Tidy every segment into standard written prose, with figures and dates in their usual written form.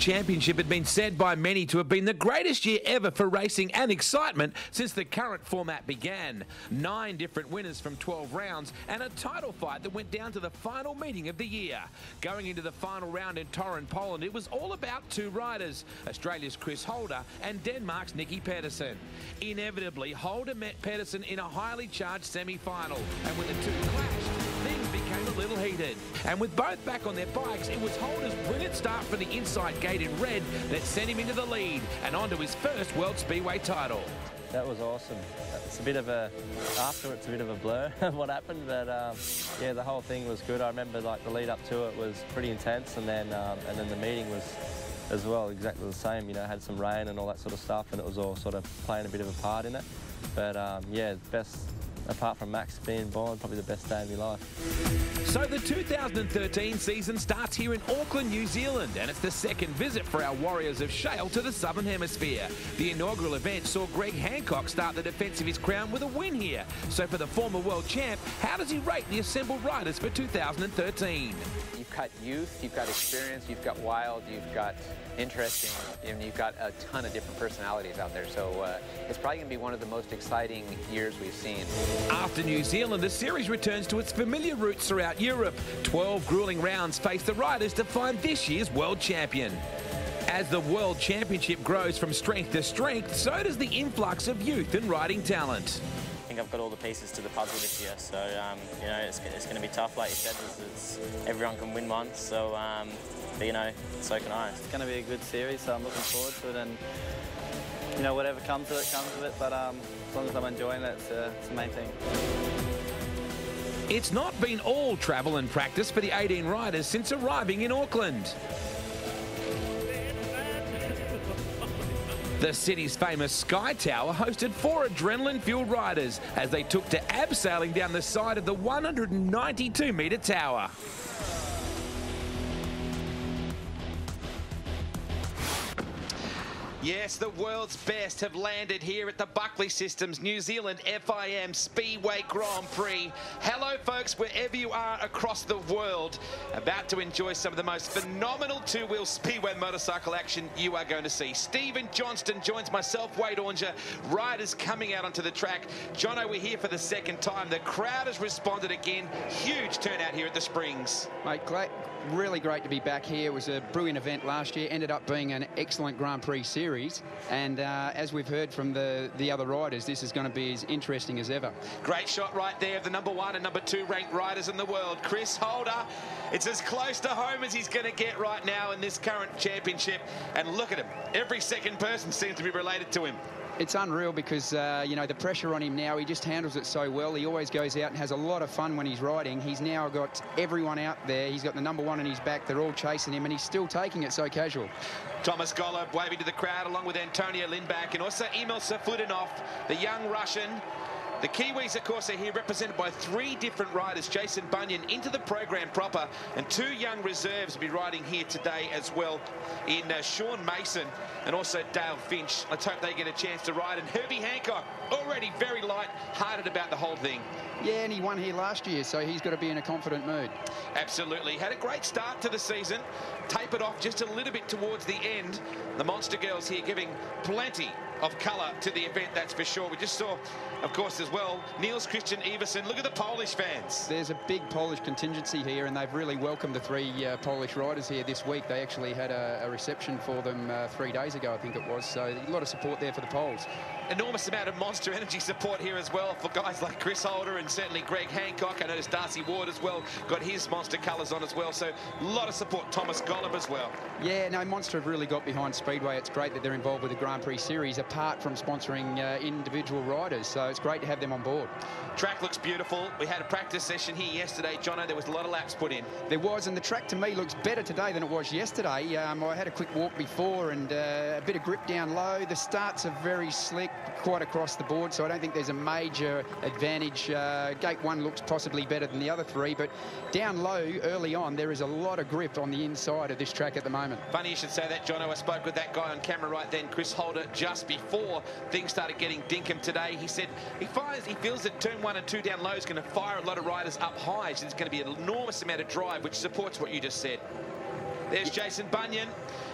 Championship had been said by many to have been the greatest year ever for racing and excitement since the current format began. 9 different winners from 12 rounds and a title fight that went down to the final meeting of the year. Going into the final round in Torun, Poland, it was all about 2 riders, Australia's Chris Holder and Denmark's Nicky Pedersen. Inevitably, Holder met Pedersen in a highly charged semi-final, and when the two clashed, things became a little heated. And with both back on their bikes, it was Holder's brilliant start from the inside gate in red that sent him into the lead and onto his first World Speedway title. That was awesome. It's a bit of a, after it's a bit of a blur of what happened, but yeah, the whole thing was good. I remember like the lead up to it was pretty intense, and then the meeting was as well exactly the same. You know, had some rain and all that sort of stuff, and it was all sort of playing a bit of a part in it. But yeah, best. Apart from Max being born, probably the best day of my life. So the 2013 season starts here in Auckland, New Zealand, and it's the second visit for our Warriors of Shale to the Southern Hemisphere. The inaugural event saw Greg Hancock start the defence of his crown with a win here. So for the former world champ, how does he rate the assembled riders for 2013? You've got youth, you've got experience, you've got wild, you've got interesting, and you've got a ton of different personalities out there. So it's probably going to be one of the most exciting years we've seen. After New Zealand, the series returns to its familiar roots throughout Europe. 12 grueling rounds face the riders to find this year's world champion. As the World Championship grows from strength to strength, so does the influx of youth and riding talent. I think I've got all the pieces to the puzzle this year, so you know, it's going to be tough, like you said. Everyone can win one, so but, you know, so can I. It's going to be a good series, so I'm looking forward to it, and you know, whatever comes of it, comes of it. But as long as I'm enjoying it, it's the main thing. It's not been all travel and practice for the 18 riders since arriving in Auckland. The city's famous Sky Tower hosted 4 adrenaline-fueled riders as they took to abseiling down the side of the 192-metre tower. Yes, the world's best have landed here at the Buckley Systems New Zealand FIM Speedway Grand Prix. Hello, folks, wherever you are across the world, about to enjoy some of the most phenomenal 2-wheel speedway motorcycle action you are going to see. Stephen Johnston joins myself, Wade Oranger, riders coming out onto the track. Jono, we're here for the second time. The crowd has responded again. Huge turnout here at the Springs. Mate, really great to be back here. It was a brilliant event last year, ended up being an excellent Grand Prix series, and as we've heard from the other riders, this is going to be as interesting as ever. Great shot right there of the #1 and #2 ranked riders in the world. Chris Holder, it's as close to home as he's going to get right now in this current championship, and look at him. Every second person seems to be related to him. It's unreal because, you know, the pressure on him now, he just handles it so well. He always goes out and has a lot of fun when he's riding. He's now got everyone out there. He's got the #1 on his back. They're all chasing him, and he's still taking it so casual. Thomas Golub waving to the crowd along with Antonio Lindback and also Emil Safutinov, the young Russian. The Kiwis, of course, are here represented by 3 different riders. Jason Bunyan into the program proper, and 2 young reserves will be riding here today as well in Sean Mason and also Dale Finch. Let's hope they get a chance to ride. And Herbie Hancock, already very light-hearted about the whole thing. Yeah, and he won here last year, so he's got to be in a confident mood. Absolutely. Had a great start to the season. Tapered off just a little bit towards the end. The Monster Girls here giving plenty of colour to the event, that's for sure. We just saw, of course, as well, Niels Christian Iversen. Look at the Polish fans. There's a big Polish contingency here, and they've really welcomed the 3 Polish riders here this week. They actually had a reception for them 3 days ago, I think it was. So a lot of support there for the Poles. Enormous amount of Monster Energy support here as well for guys like Chris Holder and certainly Greg Hancock. I noticed Darcy Ward as well got his Monster colours on as well. So a lot of support. Thomas Golub as well. Yeah, no, Monster have really got behind Speedway. It's great that they're involved with the Grand Prix series apart from sponsoring individual riders. So it's great to have them on board. Track looks beautiful. We had a practice session here yesterday. Jono, there was a lot of laps put in. There was, and the track to me looks better today than it was yesterday. I had a quick walk before and a bit of grip down low. The starts are very slick, quite across the board, so I don't think there's a major advantage. Gate 1 looks possibly better than the other 3, but down low early on, there is a lot of grip on the inside of this track at the moment. Funny you should say that, Jono. I spoke with that guy on camera right then, Chris Holder, just before things started getting dinkum today. He said he feels that turn 1 and 2 down low is going to fire a lot of riders up high. So there's going to be an enormous amount of drive, which supports what you just said. There's Jason Bunyan.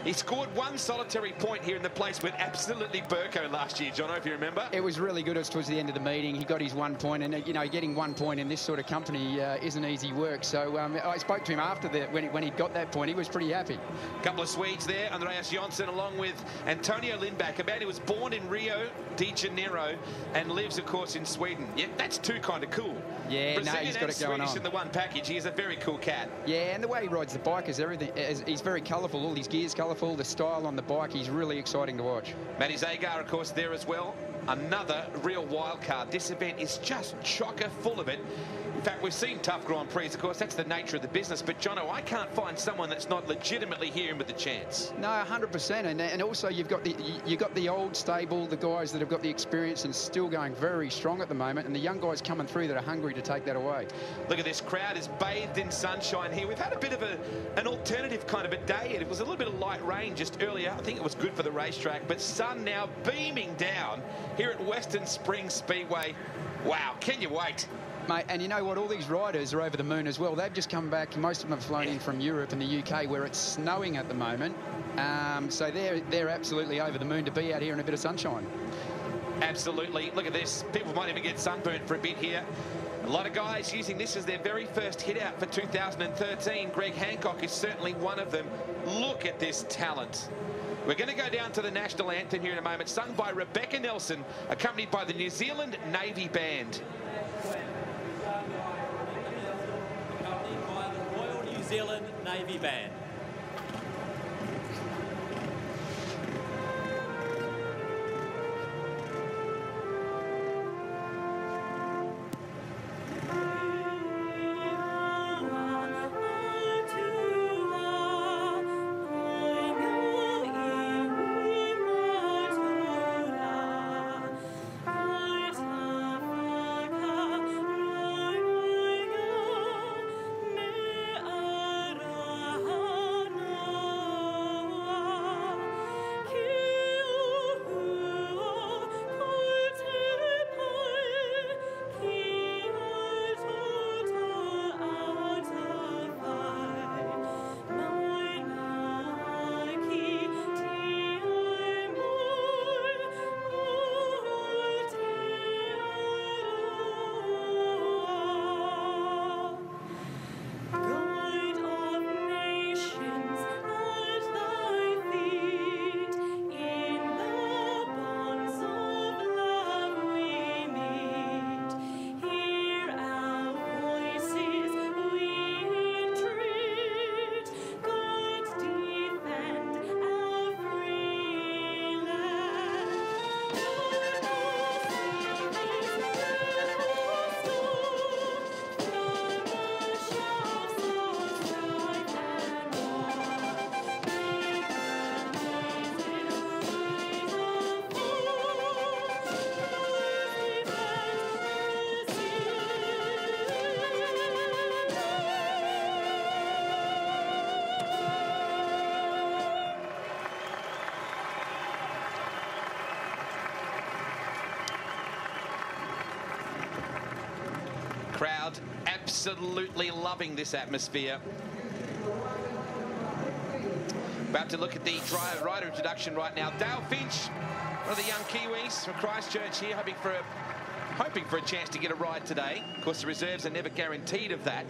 He scored one solitary point here in the place with absolutely Burko last year, Jono, if you remember. It was really good towards the end of the meeting. He got his 1 point, and you know, getting 1 point in this sort of company isn't easy work. So I spoke to him after that when he got that point. He was pretty happy. A couple of Swedes there, Andreas Jonsson along with Antonio Lindback, a man who was born in Rio de Janeiro and lives, of course, in Sweden. Yeah, that's too kind of cool. Yeah, Brazilian no, he's got it going Swedish on. in the one package. He is a very cool cat. Yeah, and the way he rides the bike is everything. He's very colourful. All his gear's colourful. The style on the bike, he's really exciting to watch. Matty Zagar, of course, there as well. Another real wild card. This event is just chocker full of it. In fact, we've seen tough Grand Prix, of course, that's the nature of the business. But, Jono, I can't find someone that's not legitimately here with a chance. No, 100%. And also you've got the old stable, the guys that have got the experience and still going very strong at the moment, and the young guys coming through that are hungry to take that away. Look at this crowd is bathed in sunshine here. We've had a bit of an alternative kind of a day. It was a little bit of light rain just earlier. I think it was good for the racetrack, but sun now beaming down here at Western Springs Speedway. Wow, can you wait? Mate, and you know what? All these riders are over the moon as well. They've just come back. Most of them have flown in from Europe and the UK, where it's snowing at the moment. So they're absolutely over the moon to be out here in a bit of sunshine. Absolutely. Look at this. People might even get sunburnt for a bit here. A lot of guys using this as their very first hit out for 2013. Greg Hancock is certainly one of them. Look at this talent. We're going to go down to the national anthem here in a moment, sung by Rebecca Nelson, accompanied by the New Zealand Navy Band. Accompanied by the Royal New Zealand Navy Band. Crowd absolutely loving this atmosphere. About to look at the rider introduction right now. Dale Finch, one of the young Kiwis from Christchurch here, hoping for a chance to get a ride today. Of course, the reserves are never guaranteed of that.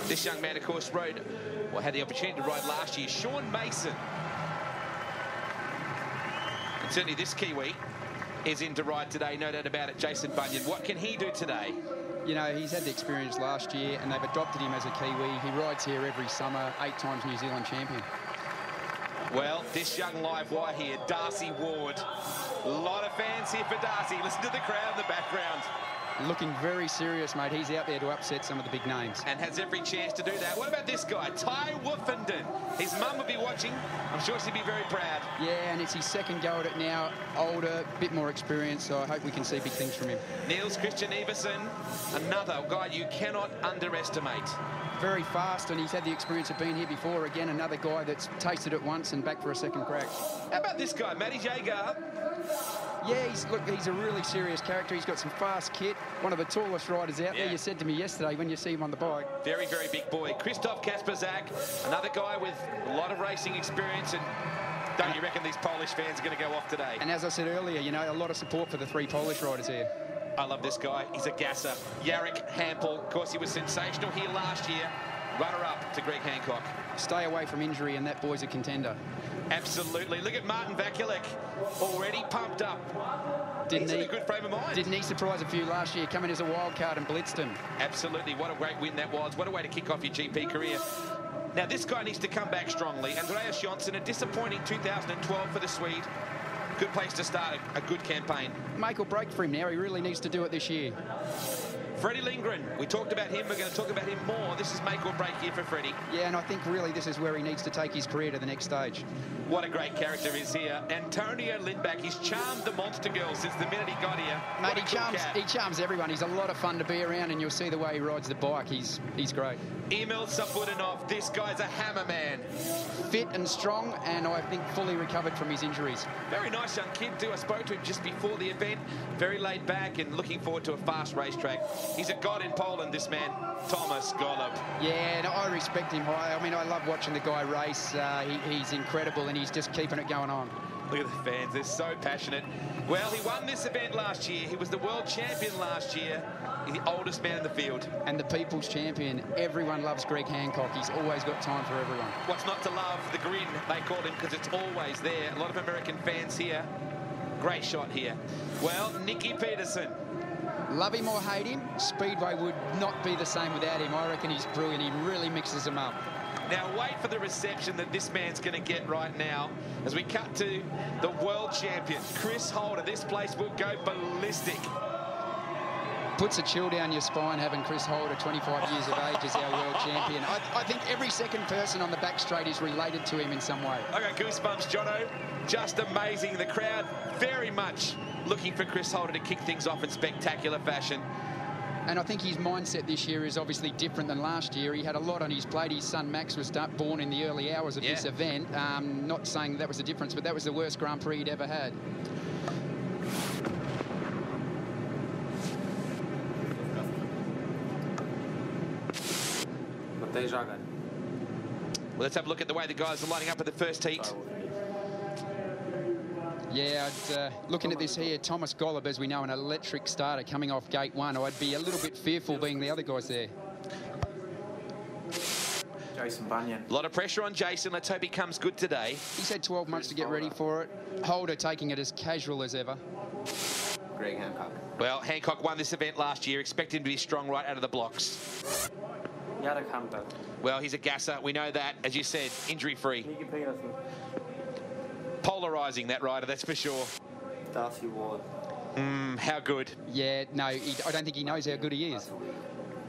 This young man, of course, had the opportunity to ride last year. Sean Mason. And certainly this Kiwi is in to ride today, no doubt about it. Jason Bunyan, what can he do today? You know, he's had the experience last year, and they've adopted him as a Kiwi. He rides here every summer, 8 times New Zealand champion. Well, this young live wire here, Darcy Ward. A lot of fans here for Darcy. Listen to the crowd in the background. Looking very serious, mate. He's out there to upset some of the big names. And has every chance to do that. What about this guy, Ty Woofenden? His mum will be watching. I'm sure she'll be very proud. Yeah, and it's his second go at it now. Older, a bit more experience, so I hope we can see big things from him. Niels Christian Everson, another guy you cannot underestimate. Very fast, and he's had the experience of being here before. Again, another guy that's tasted it once and back for a second crack. How about this guy, Matty Jagar? Yeah, he's a really serious character. He's got some fast kit. One of the tallest riders out there. You said to me yesterday when you see him on the bike. Very, very big boy. Christoph Kasperzak, another guy with a lot of racing experience and Don't you reckon these Polish fans are going to go off today? And as I said earlier, you know, a lot of support for the 3 Polish riders here. I love this guy. He's a gasser. Jarek Hampel. Of course, he was sensational here last year. Runner-up to Greg Hancock. Stay away from injury, and that boy's a contender. Absolutely. Look at Martin Vakulik, already pumped up. He's in a good frame of mind. Didn't he surprise a few last year, coming as a wild card and blitzed him? Absolutely. What a great win that was. What a way to kick off your GP career. Now, this guy needs to come back strongly. Andreas Jonsson, a disappointing 2012 for the Swede. Good place to start a good campaign. Make or break for him now. He really needs to do it this year. Freddie Lindgren, we talked about him. We're going to talk about him more. This is make or break here for Freddie. Yeah, and I think really this is where he needs to take his career to the next stage. What a great character is here. Antonio Lindback, he's charmed the Monster Girl since the minute he got here. Mate, he charms everyone. He's a lot of fun to be around, and you'll see the way he rides the bike. He's great. Emil Sabudanov, this guy's a hammer man. Fit and strong, and I think fully recovered from his injuries. Very nice young kid too. I spoke to him just before the event. Very laid back and looking forward to a fast racetrack. He's a god in Poland, this man, Tomasz Golub. Yeah, no, I respect him. I mean, I love watching the guy race. He's incredible, and he's just keeping it going on. Look at the fans, they're so passionate. Well, he won this event last year. He was the world champion last year. He's the oldest man in the field. And the people's champion. Everyone loves Greg Hancock. He's always got time for everyone. What's not to love? The grin, they call him, because it's always there. A lot of American fans here. Great shot here. Well, Nicky Peterson. Love him or hate him, Speedway would not be the same without him. I reckon he's brilliant. He really mixes them up. Now, wait for the reception that this man's going to get right now as we cut to the world champion, Chris Holder. This place will go ballistic. Puts a chill down your spine having Chris Holder, 25 years of age, as our world champion. I think every second person on the back straight is related to him in some way. I got goosebumps, Jono. Just amazing. The crowd very much looking for Chris Holder to kick things off in spectacular fashion. And I think his mindset this year is obviously different than last year. He had a lot on his plate. His son Max was born in the early hours of this event. Not saying that was the difference, but that was the worst Grand Prix he'd ever had. Well, let's have a look at the way the guys are lining up at the first heat. Yeah, looking at this here, Tomasz Golub, as we know, an electric starter coming off gate 1. I'd be a little bit fearful being the other guys there. Jason Bunyan. A lot of pressure on Jason. Let's hope he comes good today. He's had 12 months to get ready for it. Holder taking it as casual as ever. Greg Hancock. Well, Hancock won this event last year. Expect him to be strong right out of the blocks. Jarek Hampel. Well, he's a gasser. We know that. As you said, injury-free. Nicky Peterson. Polarising, that rider, that's for sure. Darcy Ward. How good. Yeah, no, I don't think he knows how good he is.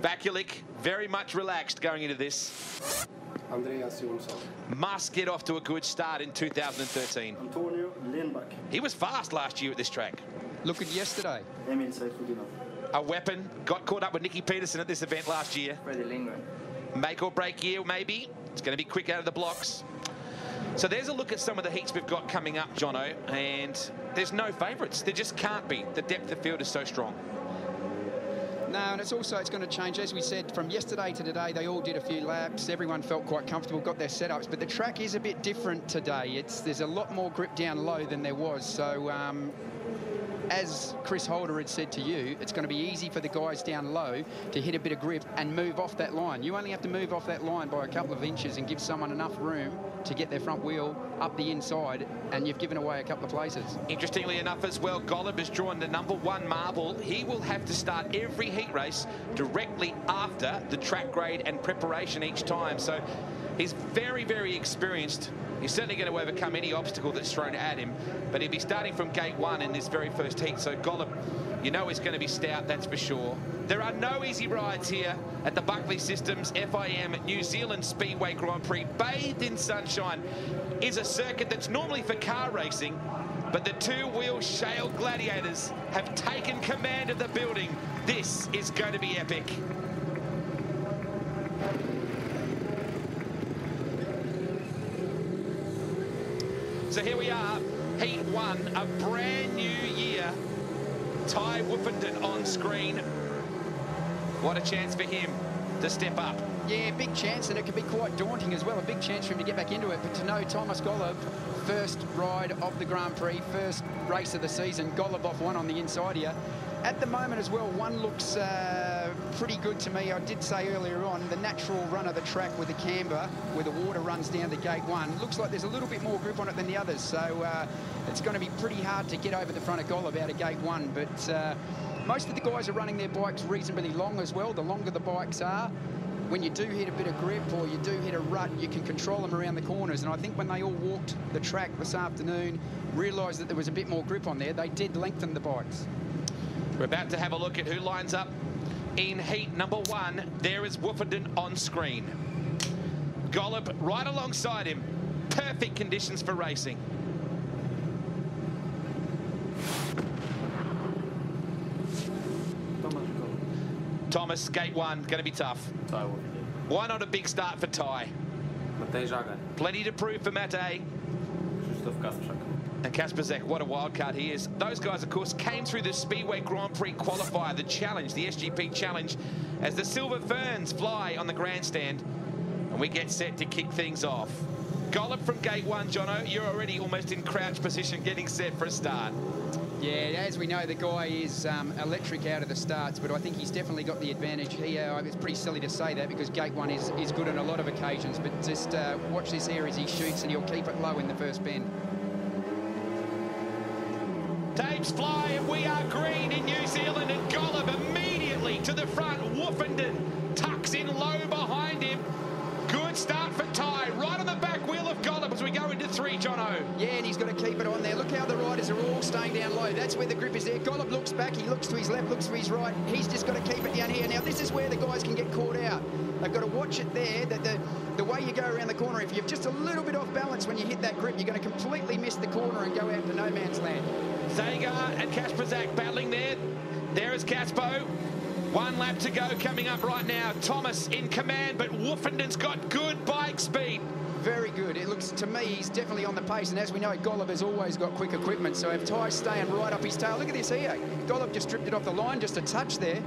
Vakulik, very much relaxed going into this. Andreas Jonsson. Must get off to a good start in 2013. Antonio Lindback. He was fast last year at this track. Look at yesterday. Emil Saifudinov. A weapon. Got caught up with Nicky Peterson at this event last year. Freddie Lindgren. Make or break year, maybe. It's going to be quick out of the blocks. So there's a look at some of the heats we've got coming up, Jono, and there's no favourites. There just can't be. The depth of field is so strong. No, and it's going to change. As we said, from yesterday to today, they all did a few laps. Everyone felt quite comfortable, got their setups, but the track is a bit different today. There's a lot more grip down low than there was. So as Chris Holder had said to you, it's going to be easy for the guys down low to hit a bit of grip and move off that line. You only have to move off that line by a couple of inches and give someone enough room to get their front wheel up the inside, and you've given away a couple of places. Interestingly enough as well, Golub has drawn the #1 marble. He will have to start every heat race directly after the track grade and preparation each time. So he's very, very experienced. He's certainly going to overcome any obstacle that's thrown at him, but he'll be starting from gate 1 in this very first heat. So Golub, you know he's going to be stout, that's for sure. There are no easy rides here at the Buckley Systems FIM New Zealand Speedway Grand Prix. Bathed in sunshine is a circuit that's normally for car racing, but the two-wheel Shale Gladiators have taken command of the building. This is going to be epic. So here we are, Heat 1, a brand new year. Ty Woofenden on screen. What a chance for him to step up. Yeah, big chance, and it could be quite daunting as well. A big chance for him to get back into it. But to know Thomas Golub, first ride of the Grand Prix, first race of the season, Golub off one on the inside here. At the moment as well, one looks pretty good to me. I did say earlier on, the natural run of the track with the camber, where the water runs down to gate one, looks like there's a little bit more grip on it than the others. So it's going to be pretty hard to get over the front of Golub out of gate one. But most of the guys are running their bikes reasonably long as well. The longer the bikes are, when you do hit a bit of grip or you do hit a rut, you can control them around the corners. And I think when they all walked the track this afternoon, realised that there was a bit more grip on there, they did lengthen the bikes. We're about to have a look at who lines up in heat number 1. There is Woofenden on screen. Golub right alongside him. Perfect conditions for racing. Thomas, gate 1, going to be tough. Why not a big start for Ty? Plenty to prove for Mate. And Kasper Zek, what a wild card he is. Those guys, of course, came through the Speedway Grand Prix qualifier, the challenge, the SGP challenge, as the Silver Ferns fly on the grandstand. And we get set to kick things off. Golub from gate 1, Jono, you're already almost in crouch position, getting set for a start. Yeah, as we know, the guy is electric out of the starts, but I think he's definitely got the advantage. It's pretty silly to say that because gate 1 is good on a lot of occasions, but just watch this here as he shoots and he'll keep it low in the first bend. Tapes fly and we are green in New Zealand, and Golub immediately to the front. Woofenden tucks in low behind him. Good start for Ty, right on the back wheel of Golub as we go into 3, Jono. Yeah, and he's got to keep it on there. Look how the riders are all staying down low. That's where the grip is there. Golub looks back, he looks to his left, looks to his right. He's just got to keep it down here. Now, this is where the guys can get caught out. They've got to watch it there, that the way you go around the corner, if you're just a little bit off balance when you hit that grip, you're going to completely miss the corner and go out to no man's land. Zagar and Kasper Zak battling there. There is Caspo. 1 lap to go coming up right now. Thomas in command, but Woofenden's got good bike speed. Very good. It looks to me he's definitely on the pace, and as we know, Golub has always got quick equipment, so if Ty's staying right up his tail, look at this here. Golub just stripped it off the line, just a touch there.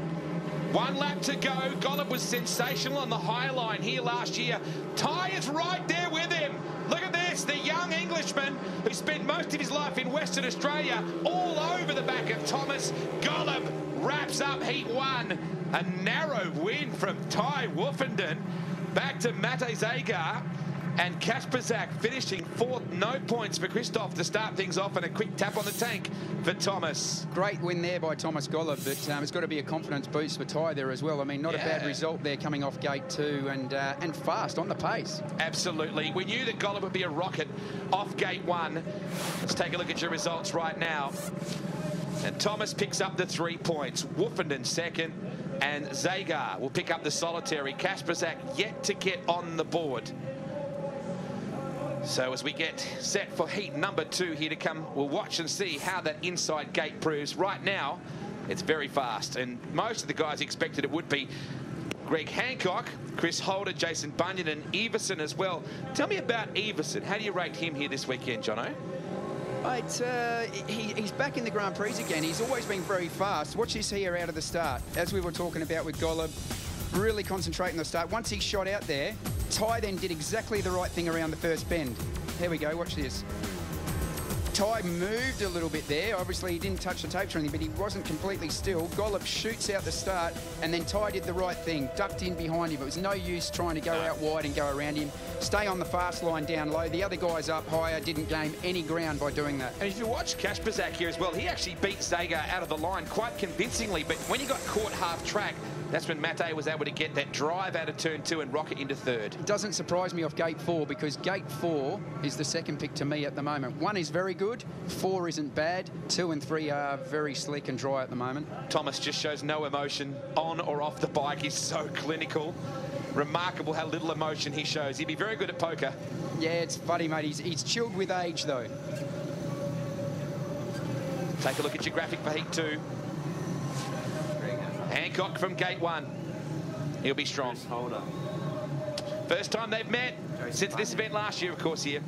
1 lap to go. Golub was sensational on the high line here last year. Ty is right there with him. Look at this, the young Englishman who spent most of his life in Western Australia, all over the back of Thomas. Golub wraps up heat 1. A narrow win from Ty Woofenden. Back to Mate Zagar. And Kasper Zak finishing 4th, no points for Christoph to start things off, and a quick tap on the tank for Thomas. Great win there by Thomas Golub, but it's got to be a confidence boost for Ty there as well. I mean, not a bad result there coming off gate 2 and fast on the pace. Absolutely. We knew that Golub would be a rocket off gate 1. Let's take a look at your results right now. And Thomas picks up the 3 points. Woofenden 2nd, and Zagar will pick up the solitary. Kasper Zak yet to get on the board. So as we get set for heat number 2 here to come, we'll watch and see how that inside gate proves. Right now, it's very fast, and most of the guys expected it would be. Greg Hancock, Chris Holder, Jason Bunyan, and Everson as well. Tell me about Everson. How do you rate him here this weekend, Jono? He's back in the Grand Prix again. He's always been very fast. Watch this here out of the start. As we were talking about with Golub, really concentrating the start. Once he shot out there, Ty then did exactly the right thing around the first bend. Here we go, watch this. Ty moved a little bit there. Obviously, he didn't touch the tapes or anything, but he wasn't completely still. Golub shoots out the start, and then Ty did the right thing, ducked in behind him. It was no use trying to go out wide and go around him. Stay on the fast line down low. The other guys up higher didn't gain any ground by doing that. And if you watch Kasper Zak here as well, he actually beat Zagar out of the line quite convincingly, but when he got caught half track, that's when Mate was able to get that drive out of turn 2 and rocket into 3rd. It doesn't surprise me off gate 4, because gate 4 is the second pick to me at the moment. 1 is very good, 4 isn't bad, 2 and 3 are very slick and dry at the moment. Thomas just shows no emotion on or off the bike. He's so clinical. Remarkable how little emotion he shows. He'd be very good at poker. Yeah, it's funny, mate. He's chilled with age, though. Take a look at your graphic for heat 2. Hancock from gate 1. He'll be strong. First time they've met since this event last year, of course, here.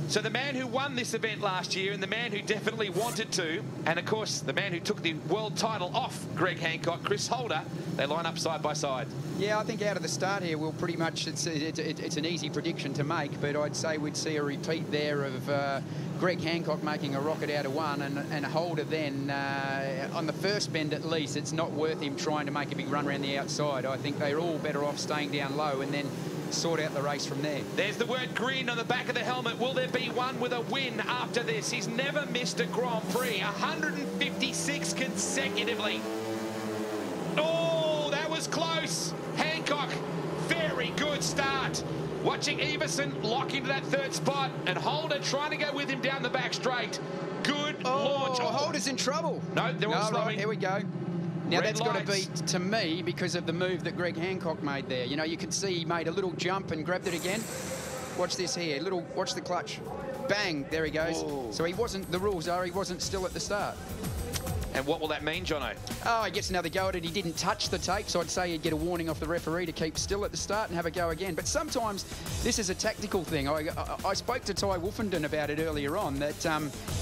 So the man who won this event last year and the man who definitely wanted to, and of course the man who took the world title off Greg Hancock, Chris Holder, they line up side by side. Yeah, I think out of the start here, we'll pretty much, it's an easy prediction to make, but I'd say we'd see a repeat there of Greg Hancock making a rocket out of one, and Holder then, on the first bend at least, it's not worth him trying to make a big run around the outside. I think they're all better off staying down low and then sort out the race from there. There's the word green on the back of the helmet. Will there be one with a win after this? He's never missed a Grand Prix, 156 consecutively. Oh, that was close. Hancock, very good start. Watching Everson lock into that third spot and Holder trying to go with him down the back straight. Good launch. Oh, Holder's in trouble. No, they're all slowing. Right, here we go. Now, that's got to be, to me, because of the move that Greg Hancock made there. You know, you can see he made a little jump and grabbed it again. Watch this here. Watch the clutch. Bang, there he goes. Whoa. So he wasn't, the rules are, he wasn't still at the start. And what will that mean, Jono? Oh, he gets another go at it. He didn't touch the tape, so I'd say he'd get a warning off the referee to keep still at the start and have a go again. But sometimes this is a tactical thing. I spoke to Ty Wolfenden about it earlier on, that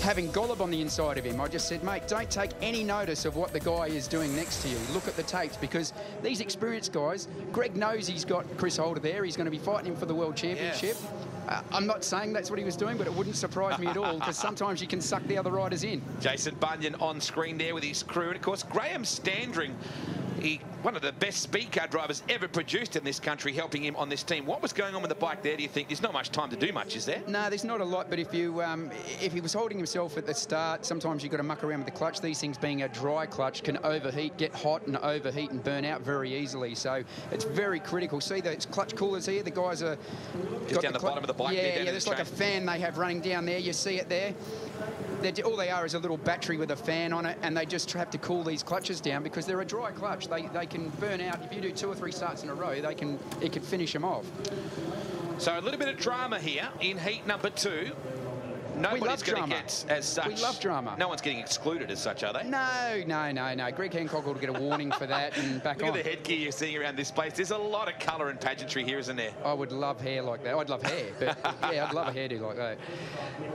having Golub on the inside of him, I just said, mate, don't take any notice of what the guy is doing next to you. Look at the tapes, because these experienced guys, Greg knows he's got Chris Holder there. He's going to be fighting him for the World Championship. Yeah. I'm not saying that's what he was doing, but it wouldn't surprise me at all, because sometimes you can suck the other riders in. Jason Bunyan on screen there with his crew. And, of course, Graham Standring, one of the best speed car drivers ever produced in this country, helping him on this team. What was going on with the bike there, do you think? There's not much time to do much, is there? No, there's not a lot, but if he was holding himself at the start, sometimes you've got to muck around with the clutch. These things, being a dry clutch, can overheat, get hot and overheat and burn out very easily. So it's very critical. See those clutch coolers here? The guys are... Just down the bottom of the bike there. Yeah, there's like a fan they have running down there. You see it there? All they are is a little battery with a fan on it, and they just have to cool these clutches down because they're a dry clutch. They can burn out. If you do 2 or 3 starts in a row, it can finish them off. So a little bit of drama here in heat number 2. Nobody's going to get as such. We love drama. No one's getting excluded as such, are they? No. Greg Hancock will get a warning for that and back on. Look at the headgear you're seeing around this place. There's a lot of colour and pageantry here, isn't there? I would love hair like that. I'd love hair, but yeah, I'd love a hairdo like that.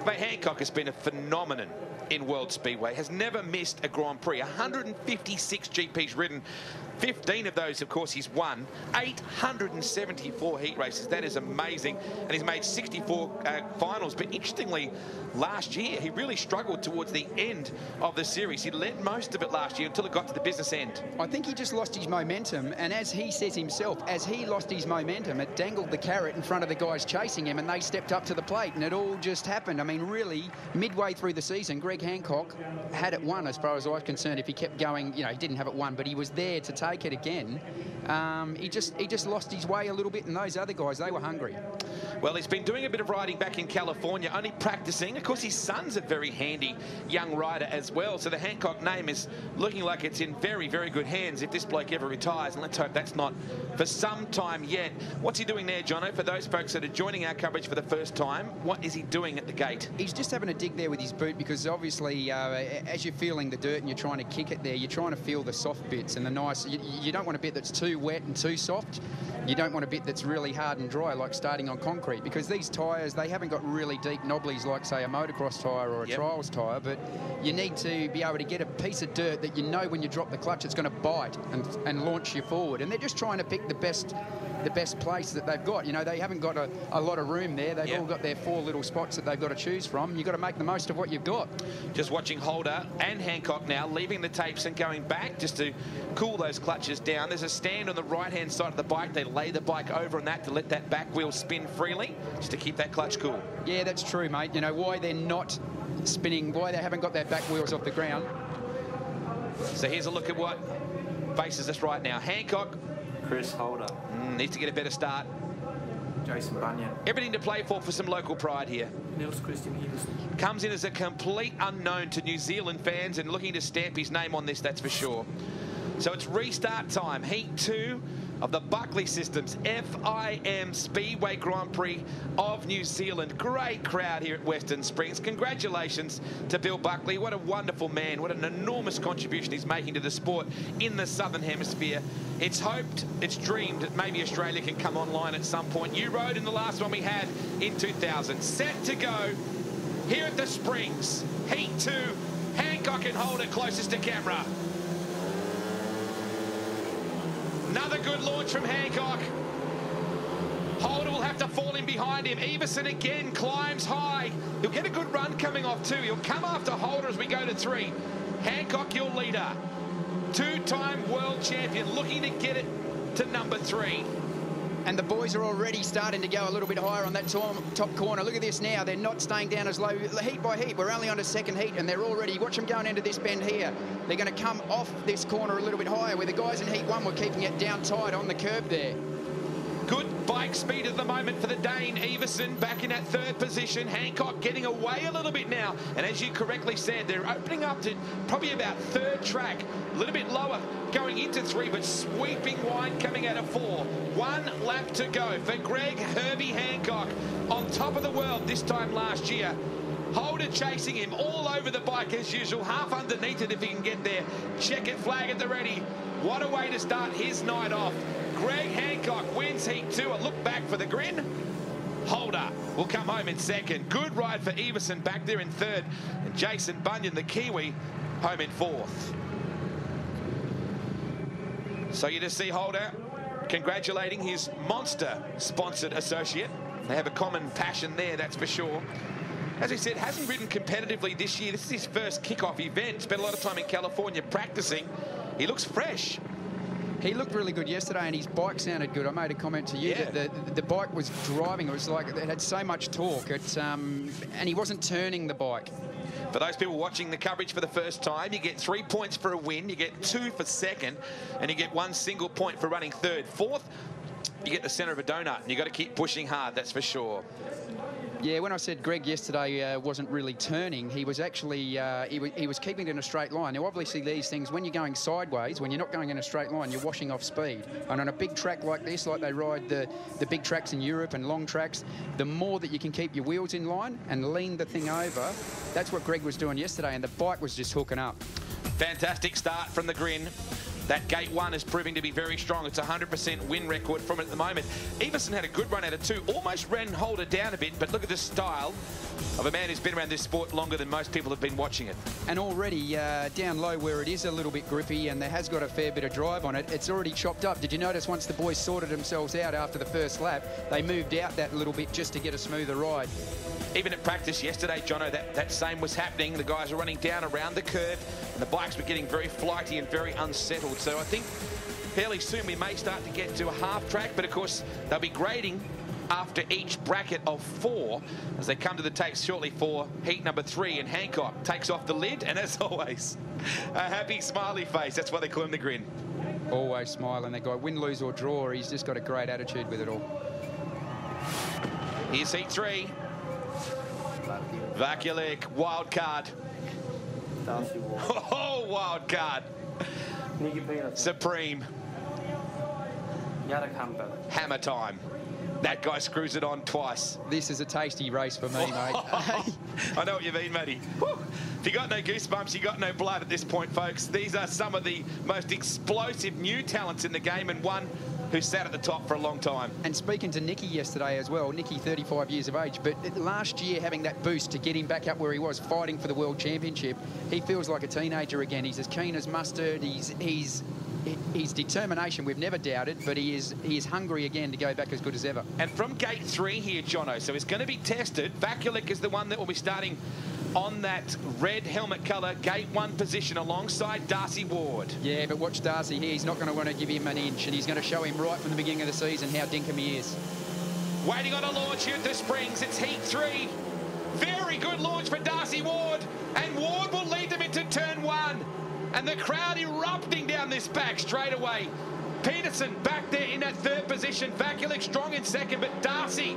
But Hancock has been a phenomenon in World Speedway. Has never missed a Grand Prix. 156 GPs ridden. 15 of those, of course, he's won. 874 heat races. That is amazing. And he's made 64 finals. But interestingly, last year, he really struggled towards the end of the series. He led most of it last year until it got to the business end. I think he just lost his momentum. And as he says himself, as he lost his momentum, it dangled the carrot in front of the guys chasing him, and they stepped up to the plate, and it all just happened. I mean, really, midway through the season, Greg Hancock had it won, as far as I was concerned. If he kept going, you know, he didn't have it won, but he was there to take it again. He just lost his way a little bit, and those other guys, they were hungry. Well, he's been doing a bit of riding back in California, only practicing. Of course, his son's a very handy young rider as well, so the Hancock name is looking like it's in very, very good hands if this bloke ever retires, and let's hope that's not for some time yet. What's he doing there, Jono? For those folks that are joining our coverage for the first time, what is he doing at the gate? He's just having a dig there with his boot, because obviously as you're feeling the dirt and you're trying to kick it there, you're trying to feel the soft bits and the nice. You don't want a bit that's too wet and too soft. You don't want a bit that's really hard and dry, like starting on concrete, because these tyres, they haven't got really deep knobblies like, say, a motocross tyre or a trials tyre, but you need to be able to get a piece of dirt that you know when you drop the clutch it's going to bite and launch you forward. And they're just trying to pick the best place that they've got. You know, they haven't got a lot of room there. They've all got their 4 little spots that they've got to choose from. You've got to make the most of what you've got. Just watching Holder and Hancock now leaving the tapes and going back just to cool those clutches down. There's a stand on the right-hand side of the bike. They lay the bike over on that to let that back wheel spin freely, just to keep that clutch cool. Yeah, that's true, mate. You know, why they're not spinning, why they haven't got their back wheels off the ground. So here's a look at what faces us right now. Hancock. Chris Holder. Needs to get a better start. Jason Bunyan. Everything to play for some local pride here. Nils Christian Everson. Comes in as a complete unknown to New Zealand fans and looking to stamp his name on this, that's for sure. So it's restart time. Heat 2. of the Buckley Systems FIM Speedway Grand Prix of New Zealand. Great crowd here at Western Springs. Congratulations to Bill Buckley. What a wonderful man. What an enormous contribution he's making to the sport in the Southern Hemisphere. It's hoped, it's dreamed that maybe Australia can come online at some point. You rode in the last one we had in 2000. Set to go here at the Springs. Heat 2. Hancock and Holder closest to camera. Another good launch from Hancock. Holder will have to fall in behind him. Everson again climbs high. He'll get a good run coming off too. He'll come after Holder as we go to 3. Hancock, your leader. Two-time world champion, looking to get it to number 3. And the boys are already starting to go a little bit higher on that top corner. Look at this now. They're not staying down as low heat by heat. We're only on a second heat, and they're already, watch them going into this bend here. They're going to come off this corner a little bit higher, where the guys in heat 1 were keeping it down tight on the curb there. Good bike speed at the moment for the Dane. Everson back in that 3rd position. Hancock getting away a little bit now. And as you correctly said, they're opening up to probably about 3rd track. A little bit lower going into 3, but sweeping wide coming out of 4. 1 lap to go for Greg Herbie Hancock on top of the world this time last year. Holder chasing him all over the bike as usual, half underneath it if he can get there. Checkered flag at the ready. What a way to start his night off. Greg Hancock wins heat 2. A look back for the grin. Holder will come home in 2nd. Good ride for Everson back there in 3rd. And Jason Bunyan, the Kiwi, home in 4th. So you just see Holder congratulating his Monster-sponsored associate. They have a common passion there, that's for sure. As I said, hasn't ridden competitively this year. This is his first kickoff event. Spent a lot of time in California practicing. He looks fresh. He looked really good yesterday, and his bike sounded good. I made a comment to you that the bike was driving. It was like it had so much torque. And he wasn't turning the bike. For those people watching the coverage for the first time, you get 3 points for a win, you get 2 for 2nd, and you get 1 single point for running 3rd. 4th, you get the centre of a donut, and you've got to keep pushing hard, that's for sure. Yeah, when I said Greg yesterday wasn't really turning, he was actually, he was keeping it in a straight line. Now, obviously, these things, when you're going sideways, when you're not going in a straight line, you're washing off speed. And on a big track like this, like they ride the big tracks in Europe and long tracks, the more that you can keep your wheels in line and lean the thing over, that's what Greg was doing yesterday, and the bike was just hooking up. Fantastic start from the grin. That gate 1 is proving to be very strong. It's a 100% win record from it at the moment. Everson had a good run out of 2. Almost ran Holder down a bit, but look at the style of a man who's been around this sport longer than most people have been watching it. And already down low where it is a little bit grippy and there has got a fair bit of drive on it, it's already chopped up. Did you notice once the boys sorted themselves out after the first lap, they moved out that little bit just to get a smoother ride? Even at practice yesterday, Jono, that same was happening. The guys are running down around the curve, and the bikes were getting very flighty and very unsettled. So I think fairly soon we may start to get to a half track, but of course they'll be grading after each bracket of 4 as they come to the tapes shortly for heat number 3, and Hancock takes off the lid, and as always, a happy smiley face. That's why they call him the grin. Always smiling, that guy. Win, lose or draw, he's just got a great attitude with it all. Here's heat 3. BUCKLEY, wild card. Oh, wild card. Supreme. Hammer time. That guy screws it on twice. This is a tasty race for me, mate. I know what you mean, matey. Woo. If you got no goosebumps, you got no blood at this point, folks. These are some of the most explosive new talents in the game, and one who sat at the top for a long time. And speaking to Nicky yesterday as well, Nicky 35 years of age, but last year having that boost to get him back up where he was fighting for the World Championship, he feels like a teenager again. He's as keen as mustard. He's determination we've never doubted, but he is hungry again to go back as good as ever. And from gate 3 here, Jono, so he's going to be tested. BUCKLEY is the one that will be starting on that red helmet colour, gate 1 position alongside Darcy Ward. Yeah, but watch Darcy here. He's not going to want to give him an inch, and he's going to show him right from the beginning of the season how dinkum he is. Waiting on a launch here at the Springs. It's heat 3. Very good launch for Darcy Ward, and Ward will lead them into turn 1. And the crowd erupting down this back straight away. Peterson back there in that 3rd position. BUCKLEY strong in 2nd, but Darcy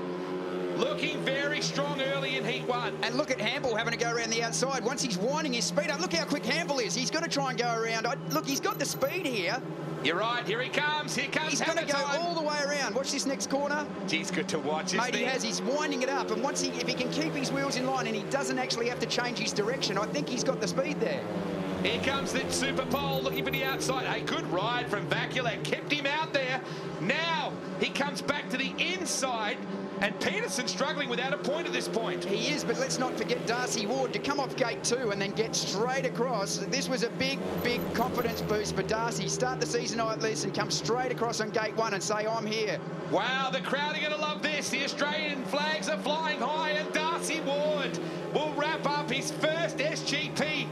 looking very strong early in heat Heat 1. And look at Hamble having to go around the outside. Once he's winding his speed up, look how quick Hamble is. He's going to try and go around. Look, he's got the speed here. You're right. Here he comes. Here comes Hamilton. He's going to go all the way around. Watch this next corner. He's good to watch, isn't Mate, he has. He's winding it up. And if he can keep his wheels in line and he doesn't actually have to change his direction, I think he's got the speed there. Here comes the Super Pole looking for the outside. A good ride from BUCKLEY. Kept him out there. Now he comes back to the inside. And Peterson struggling without a point at this point. He is, but let's not forget Darcy Ward to come off gate 2 and then get straight across. This was a big, big confidence boost for Darcy. Start the season like this and come straight across on gate 1 and say, I'm here. Wow, the crowd are going to love this. The Australian flags are flying high, and Darcy Ward will wrap up his first SGP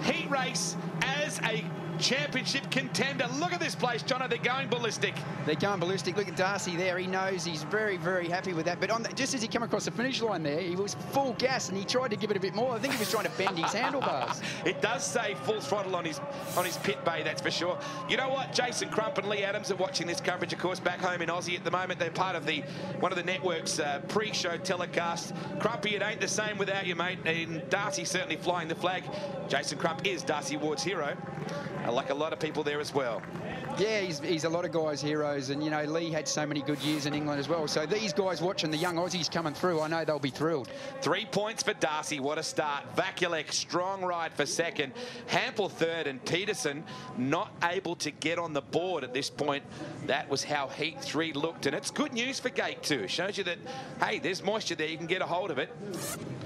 heat race as a championship contender. Look at this place, Jono. They're going ballistic. They're going ballistic. Look at Darcy there. He knows he's very, very happy with that. But just as he came across the finish line there, he was full gas and he tried to give it a bit more. I think he was trying to bend his handlebars. It does say full throttle on his pit bay, that's for sure. You know what? Jason Crump and Lee Adams are watching this coverage, of course, back home in Aussie at the moment. They're part of one of the network's pre-show telecasts. Crumpy, it ain't the same without you, mate. And Darcy certainly flying the flag. Jason Crump is Darcy Ward's hero. Like a lot of people there as well. Yeah, he's a lot of guys' heroes, and you know, Lee had so many good years in England as well. So these guys watching the young Aussies coming through, I know they'll be thrilled. 3 points for Darcy, what a start. BUCKLEY, strong ride for second. Hample third, and Peterson not able to get on the board at this point. That was how Heat 3 looked, and it's good news for Gate 2. Shows you that, hey, there's moisture there, you can get a hold of it.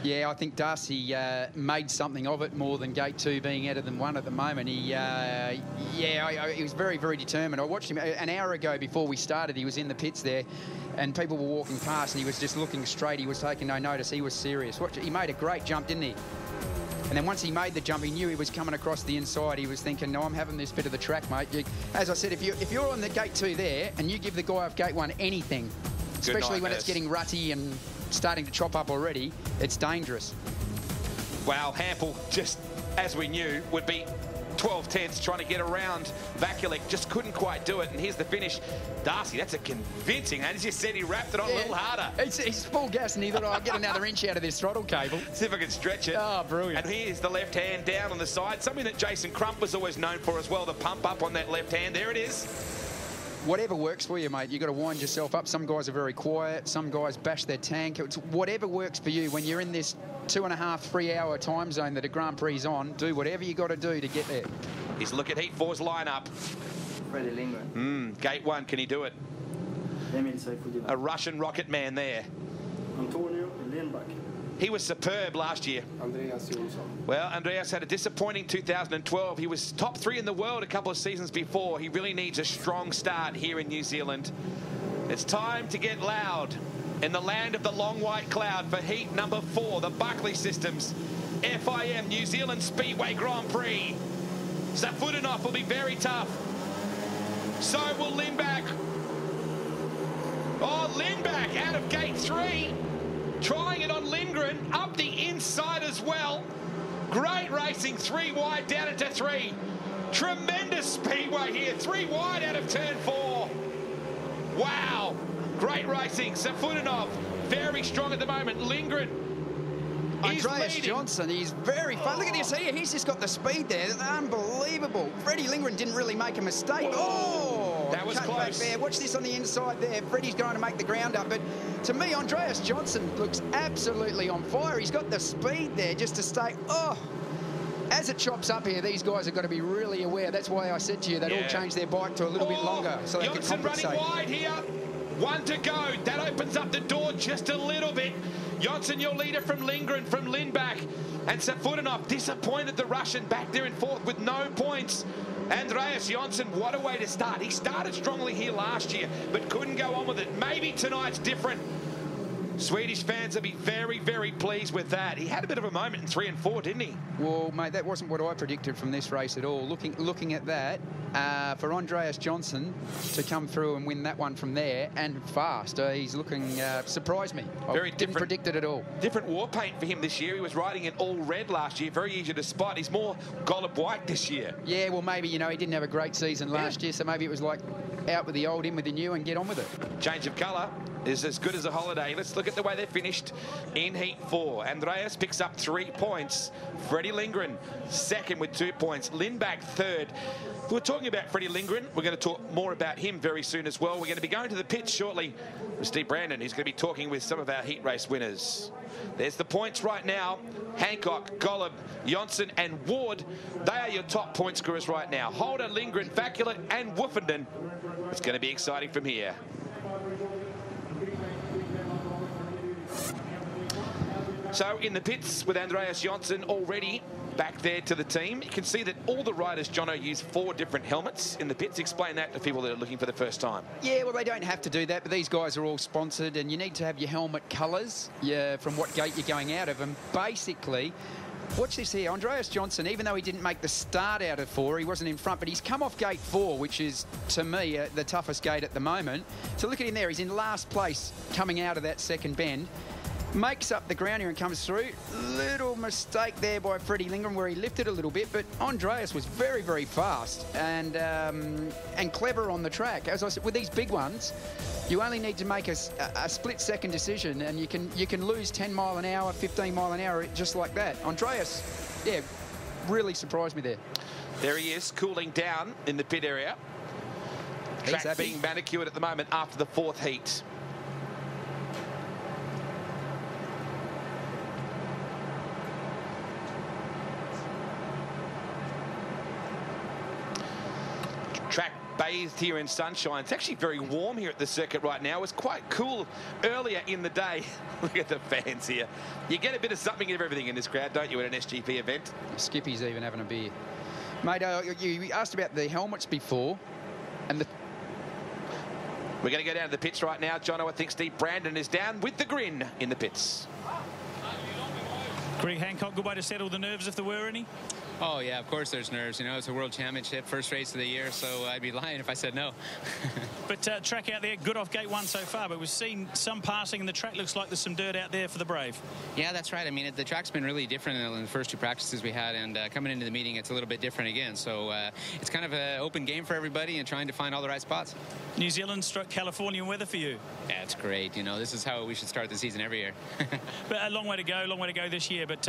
Yeah, I think Darcy made something of it more than Gate 2 being out of them 1 at the moment. He was very, very determined. I watched him an hour ago before we started. He was in the pits there and people were walking past and he was just looking straight. He was taking no notice. He was serious. He made a great jump, didn't he? And then once he made the jump, he knew he was coming across the inside. He was thinking, no, I'm having this bit of the track, mate. As I said, if you're on the Gate 2 there and you give the guy off Gate 1 anything, especially when it's getting rutty and starting to chop up already, it's dangerous. Wow, Hample, just as we knew, would be 12 tenths trying to get around BUCKLEY, just couldn't quite do it. And here's the finish. Darcy, that's a convincing, and as you said, he wrapped it on a little harder. He's full gas and he thought, I'll get another inch out of this throttle cable. See if I can stretch it. Oh, brilliant. And here's the left hand down on the side, something that Jason Crump was always known for as well, the pump up on that left hand. There it is. Whatever works for you, mate. You've got to wind yourself up. Some guys are very quiet. Some guys bash their tank. It's whatever works for you. When you're in this 2.5, 3 hour time zone that a Grand Prix is on, do whatever you got to do to get there. He's look at Heat 4's lineup. Freddie Lindgren. Gate 1, can he do it? A Russian rocket man there. Antonio Lindback. He was superb last year. Andreas Jonsson. Well, Andreas had a disappointing 2012. He was top 3 in the world a couple of seasons before. He really needs a strong start here in New Zealand. It's time to get loud in the land of the long white cloud for heat number 4, the BUCKLEY Systems FIM New Zealand Speedway Grand Prix. Safutinov will be very tough. So will Lindback. Oh, Lindback out of gate 3. Trying it on Lindgren, up the inside as well. Great racing, 3 wide down into 3. Tremendous speedway here, 3 wide out of turn 4. Wow, great racing. Safutinov, very strong at the moment. Lindgren, Andreas Johnson, he's very fun. Look at this here, he's just got the speed there. Unbelievable. Freddie Lindgren didn't really make a mistake. Oh, that was close. Back there. Watch this on the inside there. Freddie's going to make the ground up, but to me, Andreas Johnson looks absolutely on fire. He's got the speed there just to stay. Oh, as it chops up here, these guys have got to be really aware. That's why I said to you, they'd all change their bike to a little bit longer so they can compensate. Running wide here. 1 to go. That opens up the door just a little bit. Jonsson, your leader from Lindgren, from Lindback. And Safutinov disappointed the Russian back there in 4th with no points. Andreas Jonsson, what a way to start. He started strongly here last year, but couldn't go on with it. Maybe tonight's different. Swedish fans will be very, very pleased with that. He had a bit of a moment in 3 and 4, didn't he? Well, mate, that wasn't what I predicted from this race at all. Looking at that, for Andreas Johnson to come through and win that one from there and fast, he's looking, surprised me. Very I didn't predict it at all. Different war paint for him this year. He was riding in all red last year, very easy to spot. He's more Gollop White this year. Yeah, well, maybe, you know, he didn't have a great season last year, so maybe it was like out with the old, in with the new and get on with it. Change of colour. is as good as a holiday. Let's look at the way they finished in Heat 4. Andreas picks up 3 points. Freddie Lindgren, second with 2 points. Lindback, third. We're talking about Freddie Lindgren. We're going to talk more about him very soon as well. We're going to be going to the pits shortly with Steve Brandon. He's going to be talking with some of our heat race winners. There's the points right now. Hancock, Golub, Johnson and Ward. They are your top point scorers right now. Holder, Lindgren, Vaculet and Woofenden. It's going to be exciting from here. So in the pits with Andreas Johnson already back there to the team. You can see that all the riders, Jono, use 4 different helmets in the pits. Explain that to people that are looking for the first time. Yeah, well, they don't have to do that, but these guys are all sponsored, and you need to have your helmet colours from what gate you're going out of. And basically, watch this here. Andreas Johnson, even though he didn't make the start out of 4, he wasn't in front, but he's come off gate 4, which is, to me, the toughest gate at the moment. So look at him there. He's in last place coming out of that second bend. Makes up the ground here and comes through. Little mistake there by Freddie Lindgren where he lifted a little bit, but Andreas was very, very fast and clever on the track. As I said, with these big ones, you only need to make a split-second decision, and you can lose 10 mile an hour, 15 mile an hour, just like that. Andreas, yeah, really surprised me there. There he is, cooling down in the pit area. Track being manicured at the moment after the 4th heat. Track bathed here in sunshine. It's actually very warm here at the circuit right now. It was quite cool earlier in the day. Look at the fans here. You get a bit of something of everything in this crowd, don't you, at an SGP event? Skippy's even having a beer. Mate, you asked about the helmets before, and we're going to go down to the pits right now. Jono, I think Steve Brandon is down with the grin in the pits. Greg Hancock, good way to settle the nerves if there were any? Oh, yeah, of course there's nerves. You know, it's a world championship, first race of the year, so I'd be lying if I said no. But track out there, good off gate 1 so far, but we've seen some passing and the track looks like there's some dirt out there for the Brave. Yeah, that's right. I mean, the track's been really different in the first 2 practices we had, and coming into the meeting, it's a little bit different again. So it's kind of an open game for everybody and trying to find all the right spots. New Zealand struck Californian weather for you. Yeah, it's great. You know, this is how we should start the season every year. But a long way to go this year, but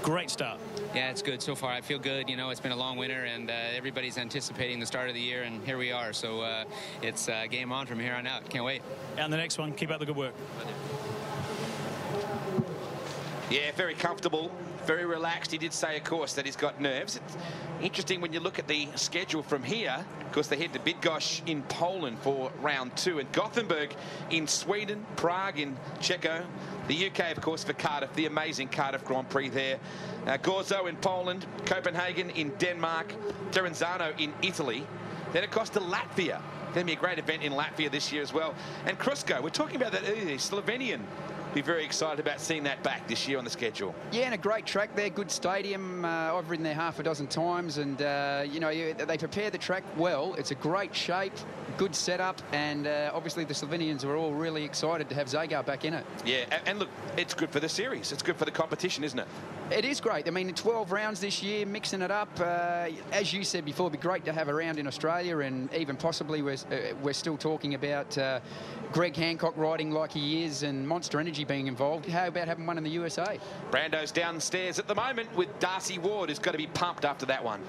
great start. Yeah, it's good so far. I feel good. You know, it's been a long winter, and everybody's anticipating the start of the year, and here we are. So it's game on from here on out. Can't wait. And the next one, keep up the good work. Yeah, very comfortable, very relaxed. He did say, of course, that he's got nerves. It's interesting when you look at the schedule from here. Of course, they head to Bydgoszcz in Poland for round 2, and Gothenburg in Sweden, Prague in Czechia, the UK, of course, for Cardiff, the amazing Cardiff Grand Prix there. Gorzo in Poland, Copenhagen in Denmark, Terenzano in Italy. Then across to Latvia. Going to be a great event in Latvia this year as well. And Krusko, we're talking about that earlier, Slovenian. Be very excited about seeing that back this year on the schedule. Yeah, and a great track there, good stadium. I've ridden there half a dozen times, and you know, they prepare the track well. It's a great shape, good setup, and obviously the Slovenians are all really excited to have Zagar back in it. Yeah, and look, it's good for the series. It's good for the competition, isn't it? It is great. I mean, 12 rounds this year, mixing it up. As you said before, it'd be great to have a round in Australia, and even possibly we're still talking about Greg Hancock riding like he is, and Monster Energy being involved. How about having one in the USA? Brando's downstairs at the moment with Darcy Ward, who's got to be pumped after that one.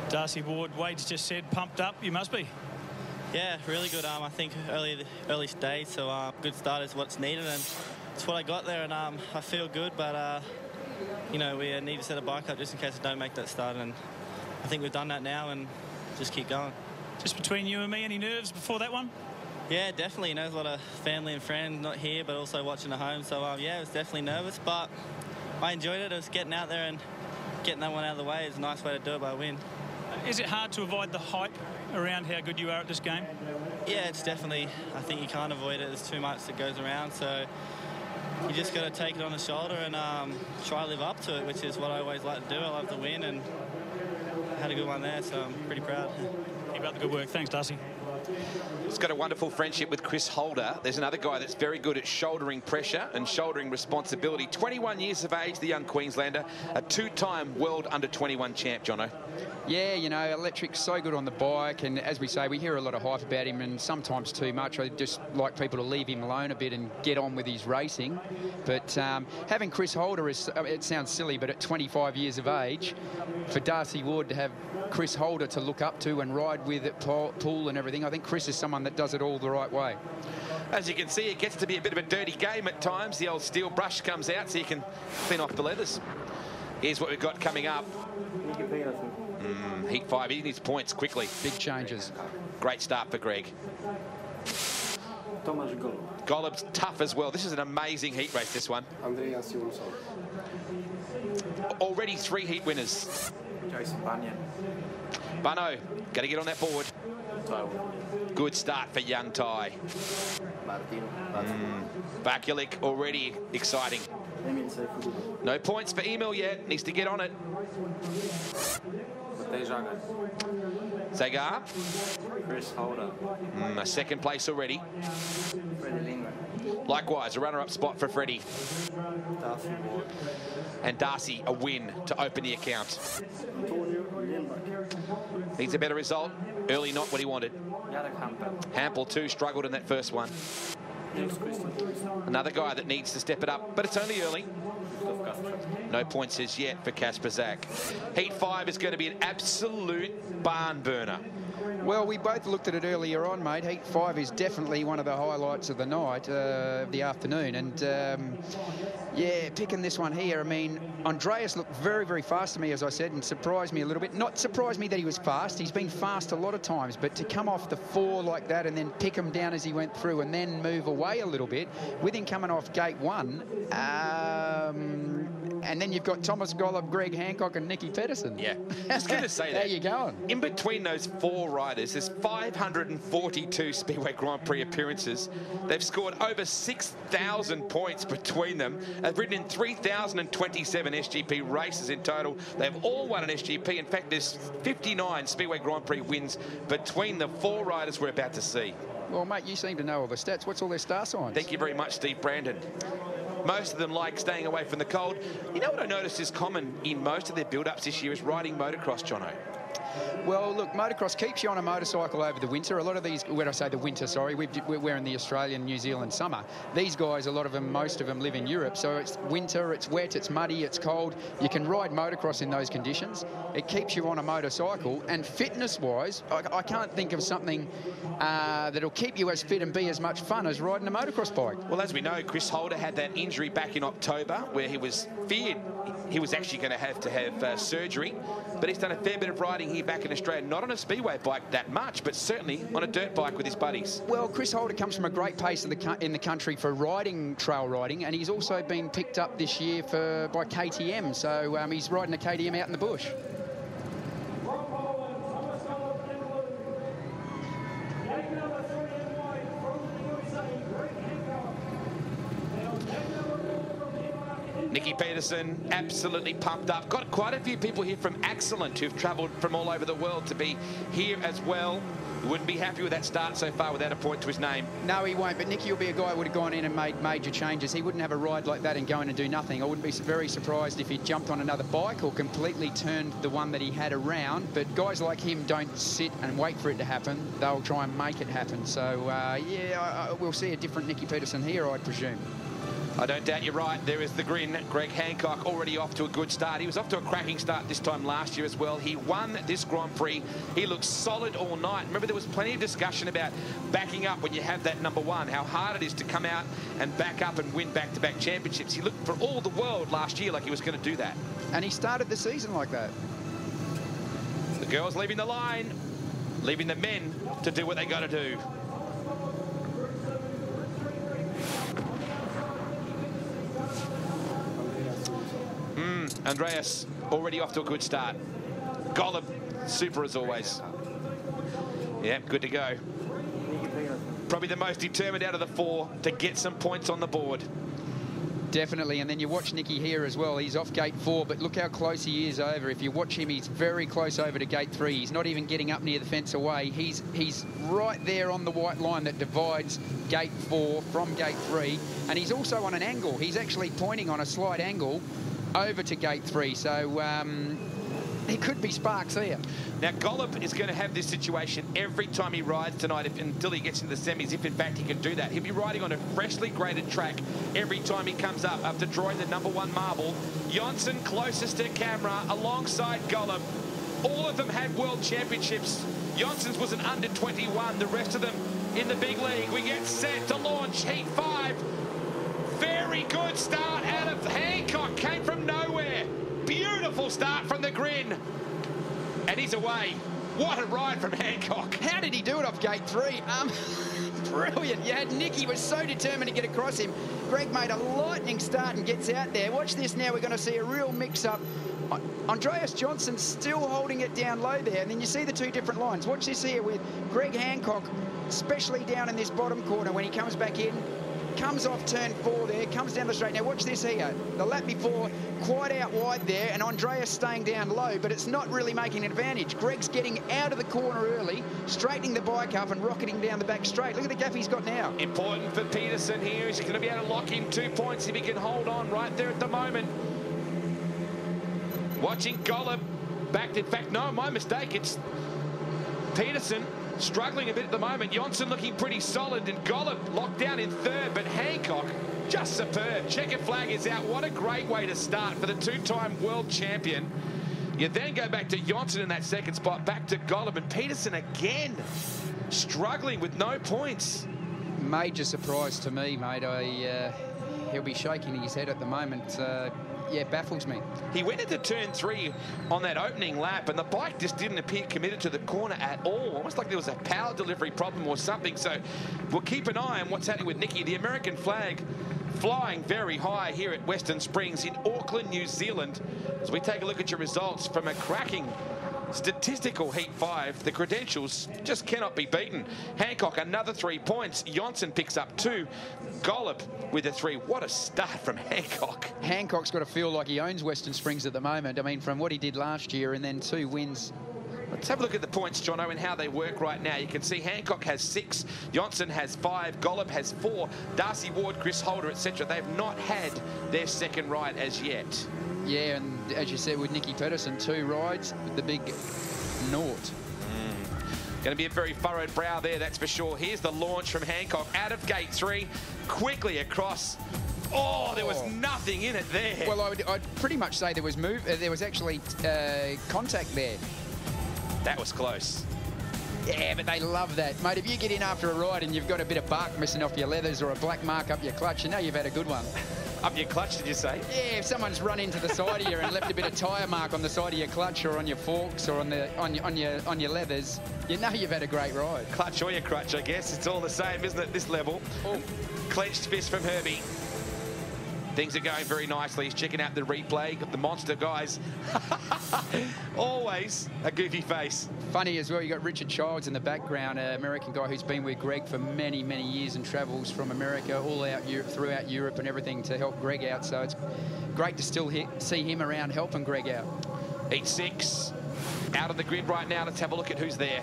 Darcy Ward, Wade's just said, pumped up. You must be. Yeah, really good. I think early stage, so good start is what's needed, and it's what I got there, and I feel good, but you know, we need to set a bike up just in case I don't make that start, and I think we've done that now, and just keep going. Just between you and me, any nerves before that one? Yeah, definitely. You know, there's a lot of family and friends not here, but also watching at home. So, yeah, I was definitely nervous, but I enjoyed it. It was getting out there and getting that one out of the way. It's a nice way to do it by a win. Is it hard to avoid the hype around how good you are at this game? Yeah, it's definitely, I think you can't avoid it. There's too much that goes around. So you just got to take it on the shoulder and try to live up to it, which is what I always like to do. I love to win, and I had a good one there, so I'm pretty proud. Keep up the good work. Thanks, Darcy. He's got a wonderful friendship with Chris Holder. There's another guy that's very good at shouldering pressure and shouldering responsibility. 21 years of age, the young Queenslander, a two-time world under-21 champ, Jono. Yeah, you know, Electric's so good on the bike, and as we say, we hear a lot of hype about him, and sometimes too much. I just like people to leave him alone a bit and get on with his racing. But having Chris Holder is, it sounds silly, but at 25 years of age, for Darcy Ward to have Chris Holder to look up to and ride with at pool and everything, I think Chris is someone that does it all the right way. As you can see, it gets to be a bit of a dirty game at times. The old steel brush comes out so you can clean off the leathers. Here's what we've got coming up. Heat 5, he needs points quickly. Big changes. Great start for Greg. Golub's tough as well. This is an amazing heat race, this one. Already 3 heat winners. Bano, got to get on that board. Good start for young Ty. BUCKLEY already exciting. No points for Emil yet. Needs to get on it. Zagar. Chris Holder. A second place already. Likewise, a runner-up spot for Freddie. And Darcy, a win to open the account. Needs a better result. Early not what he wanted. Hampel too struggled in that first one. Another guy that needs to step it up, but it's only early. No points as yet for Kasper Zak. Heat 5 is going to be an absolute barn burner. Well, we both looked at it earlier on, mate. Heat 5 is definitely one of the highlights of the night, of the afternoon. And, yeah, picking this one here, I mean, Andreas looked very, very fast to me, as I said, and surprised me a little bit. Not surprised me that he was fast. He's been fast a lot of times. But to come off the 4 like that and then pick him down as he went through and then move away a little bit, with him coming off gate 1, and then you've got Thomas Golub, Greg Hancock and Nicky Pedersen. Yeah, I was going to say that. How you going? In between those 4 riders, there's 542 Speedway Grand Prix appearances. They've scored over 6,000 points between them. They've ridden in 3,027 SGP races in total. They've all won an SGP. In fact, there's 59 Speedway Grand Prix wins between the 4 riders we're about to see. Well, mate, you seem to know all the stats. What's all their star signs? Thank you very much, Steve Brandon. Most of them like staying away from the cold. You know what I noticed is common in most of their build-ups this year is riding motocross, Jono. Well, look, motocross keeps you on a motorcycle over the winter. A lot of these, when I say the winter, sorry, we're in the Australian, New Zealand summer. These guys, a lot of them, most of them live in Europe. So it's winter, it's wet, it's muddy, it's cold. You can ride motocross in those conditions. It keeps you on a motorcycle. And fitness-wise, I can't think of something that'll keep you as fit and be as much fun as riding a motocross bike. Well, as we know, Chris Holder had that injury back in October where he was feared he was actually going to have surgery. But he's done a fair bit of riding here back in Australia, not on a Speedway bike that much, but certainly on a dirt bike with his buddies. Well, Chris Holder comes from a great pace in the country for riding, trail riding, and he's also been picked up this year by KTM, so he's riding a KTM out in the bush. Nicky Pedersen, absolutely pumped up. Got quite a few people here from Excellent who've travelled from all over the world to be here as well. Wouldn't be happy with that start so far without a point to his name. No, he won't, but Nicky will be a guy who would have gone in and made major changes. He wouldn't have a ride like that and go in and do nothing. I wouldn't be very surprised if he jumped on another bike or completely turned the one that he had around. But guys like him don't sit and wait for it to happen. They'll try and make it happen. So, yeah, we'll see a different Nicky Pedersen here, I presume. I don't doubt you're right. There is the grin. Greg Hancock already off to a good start. He was off to a cracking start this time last year as well. He won this Grand Prix. He looked solid all night. Remember, there was plenty of discussion about backing up when you have that #1, how hard it is to come out and back up and win back-to-back championships. He looked for all the world last year like he was going to do that. And he started the season like that. The girls leaving the line, leaving the men to do what they got to do. Andreas already off to a good start. Golub, super as always. Yeah, good to go. Probably the most determined out of the 4 to get some points on the board. Definitely, and then you watch Nicky here as well. He's off gate 4, but look how close he is over. If you watch him, he's very close over to gate 3. He's not even getting up near the fence away. He's right there on the white line that divides gate 4 from gate 3, and he's also on an angle. He's actually pointing on a slight angle over to gate 3, so he could be sparks here. Now, Gollop is going to have this situation every time he rides tonight until he gets into the semis, if in fact he can do that. He'll be riding on a freshly graded track every time he comes up after drawing the #1 marble. Janssen closest to camera alongside Gollop. All of them had world championships. Janssen's was an under 21. The rest of them in the big league. We get set to launch Heat 5. Very good start out of Hancock. Came from nowhere. Beautiful start from the Grin. And he's away. What a ride from Hancock. How did he do it off gate 3? Brilliant. You had Nicky was so determined to get across him. Greg made a lightning start and gets out there. Watch this now. We're going to see a real mix-up. Andreas Johnson still holding it down low there. And then you see the two different lines. Watch this here with Greg Hancock, especially down in this bottom corner when he comes back in. Comes off turn 4 there, comes down the straight. Now watch this here. The lap before, quite out wide there, and Andreas staying down low, but it's not really making an advantage. Greg's getting out of the corner early, straightening the bike up and rocketing down the back straight. Look at the gap he's got now. Important for Peterson here. He's going to be able to lock in 2 points if he can hold on right there at the moment. Watching Gollop back. In fact, no, my mistake. It's Peterson. Struggling a bit at the moment. Janssen looking pretty solid, and Gollop locked down in 3rd, but Hancock just superb. Checker flag is out. What a great way to start for the 2-time world champion. You then go back to Janssen in that 2nd spot, back to Gollop, and Peterson again struggling with no points. Major surprise to me, mate. He'll be shaking his head at the moment. Yeah, baffles me. He went into turn 3 on that opening lap, and the bike just didn't appear committed to the corner at all. Almost like there was a power delivery problem or something. So we'll keep an eye on what's happening with Nicky. The American flag flying very high here at Western Springs in Auckland, New Zealand. As we take a look at your results from a cracking statistical Heat 5, the credentials just cannot be beaten. Hancock, another 3 points. Janssen picks up 2. Gollop with a 3. What a start from Hancock. Hancock's got to feel like he owns Western Springs at the moment. I mean, from what he did last year and then 2 wins. Let's have a look at the points, Jono, and how they work right now. You can see Hancock has 6, Janssen has 5, Gollop has 4, Darcy Ward, Chris Holder, etc. They've not had their 2nd ride as yet. Yeah, and as you said with Nicky Pedersen, 2 rides with the big naught. Going to be a very furrowed brow there, that's for sure. Here's the launch from Hancock out of gate 3, quickly across. Oh, there was nothing in it there. Well, I'd pretty much say there was actually contact there. That was close. Yeah, but they love that. Mate, if you get in after a ride and you've got a bit of bark missing off your leathers or a black mark up your clutch, you know you've had a good one. Up your clutch, did you say? Yeah, if someone's run into the side of you and left a bit of tyre mark on the side of your clutch or on your forks or on your leathers, you know you've had a great ride. Clutch or your crutch, I guess. It's all the same, isn't it, at this level? Oh. Clenched fist from Herbie. Things are going very nicely. He's checking out the replay. Got the monster guys. Always a goofy face. Funny as well, you got Richard Childs in the background, an American guy who's been with Greg for many, many years and travels from America all out throughout Europe and everything to help Greg out. So it's great to still see him around helping Greg out. Heat 6 out of the grid right now. Let's have a look at who's there.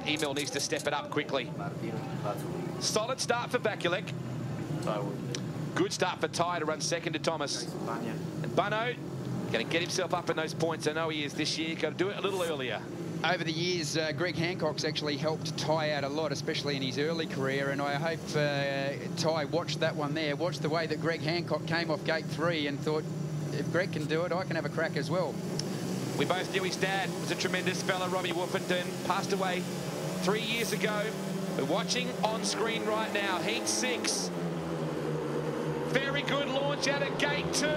Emil needs to step it up quickly. Solid start for BUCKLEY. Good start for Ty to run 2nd to Thomas. And Bunno going to get himself up in those points. I know he is this year. Got to do it a little earlier. Over the years, Greg Hancock's actually helped Ty out a lot, especially in his early career. And I hope Ty watched that one there, watched the way that Greg Hancock came off gate 3 and thought, if Greg can do it, I can have a crack as well. We both knew his dad was a tremendous fella. Robbie Woofenden passed away 3 years ago. We're watching on screen right now. Heat 6. Very good launch out of gate 2.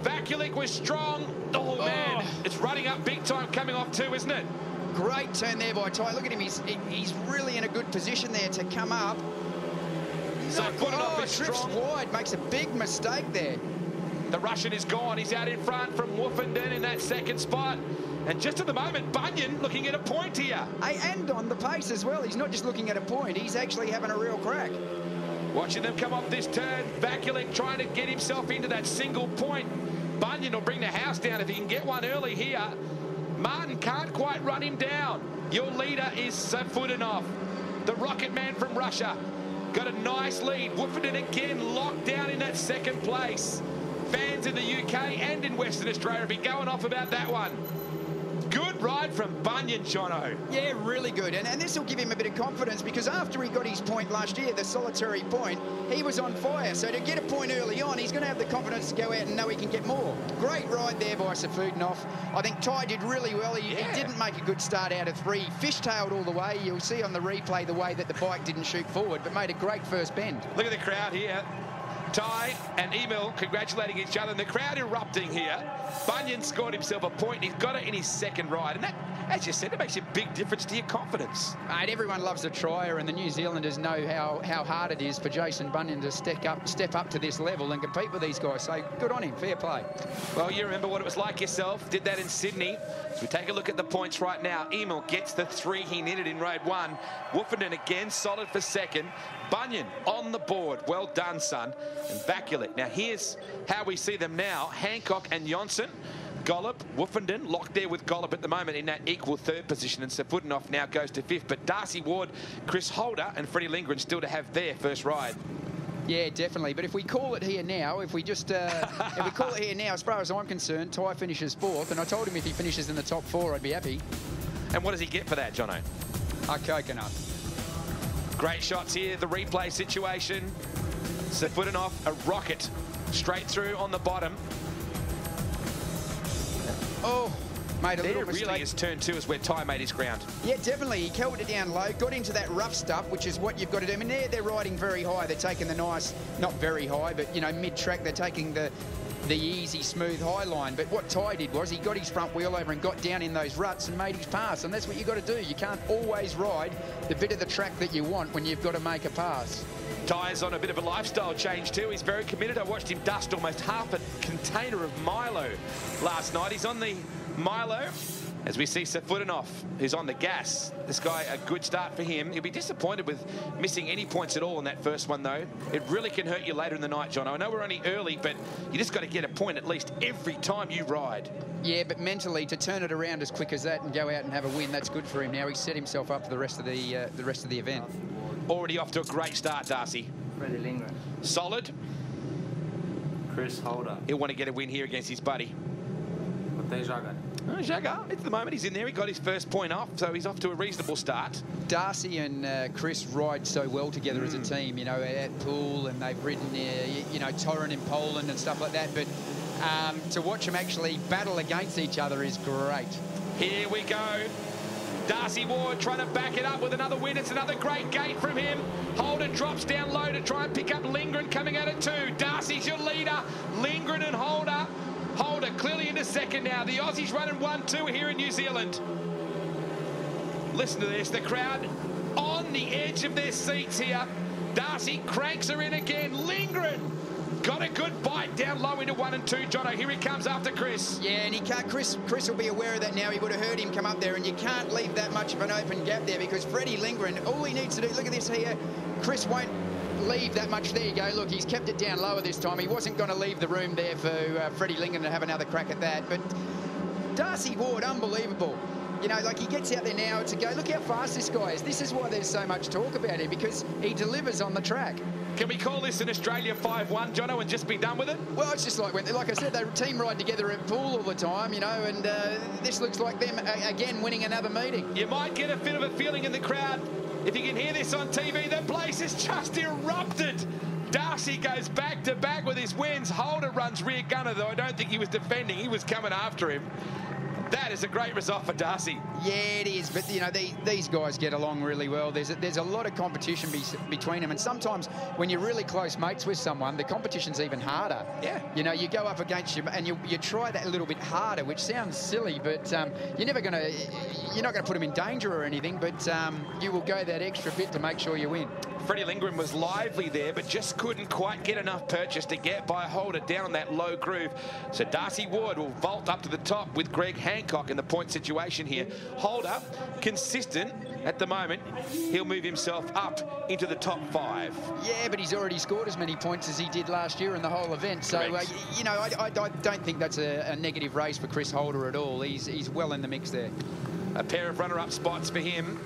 BUCKLEY was strong. Oh, man. It's running up big time coming off 2, isn't it? Great turn there by Ty. Look at him. He's really in a good position there to come up. So trips wide. Makes a big mistake there. The Russian is gone. He's out in front from Woofenden in that 2nd spot. And just at the moment, Bunyan looking at a point here. And on the pace as well. He's not just looking at a point. He's actually having a real crack. Watching them come off this turn. BUCKLEY trying to get himself into that single point. Bunyan will bring the house down if he can get one early here. Martin can't quite run him down. Your leader is Safutinov, the rocket man from Russia. Got a nice lead. Woofenden again locked down in that second place. Fans in the UK and in Western Australia will be going off about that one. Good ride from Bunyan, Jono. Yeah, really good. And this will give him a bit of confidence because after he got his point last year, the solitary point, he was on fire. So to get a point early on, he's going to have the confidence to go out and know he can get more. Great ride there by Safutinov. I think Ty did really well. He didn't make a good start out of 3. Fishtailed all the way. You'll see on the replay the way that the bike didn't shoot forward, but made a great first bend. Look at the crowd here. Ty and Emil congratulating each other, and the crowd erupting here. Bunyan scored himself a point. He's got it in his second ride, and that, as you said, it makes a big difference to your confidence. Mate, everyone loves a trier, and the New Zealanders know how hard it is for Jason Bunyan to step up to this level and compete with these guys. So good on him, fair play. Well, you remember what it was like yourself. Did that in Sydney. So we take a look at the points right now. Emil gets the 3 he needed in road 1. Woofenden again solid for second. Bunyan on the board. Well done, son. And BUCKLEY. Now here's how we see them now. Hancock and Janssen. Gollop, Woofenden locked there with Gollop at the moment in that equal 3rd position, and Safutinov now goes to 5th. But Darcy Ward, Chris Holder and Freddie Lindgren still to have their first ride. Yeah, definitely. But if we call it here now, if we just if we call it here now, as far as I'm concerned, Ty finishes 4th, and I told him if he finishes in the top 4, I'd be happy. And what does he get for that, Jono? A coconut. Great shots here. The replay situation. Safutinov, a rocket straight through on the bottom. Oh, made a little mistake. Really is turn 2 is where Ty made his ground. Yeah, definitely. He held it down low, got into that rough stuff, which is what you've got to do. I mean, they're riding very high. They're taking the nice, not very high, but, you know, mid-track, they're taking the easy, smooth high line. But what Ty did was he got his front wheel over and got down in those ruts and made his pass. And that's what you've got to do. You can't always ride the bit of the track that you want when you've got to make a pass. Ty's on a bit of a lifestyle change too. He's very committed. I watched him dust almost half a container of Milo last night. He's on the Milo as we see Safutinov, who's on the gas. This guy, a good start for him. He'll be disappointed with missing any points at all in that first one, though. It really can hurt you later in the night, John. I know we're only early, but you just got to get a point at least every time you ride. Yeah, but mentally, to turn it around as quick as that and go out and have a win, that's good for him. Now he's set himself up for the rest of the event. Already off to a great start, Darcy. Freddie Lindgren. Solid. Chris Holder. He'll want to get a win here against his buddy. Jaga, at the moment he's in there. He got his first point off, so he's off to a reasonable start. Darcy and Chris ride so well together as a team, you know, at Poole, and they've ridden, you know, Torren in Poland and stuff like that. But to watch them actually battle against each other is great. Here we go. Darcy Ward trying to back it up with another win. It's another great gate from him. Holder drops down low to try and pick up Lindgren coming at it too. Darcy's your leader. Lindgren and Holder. Holder clearly into second now. The Aussies running 1-2 here in New Zealand. Listen to this. The crowd on the edge of their seats here. Darcy cranks her in again. Lindgren got a good bite down low into 1 and 2. Jono, here he comes after Chris. Yeah, and he can't. Chris will be aware of that now. He would have heard him come up there, and you can't leave that much of an open gap there because Freddie Lindgren, all he needs to do, look at this here. Chris won't leave that much. There you go. Look, he's kept it down lower this time. He wasn't going to leave the room there for Freddie Lindgren to have another crack at that. But Darcy Ward, unbelievable. You know, like he gets out there now to go, look how fast this guy is. This is why there's so much talk about him, because he delivers on the track. Can we call this in Australia 5-1, Jono, and just be done with it? Well, it's just like when, like I said, they team ride together at Poole all the time, you know, and this looks like them, again, winning another meeting. You might get a bit of a feeling in the crowd. If you can hear this on TV, the place has just erupted. Darcy goes back-to-back with his wins. Holder runs rear gunner, though I don't think he was defending. He was coming after him. That is a great result for Darcy. Yeah, it is. But, you know, these guys get along really well. There's a lot of competition between them. And sometimes when you're really close mates with someone, the competition's even harder. Yeah. You know, you go up against you and you try that a little bit harder, which sounds silly, but you're not going to put them in danger or anything, but you will go that extra bit to make sure you win. Freddie Lindgren was lively there, but just couldn't quite get enough purchase to get by Holder down that low groove. So Darcy Ward will vault up to the top with Greg Hancock in the point situation here. Holder, consistent, at the moment, he'll move himself up into the top 5. Yeah, but he's already scored as many points as he did last year in the whole event. So, you know, I don't think that's a negative race for Chris Holder at all. He's well in the mix there. A pair of runner-up spots for him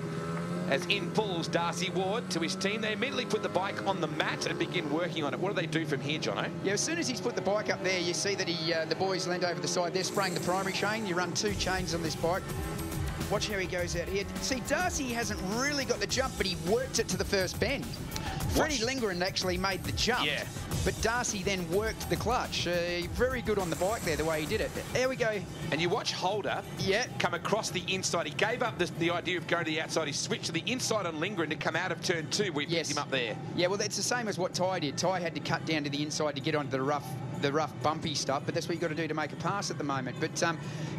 as in pulls Darcy Ward to his team. They immediately put the bike on the mat and begin working on it. What do they do from here, Jono? Yeah, as soon as he's put the bike up there, you see that the boys leaned over the side. They're spraying the primary chain. You run 2 chains on this bike. Watch how he goes out here. See, Darcy hasn't really got the jump, but he worked it to the first bend. Freddie Lindgren actually made the jump, but Darcy then worked the clutch. Very good on the bike there, the way he did it. There we go. And you watch Holder come across the inside. He gave up the idea of going to the outside. He switched to the inside on Lindgren to come out of turn 2. We picked him up there. Yeah, well, it's the same as what Ty did. Ty had to cut down to the inside to get onto the rough bumpy stuff, but that's what you've got to do to make a pass at the moment. But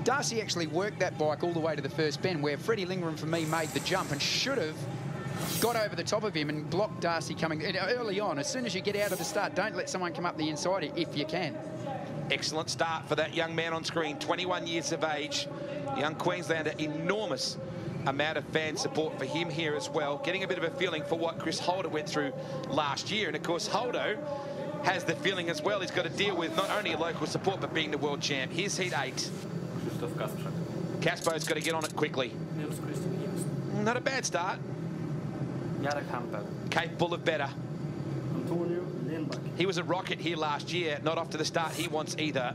Darcy actually worked that bike all the way to the first bend, where Freddie Lindgren, for me, made the jump and should have got over the top of him and blocked Darcy coming early on. As soon as you get out of the start, don't let someone come up the inside if you can. Excellent start for that young man on screen, 21 years of age. Young Queenslander, enormous amount of fan support for him here as well. Getting a bit of a feeling for what Chris Holder went through last year. And of course, Holder has the feeling as well he's got to deal with not only local support, but being the world champ. Here's heat 8. Caspo's got to get on it quickly. Not a bad start. Capable of better. He was a rocket here last year, not off to the start he wants either.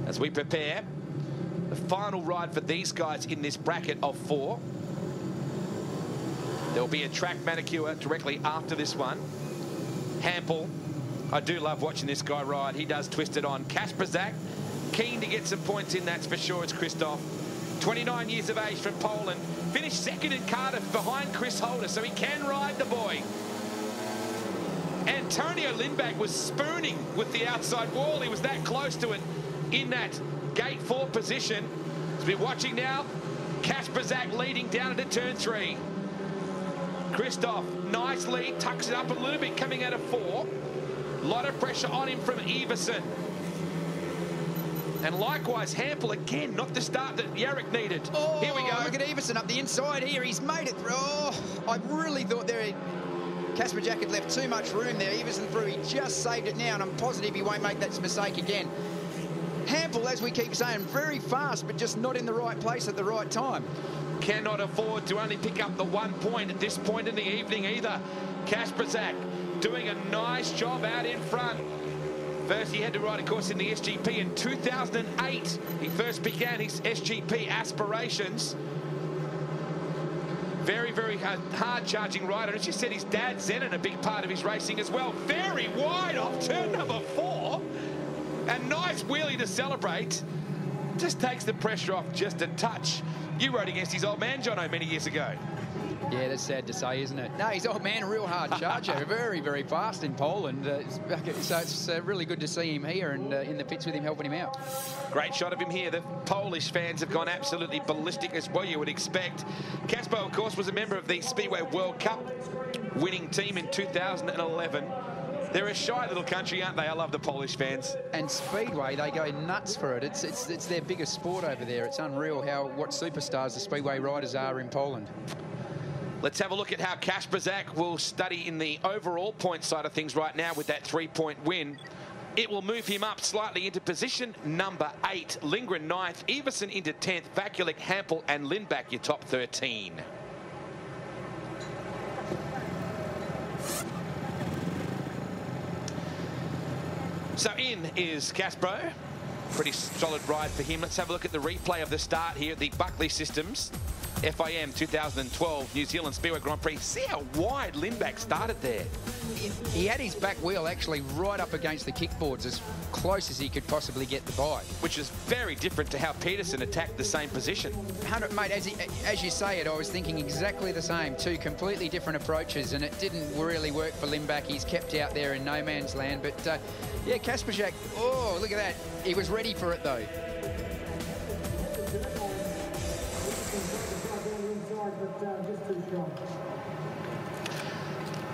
As we prepare the final ride for these guys in this bracket of 4. There'll be a track manicure directly after this one. Hampel, I do love watching this guy ride. He does twist it on. Kasperzak, keen to get some points in, that's for sure. It's Christoph, 29 years of age from Poland. Finished second in Cardiff behind Chris Holder, so he can ride the boy. Antonio Lindback was spooning with the outside wall. He was that close to it in that gate 4 position. As we're watching now, Kasperzak leading down into turn 3. Christoph, nice lead, tucks it up a little bit coming out of 4. A lot of pressure on him from Everson. And likewise, Hampel again, not the start that Yarrick needed. Oh, here we go. Look at Everson up the inside here. He's made it through. Oh, I really thought there Kasperzak had left too much room there. Everson through. He just saved it now, and I'm positive he won't make that mistake again. Hampel, as we keep saying, very fast, but just not in the right place at the right time. Cannot afford to only pick up the 1 point at this point in the evening either. Kasperzak doing a nice job out in front. First, he had to ride, of course, in the SGP in 2008. He first began his SGP aspirations. Very, very hard-charging rider. As you said, his dad, Zenon, a big part of his racing as well. Very wide off turn number 4. And nice wheelie to celebrate. Just takes the pressure off just a touch. You rode against his old man, Jono, many years ago. Yeah, that's sad to say, isn't it? No, his old man, a real hard charger. Very, very fast in Poland. So it's really good to see him here and in the pits with him, helping him out. Great shot of him here. The Polish fans have gone absolutely ballistic as well, you would expect. Kaspo, of course, was a member of the Speedway World Cup winning team in 2011. They're a shy little country, aren't they? I love the Polish fans. And Speedway, they go nuts for it. It's their biggest sport over there. It's unreal what superstars the Speedway riders are in Poland. Let's have a look at how Kasperzak will study in the overall point side of things right now with that 3-point win. It will move him up slightly into position number 8. Lindgren 9th, Everson into 10th, Vakulik, Hampel and Lindback your top 13. So in is Caspro. Pretty solid ride for him. Let's have a look at the replay of the start here at the Buckley Systems FIM 2012 New Zealand Speedway Grand Prix. See how wide Lindback started there. He had his back wheel actually right up against the kickboards, as close as he could possibly get the bike. Which is very different to how Peterson attacked the same position. Mate, as you say it, I was thinking exactly the same. 2 completely different approaches, and it didn't really work for Lindback. He's kept out there in no man's land. But, yeah, Kasperzak, oh, look at that. He was ready for it, though.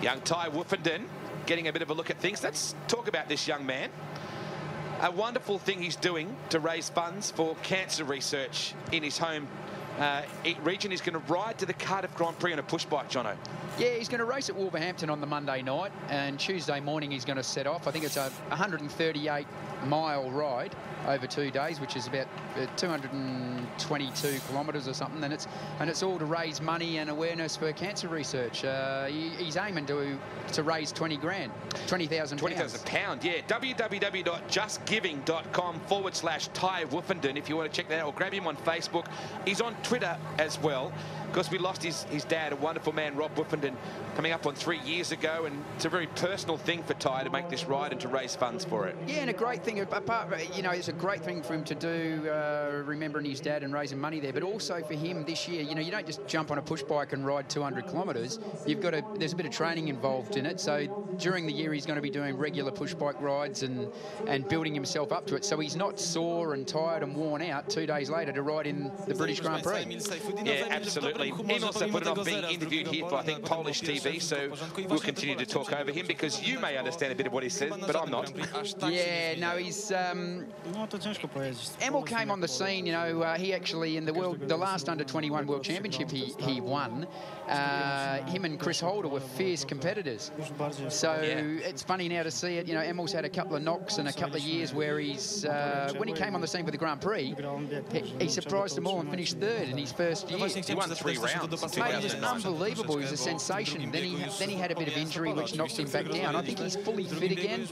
Young Ty Woofenden getting a bit of a look at things. Let's talk about this young man. A wonderful thing he's doing to raise funds for cancer research in his home region. He's going to ride to the Cardiff Grand Prix on a push bike, Jono. Yeah, he's going to race at Wolverhampton on the Monday night, and Tuesday morning he's going to set off. I think it's a 138-mile ride over 2 days, which is about 222 kilometres or something, and it's all to raise money and awareness for cancer research. He's aiming to raise 20 grand, £20,000. £20,000, yeah. www.justgiving.com/Ty Woofenden if you want to check that out, or grab him on Facebook. He's on Twitter as well. Of course, we lost his dad, a wonderful man, Rob Woofenden, coming up on 3 years ago, and it's a very personal thing for Ty to make this ride and to raise funds for it. Yeah, and a great thing, it's a great thing for him to do, remembering his dad and raising money there, but also for him this year, you don't just jump on a push bike and ride 200 kilometres. There's a bit of training involved in it, so during the year he's going to be doing regular push bike rides and building himself up to it, so he's not sore and tired and worn out 2 days later to ride in the British Grand Prix. Yeah, absolutely. He also put it off being interviewed here for, I think, Polish TV, so we'll continue to talk over him because you may understand a bit of what he says, but I'm not. Yeah, no, he's... Emil came on the scene, he actually, in the last Under-21 World Championship he won, him and Chris Holder were fierce competitors. So it's funny now to see it. Emil's had a couple of knocks and a couple of years where he's... when he came on the scene for the Grand Prix, he surprised them all and finished third in his first year. He won 3 rounds. Mate, he was unbelievable. He was a sensation. Then he had a bit of injury which knocked him back down. I think he's fully fit again.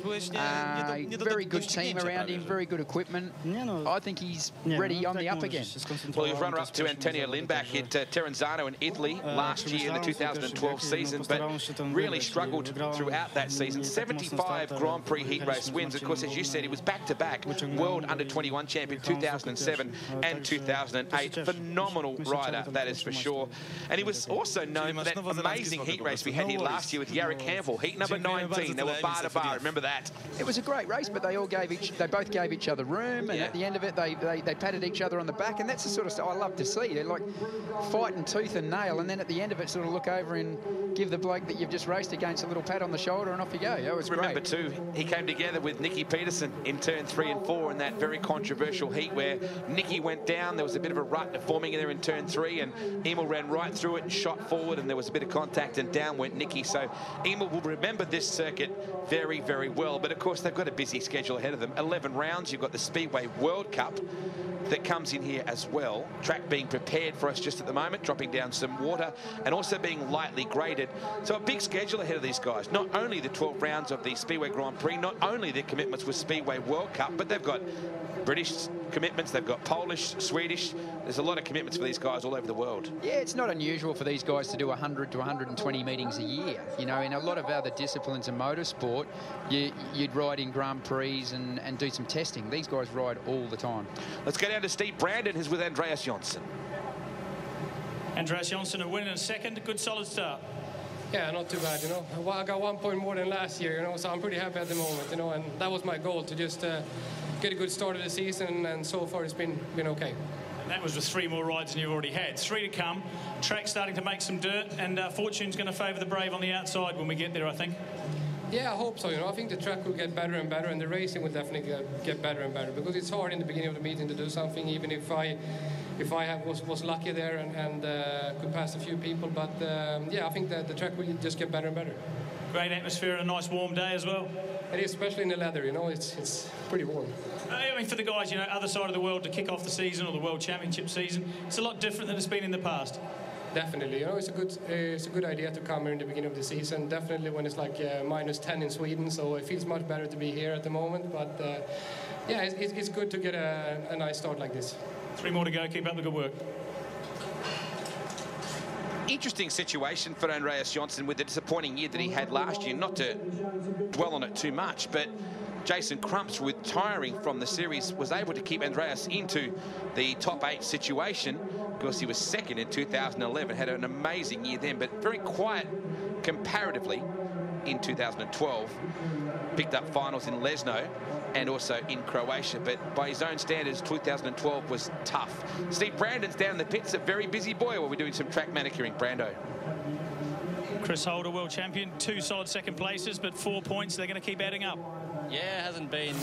Very good team around him, very good equipment. I think he's ready on the up again. Well, he was runner-up to Antonio Lindback at Terenzano in Italy last year in the 2012 season, but really struggled throughout that season. 75 Grand Prix heat race wins. Of course, as you said, he was back-to-back World Under-21 champion 2007 and 2008. Phenomenal rider, that is for sure. And he was also known for that amazing heat race we had here last year with Jarek Campbell, heat number 19. They were bar to bar. Remember that? It was a great race, but they both gave each other room, and at the end of it, they patted each other on the back, and that's the sort of stuff I love to see. They're like fighting tooth and nail, and then at the end of it, sort of look over and give the bloke that you've just raced against a little pat on the shoulder, and off you go. It was Remember great. too, he came together with Nicky Peterson in turn 3 and 4 in that very controversial heat where Nicky went down. There was a bit of a rut forming there in turn 3, and Emil ran right through it and shot forward, and there was a bit of contact, and down went Nicky. So Emil will remember this circuit very, very well. But of course, they've got a busy schedule ahead of them. 11 rounds. You've got the Speedway World Cup that comes in here as well. Track being prepared for us just at the moment, dropping down some water and also being lightly graded. So a big schedule ahead of these guys. Not only the 12 rounds of the Speedway Grand Prix, not only their commitments with Speedway World Cup, but they've got British commitments, they've got Polish, Swedish. There's a lot of commitments for these guys all over the world. Yeah, it's not unusual for these guys to do 100 to 120 meetings a year. In a lot of other disciplines in motorsport, you'd ride in Grand Prix and do some testing. These guys ride all the time. Let's go down to Steve Brandon, who's with Andreas Jonsson. Andreas Jonsson a win in a second. Good solid start. Yeah, not too bad, Well, I got 1 point more than last year, so I'm pretty happy at the moment, and that was my goal, to just get a good start of the season, and so far it's been okay. And that was with 3 more rides than you've already had. 3 to come. Track starting to make some dirt, and fortune's going to favour the brave on the outside when we get there, I think. Yeah, I hope so. I think the track will get better and better, and the racing will definitely get better and better, because it's hard in the beginning of the meeting to do something, even if I was lucky there and could pass a few people. But yeah, I think that the track will just get better and better. Great atmosphere and a nice warm day as well. It is, especially in the leather. It's pretty warm. I mean, for the guys, other side of the world, to kick off the season or the World Championship season, it's a lot different than it's been in the past. Definitely, it's a good idea to come here in the beginning of the season. Definitely when it's like -10 in Sweden, so it feels much better to be here at the moment. But yeah, it's good to get a nice start like this. 3 more to go. Keep up the good work. Interesting situation for Andreas Jonsson with the disappointing year that he had last year. Not to dwell on it too much, but Jason Crumps, retiring from the series, was able to keep Andreas into the top 8 situation. Of course, he was second in 2011, had an amazing year then, but very quiet comparatively in 2012. Picked up finals in Lesno and also in Croatia, but by his own standards, 2012 was tough. Steve Brandon's down in the pits, a very busy boy while we're doing some track manicuring. Brando. Chris Holder, world champion, 2 solid second places, but 4 points. They're going to keep adding up. Yeah, it hasn't been,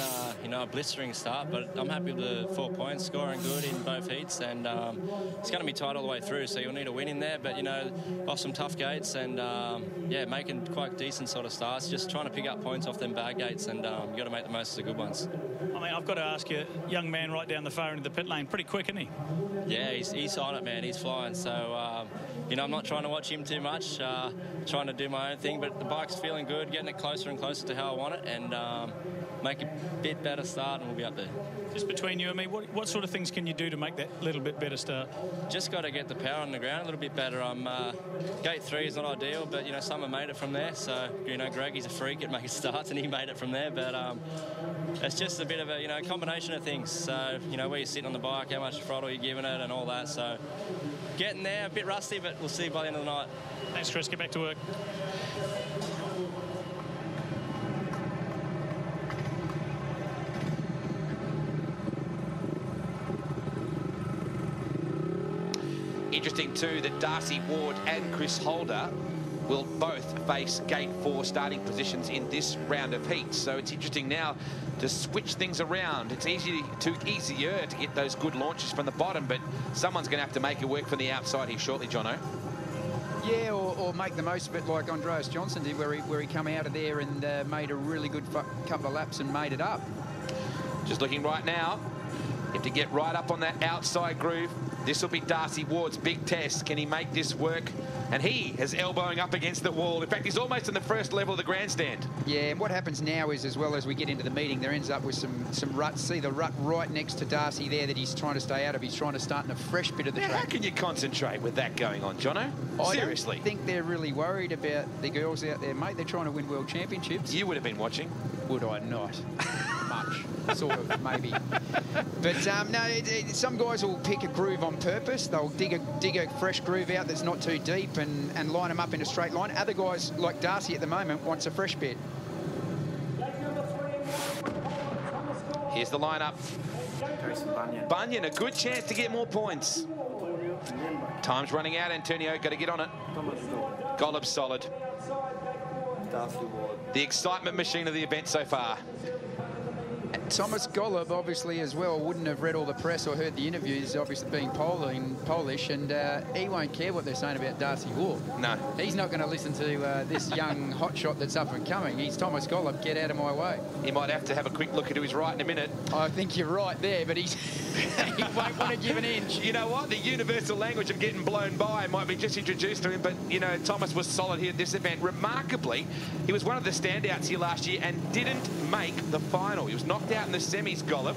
you know, a blistering start, but I'm happy with the 4 points, scoring good in both heats, and it's going to be tight all the way through, so you'll need a win in there, but, you know, off some tough gates and, yeah, making quite decent sort of starts, just trying to pick up points off them bad gates, and you've got to make the most of the good ones. I mean, I've got to ask you, young man right down the far end of the pit lane, pretty quick, isn't he? Yeah, he's on it, man. He's flying, so, you know, I'm not trying to watch him too much, trying to do my own thing, but the bike's feeling good, getting it closer and closer to how I want it, and make a bit better start, and we'll be up there. Just between you and me, what sort of things can you do to make that little bit better start? Just got to get the power on the ground a little bit better. Gate 3 is not ideal, but, you know, Summer made it from there, so, you know, Greg, he's a freak at making starts, and he made it from there, but it's just a bit of a, you know, combination of things. So, you know, where you're sitting on the bike, how much throttle you're giving it, and all that, so getting there, a bit rusty, but we'll see by the end of the night. Thanks, Chris. Get back to work. Interesting too that Darcy Ward and Chris Holder will both face Gate 4 starting positions in this round of heats. So it's interesting now to switch things around. It's easier to get those good launches from the bottom, but someone's going to have to make it work from the outside here shortly, Jono. Yeah, or make the most of it like Andreas Johnson did, where he come out of there and made a really good couple of laps and made it up. Just looking right now, you have to get right up on that outside groove. This will be Darcy Ward's big test. Can he make this work? And he is elbowing up against the wall. In fact, he's almost on the first level of the grandstand. Yeah, and what happens now is, as well as we get into the meeting, there ends up with some ruts. See the rut right next to Darcy there that he's trying to stay out of. He's trying to start in a fresh bit of the track. How can you concentrate with that going on, Jono? Seriously. I don't think they're really worried about the girls out there, mate. They're trying to win world championships. You would have been watching. Would I not? Much. Sort of, maybe. But no, some guys will pick a groove on purpose. They'll dig a fresh groove out that's not too deep and line them up in a straight line. Other guys, like Darcy at the moment, wants a fresh bit. Here's the lineup. Bunyan, a good chance to get more points. Time's running out, Antonio. Got to get on it. Golub's solid. The excitement machine of the event so far. Thomas Golub, obviously, as well, wouldn't have read all the press or heard the interviews, obviously being Polish, and he won't care what they're saying about Darcy Ward. No. He's not going to listen to this young hotshot that's up and coming. He's Thomas Golub, get out of my way. He might have to have a quick look into his right in a minute. I think you're right there, but he won't want to give an inch. You know what? The universal language of getting blown by might be just introduced to him, but, you know, Thomas was solid here at this event. Remarkably, he was one of the standouts here last year and didn't make the final. He was knocked out in the semis, Golub.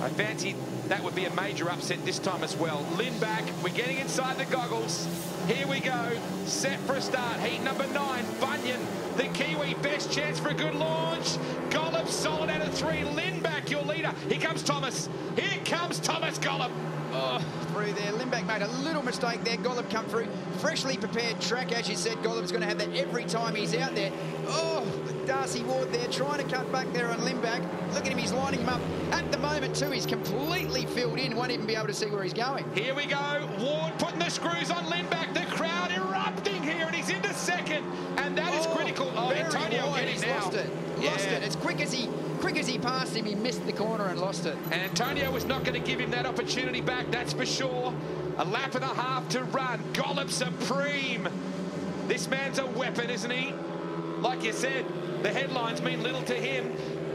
I fancied that would be a major upset this time as well. Lindback, we're getting inside the goggles. Here we go. Set for a start. Heat number 9. Bunyan, the Kiwi, best chance for a good launch. Golub solid out of 3. Lindback, your leader. Here comes Thomas. Here comes Thomas Golub. Oh, through there. Lindback made a little mistake there. Golub come through. Freshly prepared track, as you said. Golub's going to have that every time he's out there. Oh, Darcy Ward there trying to cut back there on Lindback. Look at him, he's lining him up. At the moment, too, he's completely filled in. Won't even be able to see where he's going. Here we go. Ward putting the screws on Lindback. The crowd erupting here, and he's into second. And that is critical. Oh, Antonio getting now. Lost it. Lost it. As quick as he passed him, he missed the corner and lost it. And Antonio was not going to give him that opportunity back, that's for sure. A lap and a half to run. Golub supreme. This man's a weapon, isn't he? Like you said, the headlines mean little to him.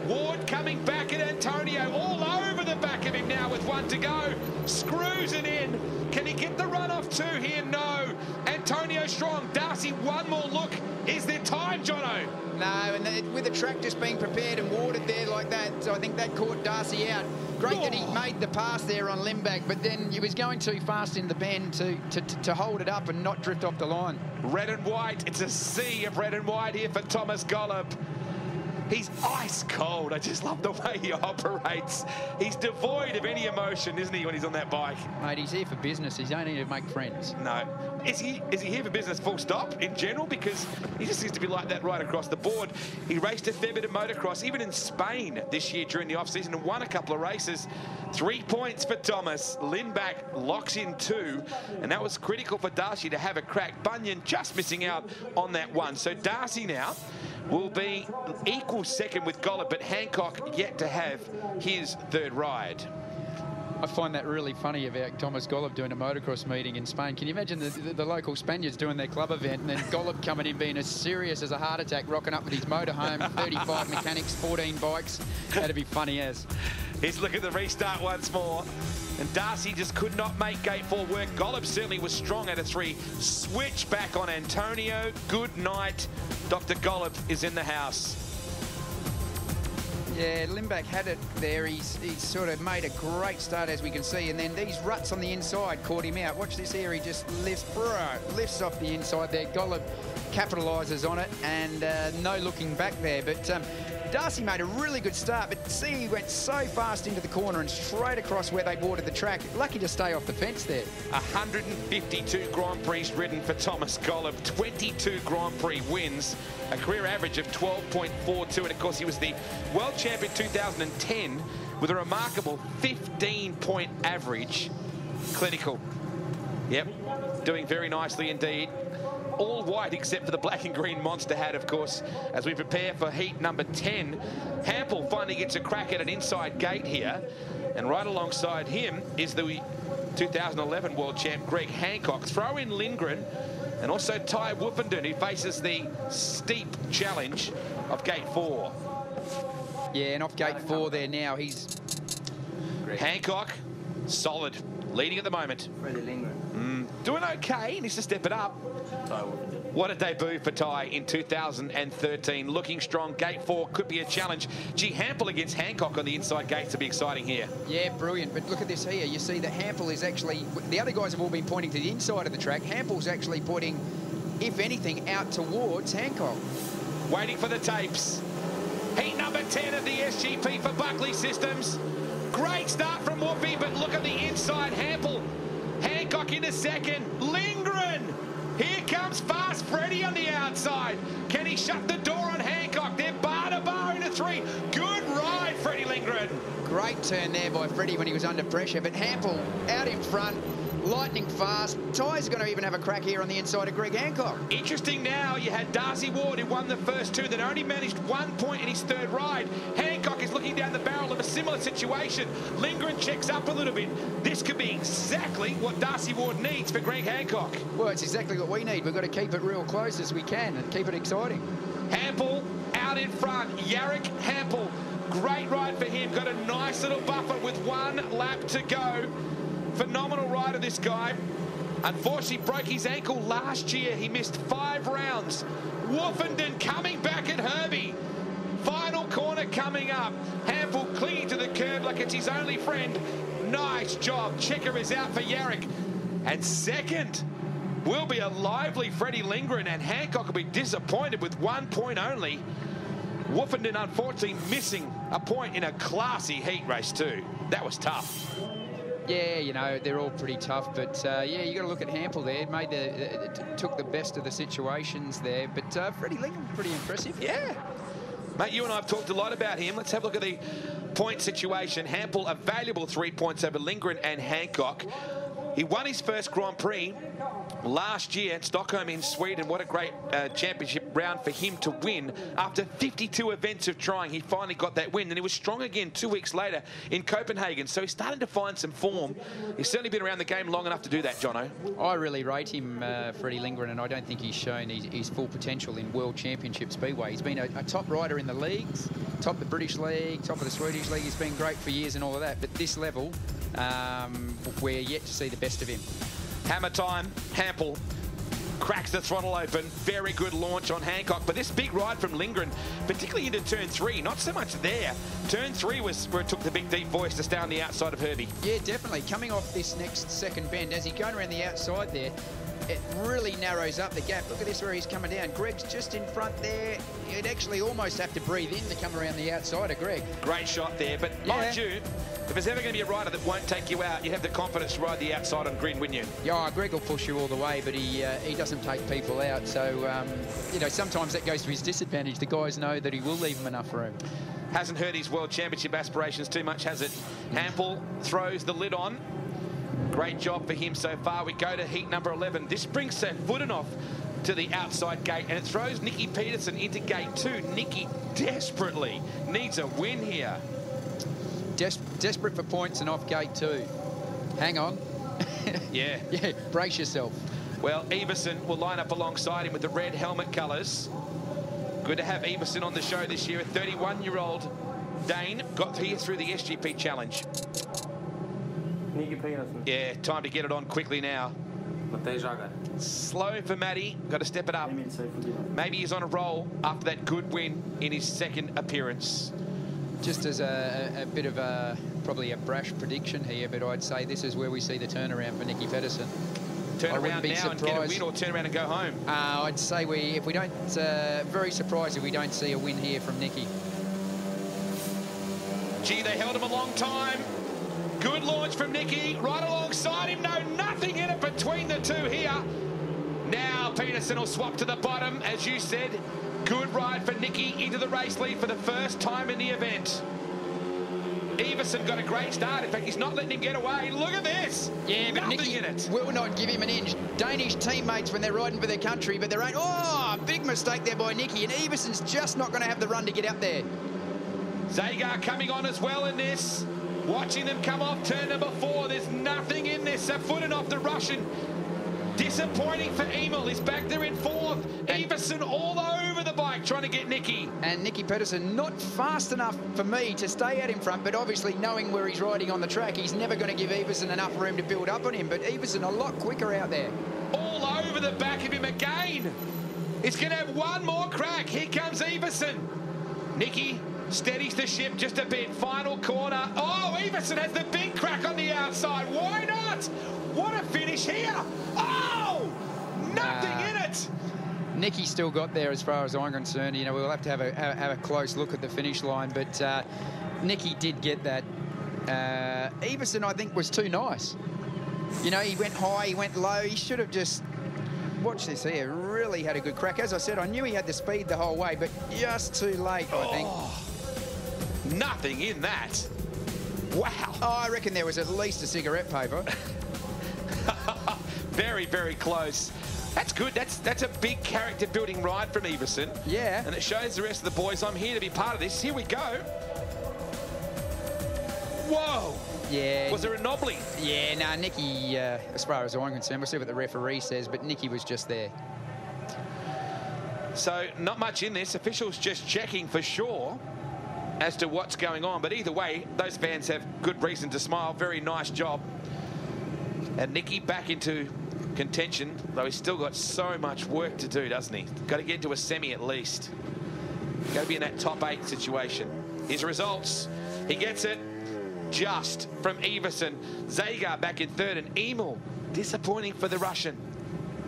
Ward coming back at Antonio, all over the back of him now with 1 to go. Screws it in. Can he get the run off 2 here? No. Antonio strong. Darcy, one more look. Is there time, Jono? No, and with the track just being prepared and watered there like that, so I think that caught Darcy out. Great that he made the pass there on Lindback, but then he was going too fast in the bend to hold it up and not drift off the line. Red and white. It's a sea of red and white here for Thomas Golub. He's ice cold. I just love the way he operates. He's devoid of any emotion, isn't he, when he's on that bike? Mate, he's here for business. He's only here to make friends. No. Is he here for business full stop in general? Because he just seems to be like that right across the board. He raced a fair bit of motocross, even in Spain this year during the off-season, and won a couple of races. 3 points for Thomas. Lindback locks in 2, and that was critical for Darcy to have a crack. Bunyan just missing out on that one. So Darcy now will be equal second with Golub, but Hancock yet to have his third ride. I find that really funny about Thomas Golub doing a motocross meeting in Spain. Can you imagine the local Spaniards doing their club event and then Golub coming in being as serious as a heart attack, rocking up with his motorhome, 35 mechanics, 14 bikes. That'd be funny as. Here's a look at the restart once more. And Darcy just could not make gate 4 work. Golub certainly was strong out of 3. Switch back on Antonio. Good night. Dr. Golub is in the house. Yeah, Limback had it there. He's sort of made a great start, as we can see, and then these ruts on the inside caught him out. Watch this here. He just lifts off the inside there. Golub capitalises on it, and no looking back there. But Darcy made a really good start, but see, he went so fast into the corner and straight across where they boarded the track. Lucky to stay off the fence there. 152 Grand Prix ridden for Thomas Golub, 22 Grand Prix wins, a career average of 12.42, and of course he was the world champion 2010 with a remarkable 15-point average. Clinical. Yep, doing very nicely indeed. All white except for the black and green monster hat, of course, as we prepare for heat number 10. Hampel finally gets a crack at an inside gate here, and right alongside him is the 2011 world champ Greg Hancock. Throw in Lindgren and also Ty Woofenden, who faces the steep challenge of gate 4. Yeah, and off gate 4 there now, he's... Hancock, solid, leading at the moment. Doing okay, needs to step it up. What a debut for Ty in 2013. Looking strong. Gate 4 could be a challenge. Gee, Hampel against Hancock on the inside gates to be exciting here. Yeah, brilliant. But look at this here. You see that Hampel is actually... The other guys have all been pointing to the inside of the track. Hampel's actually pointing, if anything, out towards Hancock. Waiting for the tapes. Heat number 10 of the SGP for Buckley Systems. Great start from Woofy, but look at the inside. Hampel. Hancock into second. Lindgren. Here comes Fast Freddy on the outside. Can he shut the door on Hancock? They're bar to bar into 3. Good ride, Freddie Lindgren. Great turn there by Freddie when he was under pressure, but Hampel out in front, lightning fast. Ty's going to even have a crack here on the inside of Greg Hancock. Interesting now, you had Darcy Ward who won the first 2 that only managed 1 point in his third ride. Hancock is looking down the barrel of a similar situation. Lindgren checks up a little bit. This could be exactly what Darcy Ward needs for Greg Hancock. Well, it's exactly what we need. We've got to keep it real close as we can and keep it exciting. Hampel out in front. Yarrick Hampel. Great ride for him. Got a nice little buffer with 1 lap to go. Phenomenal rider, this guy. Unfortunately, broke his ankle last year. He missed 5 rounds. Woofenden coming back at Herbie. Final corner coming up. Hampel clinging to the curb like it's his only friend. Nice job. Checker is out for Yarrick. And second will be a lively Freddie Lindgren, and Hancock will be disappointed with 1 point only. Woofenden, unfortunately, missing a point in a classy heat race too. That was tough. Yeah, you know, they're all pretty tough, but yeah, you got to look at Hampel there. Took the best of the situations there, but Freddie Lindgren, pretty impressive. Yeah. Mate, you and I have talked a lot about him. Let's have a look at the point situation. Hampel, a valuable 3 points over Lindgren and Hancock. He won his first Grand Prix last year at Stockholm in Sweden. What a great championship round for him to win. After 52 events of trying, he finally got that win. And he was strong again 2 weeks later in Copenhagen. So he's starting to find some form. He's certainly been around the game long enough to do that, Jono. I really rate him, Freddie Lindgren, and I don't think he's shown his full potential in World Championship Speedway. He's been a top rider in the leagues, top of the British League, top of the Swedish League. He's been great for years and all of that. But this level, we're yet to see the best of him. Hammer time. Hampel cracks the throttle open. Very good launch on Hancock. But this big ride from Lindgren, particularly into turn 3, not so much there. Turn 3 was where it took the big deep voice to stay on the outside of Herbie. Yeah, definitely. Coming off this next second bend, as he's going around the outside there, it really narrows up the gap. Look at this where he's coming down. Greg's just in front there. You'd actually almost have to breathe in to come around the outside of Greg. Great shot there, but mind you, if there's ever going to be a rider that won't take you out, you have the confidence to ride the outside on green, wouldn't you? Yeah, Greg will push you all the way, but he doesn't take people out. So, you know, sometimes that goes to his disadvantage. The guys know that he will leave them enough room. Hasn't hurt his World Championship aspirations too much, has it? Hampel throws the lid on. Great job for him so far. We go to heat number 11. This brings Budanov to the outside gate, and it throws Nicky Peterson into gate 2. Nicky desperately needs a win here. Desperate for points and off gate 2. Hang on. Yeah. Yeah, brace yourself. Well, Everson will line up alongside him with the red helmet colours. Good to have Everson on the show this year. A 31-year-old Dane got here through the SGP Challenge. Nicky Peterson. Yeah, time to get it on quickly now. Slow for Matty. Got to step it up. Maybe he's on a roll after that good win in his second appearance. Just as a bit of probably a brash prediction here, but I'd say this is where we see the turnaround for Nicky Peterson. Turn around now and get a win, or turn around and go home? I'd say if we don't, very surprised if we don't see a win here from Nicky. Gee, they held him a long time. Good launch from Nicky, right alongside him. No, nothing in it between the two here. Now Peterson will swap to the bottom, as you said. Good ride for Nicky into the race lead for the first time in the event. Everson got a great start. In fact, he's not letting him get away. Look at this. Yeah, but nothing Nicky in it. Will not give him an inch. Danish teammates when they're riding for their country, but there ain't. Oh, big mistake there by Nicky, and Everson's just not going to have the run to get up there. Zagar coming on as well in this. Watching them come off turn number 4. There's nothing in this. A footing off the Russian. Disappointing for Emil. He's back there in 4th. Everson all over the bike trying to get Nicky. And Nicky Peterson not fast enough for me to stay out in front, but obviously knowing where he's riding on the track, he's never going to give Everson enough room to build up on him. But Everson a lot quicker out there. All over the back of him again. He's going to have one more crack. Here comes Everson. Nicky steadies the ship just a bit. Final corner. Oh, Everson has the big crack on the outside. Why not? What a finish here. Oh, nothing in it. Nicky still got there as far as I'm concerned. You know, we'll have to have a close look at the finish line, but Nicky did get that. Everson, I think, was too nice. You know, he went high, he went low. He should have just... Watch this here. Really had a good crack. As I said, I knew he had the speed the whole way, but just too late, I think. Nothing in that. Wow. Oh, I reckon there was at least a cigarette paper. Very, very close. That's good. That's a big character-building ride from Everson. Yeah. And it shows the rest of the boys, I'm here to be part of this. Here we go. Whoa. Yeah. Was there a knobbly? Yeah, no, Nicky, as far as I'm concerned, we'll see what the referee says, but Nicky was just there. So, not much in this. Officials just checking for sure as to what's going on. But either way, those fans have good reason to smile. Very nice job. And Nicky back into contention, though he's still got so much work to do, doesn't he? Got to get into a semi at least. Got to be in that top 8 situation. His results, he gets it just from Everson. Zagar back in 3rd, and Emil, disappointing for the Russian.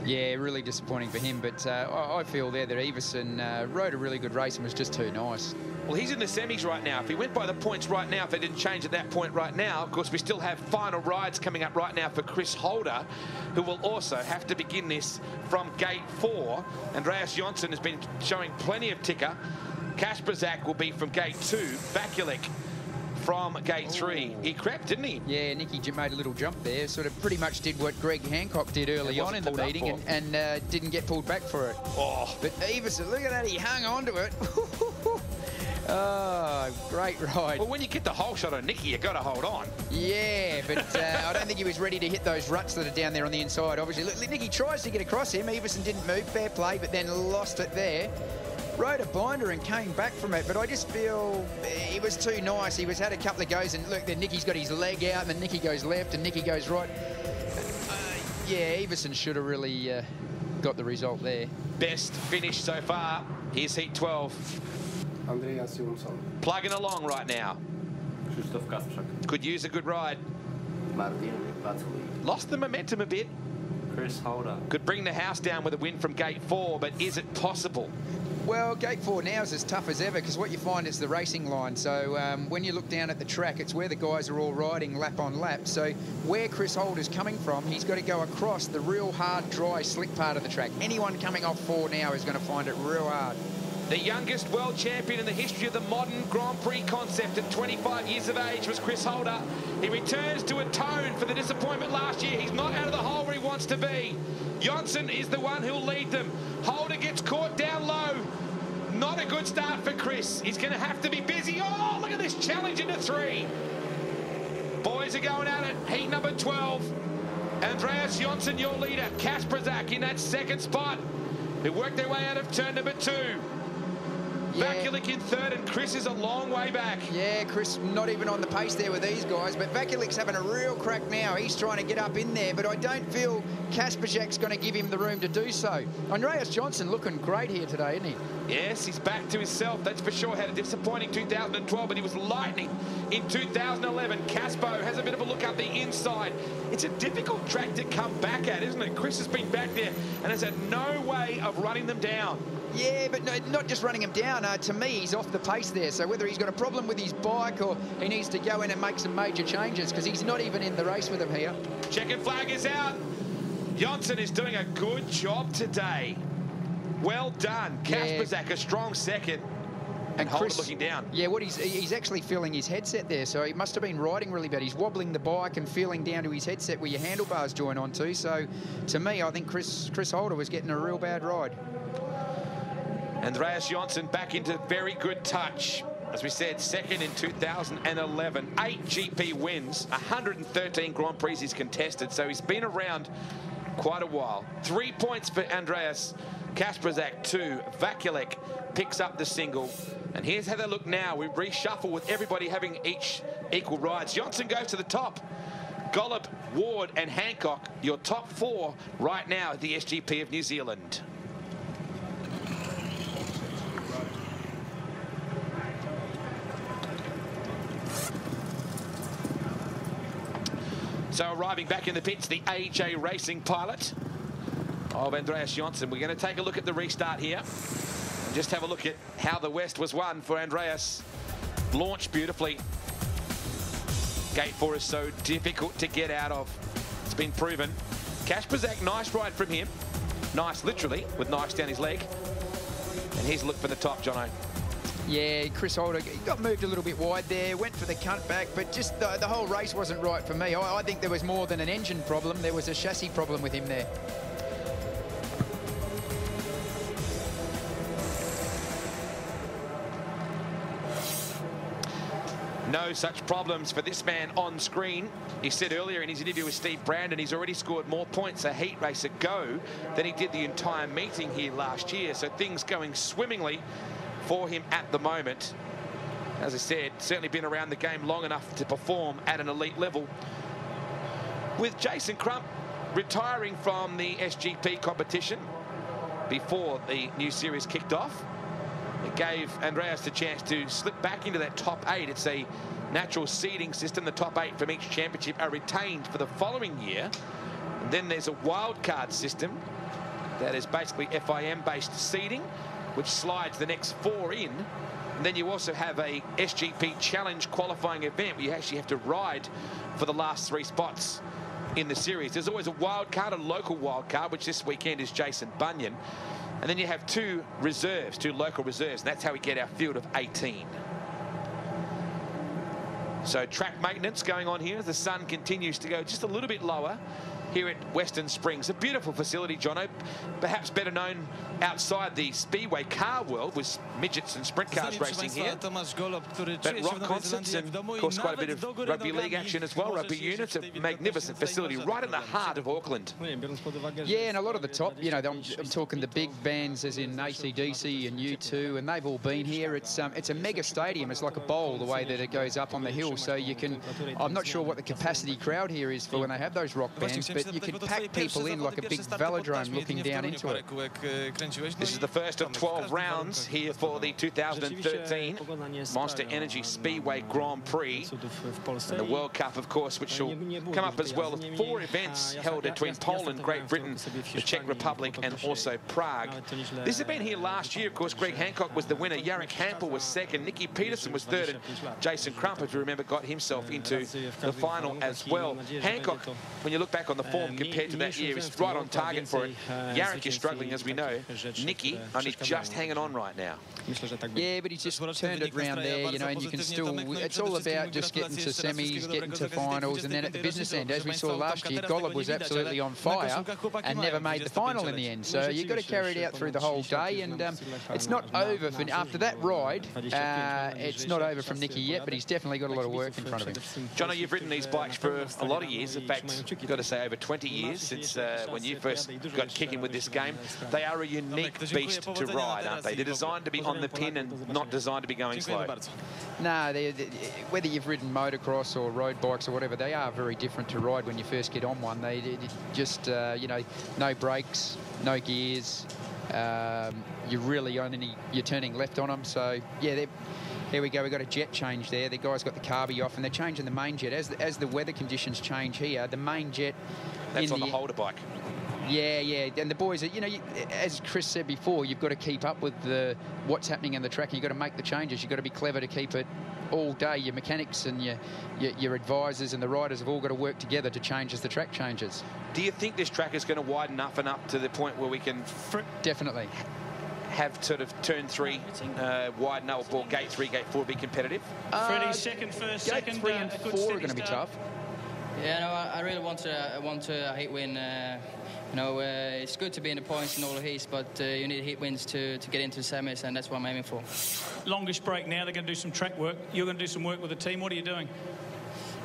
Yeah, really disappointing for him, but I feel there that Everson rode a really good race and was just too nice. Well, he's in the semis right now. If he went by the points right now, if they didn't change at that point right now, of course, we still have final rides coming up right now for Chris Holder, who will also have to begin this from gate 4. Andreas Jonsson has been showing plenty of ticker. Kasperzak will be from gate 2. BUCKLEY from gate 3. He crept, didn't he? Yeah, Nicky made a little jump there. Sort of pretty much did what Greg Hancock did early on in the meeting and didn't get pulled back for it. Oh. But Everson, look at that, he hung on to it. Oh, great ride. Well, when you get the whole shot on Nicky, you got to hold on. Yeah, but I don't think he was ready to hit those ruts that are down there on the inside. Obviously, look, Nicky tries to get across him. Everson didn't move, fair play, but then lost it there. Rode a binder and came back from it, but I just feel he was too nice. He had a couple of goes, and look, then Nicky's got his leg out, and then Nicky goes left, and Nicky goes right. Yeah, Everson should have really got the result there. Best finish so far. Here's heat 12. Andreas Jonsson. Plugging along right now. Could use a good ride. Lost the momentum a bit. Chris Holder. Could bring the house down with a win from gate 4, but is it possible? Well, gate 4 now is as tough as ever because what you find is the racing line. So when you look down at the track, it's where the guys are all riding lap on lap. So where Chris Holder's coming from, he's got to go across the real hard, dry, slick part of the track. Anyone coming off 4 now is going to find it real hard. The youngest world champion in the history of the modern Grand Prix concept at 25 years of age was Chris Holder. He returns to atone for the disappointment last year. He's not out of the hole where he wants to be. Johnson is the one who'll lead them. Holder gets caught down low. Not a good start for Chris. He's going to have to be busy. Oh, look at this challenge into 3. Boys are going at it. Heat number 12. Andreas Johnson, your leader. Kasperzak in that second spot. They work their way out of turn number 2. Yeah. Vakulik in 3rd, and Chris is a long way back. Yeah, Chris not even on the pace there with these guys, but Vakulik's having a real crack now. He's trying to get up in there, but I don't feel Kasperzak's going to give him the room to do so. Andreas Johnson looking great here today, isn't he? Yes, he's back to himself, that's for sure. Had a disappointing 2012, but he was lightning in 2011. Caspo has a bit of a look up the inside. It's a difficult track to come back at, isn't it? Chris has been back there and has had no way of running them down. Yeah, but no, not just running him down. To me, he's off the pace there. So whether he's got a problem with his bike or he needs to go in and make some major changes, because he's not even in the race with him here. Checkered flag is out. Johnson is doing a good job today. Well done. Kasperzak, a strong second. And Holder Chris, looking down. Yeah, what he's actually feeling his headset there, so he must have been riding really bad. He's wobbling the bike and feeling down to his headset where your handlebars join onto. So to me, I think Chris Holder was getting a real bad ride. Andreas Johnson back into very good touch. As we said, second in 2011. 8 GP wins, 113 Grand Prix he's contested, so he's been around quite a while. 3 points for Andreas. Kasperzak 2. Vakulik picks up the single. And here's how they look now. We reshuffle with everybody having each equal rides. Johnson goes to the top. Gollop, Ward and Hancock, your top 4 right now at the SGP of New Zealand. So arriving back in the pits, the AJ Racing pilot of Andreas Johnson. We're going to take a look at the restart here. And just have a look at how the West was won for Andreas. Launched beautifully. Gate 4 is so difficult to get out of. It's been proven. Kasperzak, nice ride from him. Nice, literally, with knives down his leg. And here's a look for the top, Jono. Yeah, Chris Holder, he got moved a little bit wide there, went for the cunt back, but just the whole race wasn't right for me. I think there was more than an engine problem. There was a chassis problem with him there. No such problems for this man on screen. He said earlier in his interview with Steve Brandon, he's already scored more points a heat race ago than he did the entire meeting here last year. So things going swimmingly for him at the moment. As I said, certainly been around the game long enough to perform at an elite level. With Jason Crump retiring from the SGP competition before the new series kicked off, it gave Andreas the chance to slip back into that top 8. It's a natural seeding system. The top 8 from each championship are retained for the following year. And then there's a wildcard system that is basically FIM-based seeding, which slides the next 4 in. And then you also have a SGP Challenge qualifying event where you actually have to ride for the last 3 spots in the series. There's always a wild card, a local wild card, which this weekend is Jason Bunyan. And then you have 2 reserves, 2 local reserves, and that's how we get our field of 18. So track maintenance going on here as the sun continues to go just a little bit lower here at Western Springs. A beautiful facility, Jono, perhaps better known outside the Speedway car world with midgets and sprint cars racing here. But rock concerts and, of course, quite a bit of rugby league action as well. Rugby units, a magnificent facility right in the heart of Auckland. Yeah, and a lot of the top, you know, I'm talking the big bands as in AC/DC and U2, and they've all been here. It's a mega stadium. It's like a bowl, the way that it goes up on the hill. So you can, I'm not sure what the capacity crowd here is for when they have those rock bands, but you can pack people in like a big velodrome looking down into it. This is the first of 12 rounds here for the 2013 Monster Energy Speedway Grand Prix. And the World Cup, of course, which will come up as well. 4 events held between Poland, Great Britain, the Czech Republic, and also Prague. This had been here last year, of course. Greg Hancock was the winner. Jarek Hampel was second. Nicky Peterson was third. And Jason Crump, if you remember, got himself into the final as well. Hancock, when you look back on the form compared to that year is right on target for it. Jarek is struggling, as we know. Nicky only just hanging on right now. Yeah, but he's just turned it round there, you know, and you can still, it's all about just getting to semis, getting to finals, and then at the business end, as we saw last year, Golub was absolutely on fire and never made the final in the end. So you've got to carry it out through the whole day, and it's not over for, after that ride. It's not over from Nicky yet, but he's definitely got a lot of work in front of him. Jono, you've ridden these bikes for a lot of years. In fact, you've got to say over 20 years since when you first got kicking with this game. They are a unique beast to ride, aren't they? They're designed to be on the pin and not designed to be going slow. No, whether you've ridden motocross or road bikes or whatever, they are very different to ride when you first get on one. They just, you know, no brakes, no gears. You're really you're turning left on them. So, yeah, here we go. We've got a jet change there. The guy's got the carby off, and they're changing the main jet. As the weather conditions change here, the main jet... That's on the holder bike. Yeah, yeah, and the boys, you know, as Chris said before, you've got to keep up with what's happening in the track. You've got to make the changes. You've got to be clever to keep it all day. Your mechanics and your advisors and the riders have all got to work together to change as the track changes. Do you think this track is going to widen up and up to the point where we can... Definitely. Have sort of turn 3 widen up, or gate 3, gate 4 be competitive? Freddie, second, first, gate second. 3 and 4 are going to be tough. Yeah, no, I really want a heat win. You know, it's good to be in the points and all the heats, but you need heat wins to get into the semis, and that's what I'm aiming for. Longest break now. They're going to do some track work. You're going to do some work with the team. What are you doing?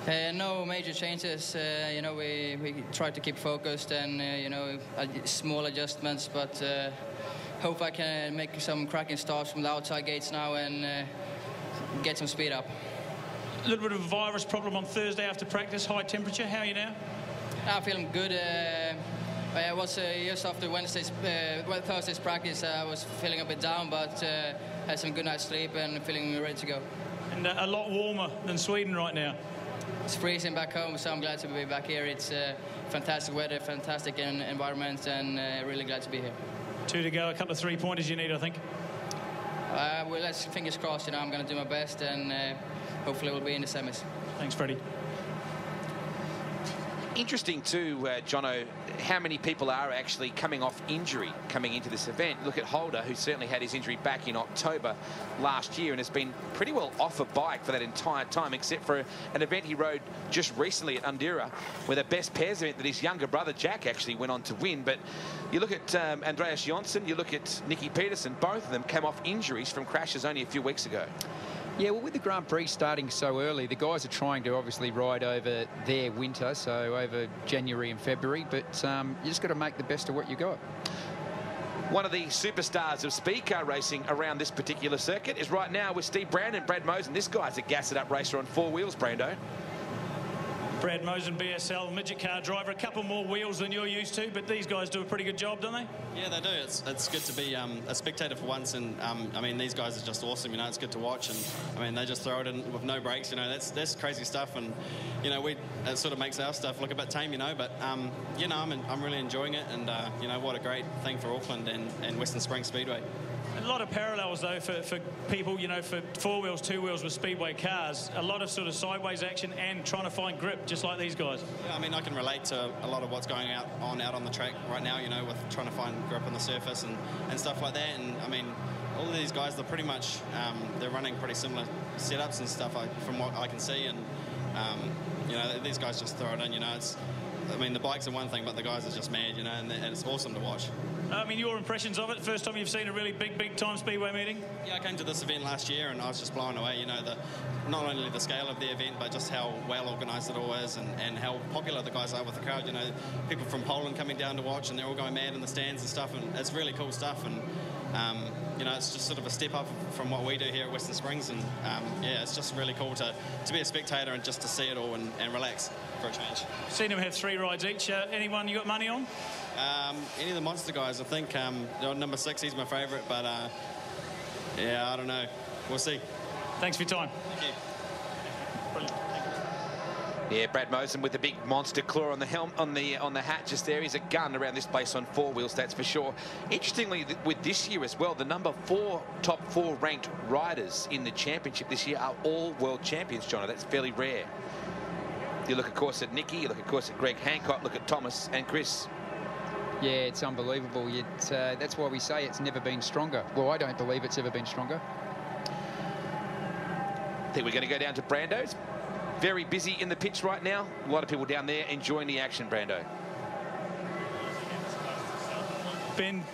No major changes. You know, we try to keep focused and, you know, small adjustments, but hope I can make some cracking starts from the outside gates now and get some speed up. A little bit of a virus problem on Thursday after practice, high temperature. How are you now? I'm feeling good. I was just after Thursday's practice, I was feeling a bit down, but had some good night's sleep and feeling ready to go. And a lot warmer than Sweden right now. It's freezing back home, so I'm glad to be back here. It's fantastic weather, fantastic environment, and really glad to be here. 2 to go, a couple of 3-pointers you need, I think. Well, let's fingers crossed. You know, I'm going to do my best, and hopefully we'll be in the semis. Thanks, Freddie. Interesting too, Jono, how many people are actually coming off injury coming into this event. Look at Holder, who certainly had his injury back in October last year and has been pretty well off a bike for that entire time, except for an event he rode just recently at Undira, where the best pairs event that his younger brother Jack actually went on to win. But you look at Andreas Jonsson, you look at Nicky Peterson, both of them came off injuries from crashes only a few weeks ago. Yeah, well, with the Grand Prix starting so early, the guys are trying to obviously ride over their winter, so over January and February, but you just got to make the best of what you got. One of the superstars of speed car racing around this particular circuit is right now with Steve Brandon, Brad Mosen. This guy's a gas-it-up racer on 4 wheels, Brando. Brad Mosen, BSL, midget car driver, a couple more wheels than you're used to, but these guys do a pretty good job, don't they? Yeah, they do. It's good to be a spectator for once, and I mean, these guys are just awesome. You know, it's good to watch, and I mean, they just throw it in with no brakes. You know, that's crazy stuff, and you know, it sort of makes our stuff look a bit tame. You know, but you know, I'm really enjoying it, and you know, what a great thing for Auckland and Western Springs Speedway. A lot of parallels, though, for people, you know, for 4 wheels, 2 wheels with Speedway cars. A lot of sort of sideways action and trying to find grip, just like these guys. Yeah, I mean, I can relate to a lot of what's going out on the track right now, you know, with trying to find grip on the surface and stuff like that. And, I mean, all of these guys, they're pretty much, they're running pretty similar setups and stuff from what I can see. And, you know, these guys just throw it in, you know. I mean, the bikes are one thing, but the guys are just mad, you know, and it's awesome to watch. I mean, your impressions of it, first time you've seen a really big time Speedway meeting? Yeah, I came to this event last year and I was just blown away, you know, not only the scale of the event, but just how well organised it all is and how popular the guys are with the crowd. You know, people from Poland coming down to watch and they're all going mad in the stands and stuff, and it's really cool stuff. And, you know, it's just sort of a step up from what we do here at Western Springs, and yeah, it's just really cool to be a spectator and just to see it all and relax for a change. Seen them have 3 rides each. Anyone you got money on? Any of the monster guys, I think. Number 6, he's my favourite, but yeah, I don't know. We'll see. Thanks for your time. Thank you. Brilliant. Yeah, Brad Mosen with the big monster claw on the helm, on the hat just there. He's a gun around this place on 4 wheels, that's for sure. Interestingly, with this year as well, the number 4 top 4 ranked riders in the championship this year are all world champions, Jono. That's fairly rare. You look, of course, at Nicky, you look, of course, at Greg Hancock, look at Thomas and Chris. Yeah, it's unbelievable. That's why we say it's never been stronger. Well, I don't believe it's ever been stronger. I think we're going to go down to Brando's. Very busy in the pitch right now. A lot of people down there enjoying the action, Brando. Ben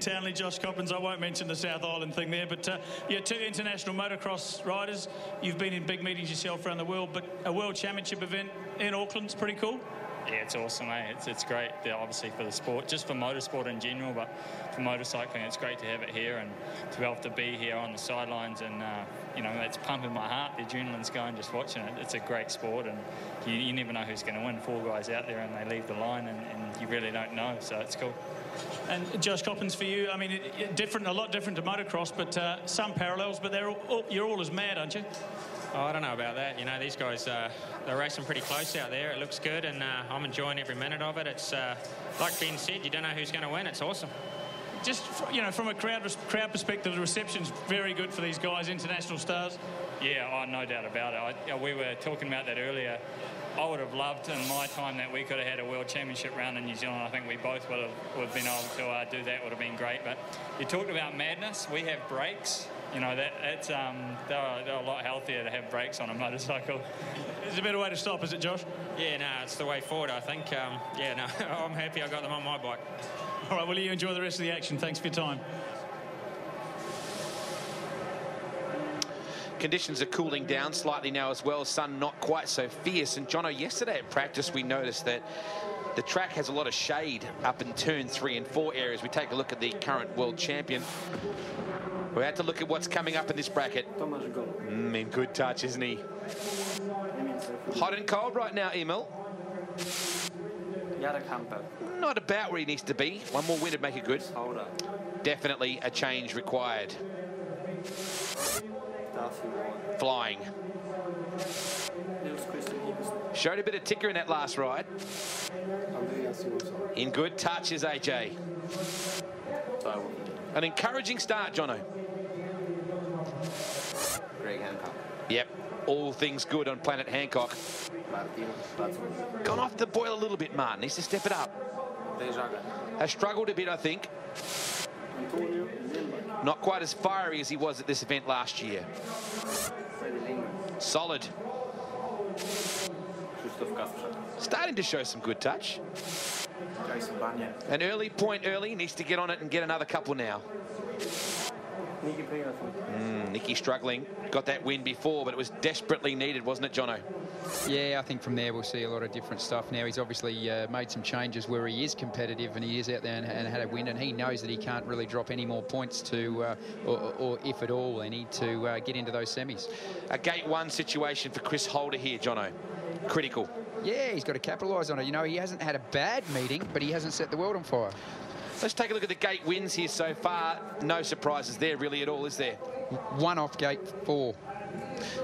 Townley, Josh Coppins, I won't mention the South Island thing there, but you're two international motocross riders. You've been in big meetings yourself around the world, but a World Championship event in Auckland's pretty cool. Yeah, it's awesome, mate. It's great, obviously, for the sport, just for motorsport in general, but for motorcycling, it's great to have it here and to be able to be here on the sidelines. And, you know, it's pumping my heart. The adrenaline's going just watching it. It's a great sport, and you never know who's going to win. 4 guys out there, and they leave the line, and you really don't know, so it's cool. And Josh Coppins, for you, I mean, a lot different to motocross, but some parallels, but you're all as mad, aren't you? Oh, I don't know about that. You know, these guys, they're racing pretty close out there. It looks good, and I'm enjoying every minute of it. It's, like Ben said, you don't know who's going to win. It's awesome. Just, you know, from a crowd perspective, the reception's very good for these guys, international stars. Yeah, oh, no doubt about it. We were talking about that earlier. I would have loved in my time that we could have had a World Championship round in New Zealand. I think we both would have been able to do that. Would have been great. But you talked about madness. We have brakes. You know, they're a lot healthier to have brakes on a motorcycle. It's a better way to stop, is it, Josh? Yeah, no, it's the way forward, I think. Yeah, no, I'm happy I got them on my bike. All right, well, you enjoy the rest of the action. Thanks for your time. Conditions are cooling down slightly now as well. Sun not quite so fierce. And Jono, yesterday at practice, we noticed that the track has a lot of shade up in turn 3 and 4 areas. We take a look at the current world champion. We had to look at what's coming up in this bracket. In good touch, isn't he? Hot and cold right now, Emil. Not about where he needs to be. One more win to make it good. Definitely a change required. Flying. Showed a bit of ticker in that last ride. In good touch is AJ. An encouraging start, Jono. Greg Hancock. Yep, all things good on Planet Hancock. Gone off the boil a little bit, Martin. Needs to step it up. Has struggled a bit, I think. Not quite as fiery as he was at this event last year. Solid. Starting to show some good touch. An early point early, needs to get on it and get another couple now. Nicky struggling. Got that win before, but it was desperately needed, wasn't it, Jono? Yeah, I think from there we'll see a lot of different stuff now. He's obviously made some changes where he is competitive and he is out there and had a win, and he knows that he can't really drop any more points to, or if at all, any to get into those semis. A gate 1 situation for Chris Holder here, Jono. Critical. Yeah, he's got to capitalise on it. You know, he hasn't had a bad meeting, but he hasn't set the world on fire. Let's take a look at the gate wins here so far. No surprises there really at all, is there? One off gate 4.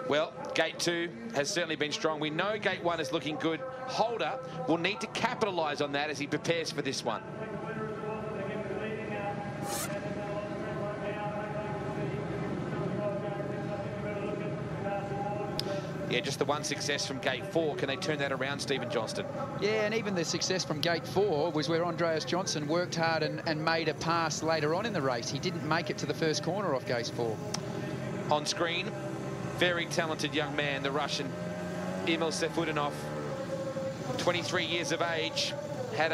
Well, gate 2 has certainly been strong. We know gate 1 is looking good. Holder will need to capitalise on that as he prepares for this one. Yeah, just the one success from gate 4. Can they turn that around, Stephen Johnston? Yeah, and even the success from gate 4 was where Andreas Johnson worked hard and made a pass later on in the race. He didn't make it to the first corner off gate 4. On screen, very talented young man, the Russian Emil Sefudinov, 23 years of age, had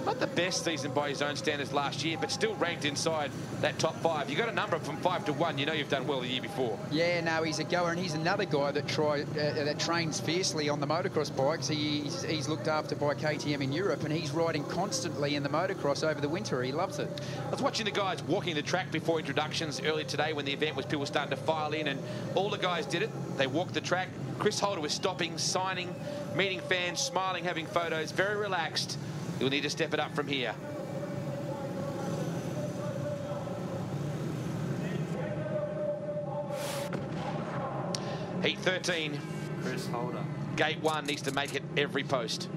not the best season by his own standards last year, but still ranked inside that top 5. You got a number from 5 to 1. You know you've done well the year before. Yeah, no, he's a goer, and he's another guy that that trains fiercely on the motocross bikes. He's looked after by KTM in Europe, and he's riding constantly in the motocross over the winter. He loves it. I was watching the guys walking the track before introductions earlier today when the event was people starting to file in, and all the guys did it. They walked the track. Chris Holder was stopping, signing, meeting fans, smiling, having photos, very relaxed. He'll need to step it up from here. Heat 13. Chris Holder. Gate 1 needs to make it every post.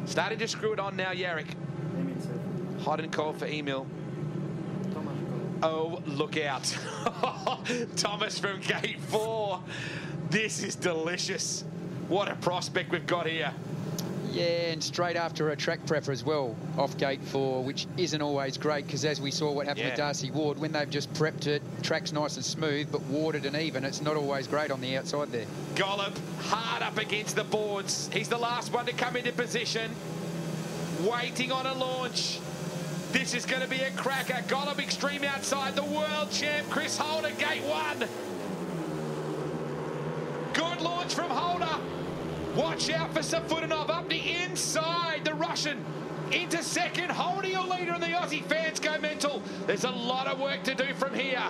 Starting to screw it on now, Yarrick. Hot and cold for Emil. Oh, look out. Thomas from gate 4. This is delicious. What a prospect we've got here. Yeah, and straight after a track prep as well, off gate 4, which isn't always great, because as we saw what happened with Darcy Ward, when they've just prepped it, track's nice and smooth, but warded and even, it's not always great on the outside there. Golub hard up against the boards. He's the last one to come into position. Waiting on a launch. This is going to be a cracker. Golub extreme outside. The world champ, Chris Holder, gate 1. Good launch from Holder. Watch out for Safutinov up the inside. The Russian into second. Holder, your leader, and the Aussie fans go mental. There's a lot of work to do from here.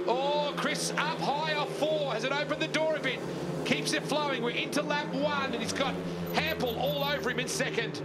Oh, Chris up high off 4. Has it opened the door a bit? Keeps it flowing. We're into lap 1, and he's got Hampel all over him in second.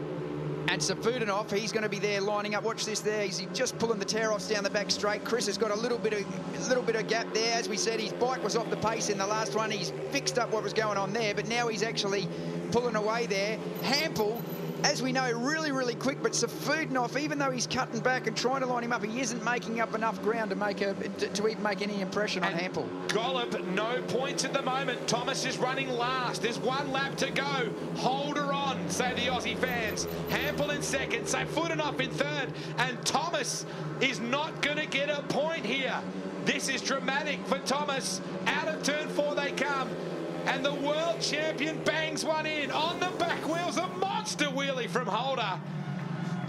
And Safutinov, he's going to be there lining up. Watch this there. He's just pulling the tear-offs down the back straight. Chris has got a little bit of gap there. As we said, his bike was off the pace in the last one. He's fixed up what was going on there, but now he's actually pulling away there. Hampel, as we know, really, really quick, but Safutinov, even though he's cutting back and trying to line him up, he isn't making up enough ground to even make any impression on Hampel. Golub, no points at the moment. Thomas is running last. There's 1 lap to go. Holder on, say the Aussie fans. Hampel in second, Safutinov in third, and Thomas is not going to get a point here. This is dramatic for Thomas. Out of turn 4 they come. And the world champion bangs one in. On the back wheels, a monster wheelie from Holder.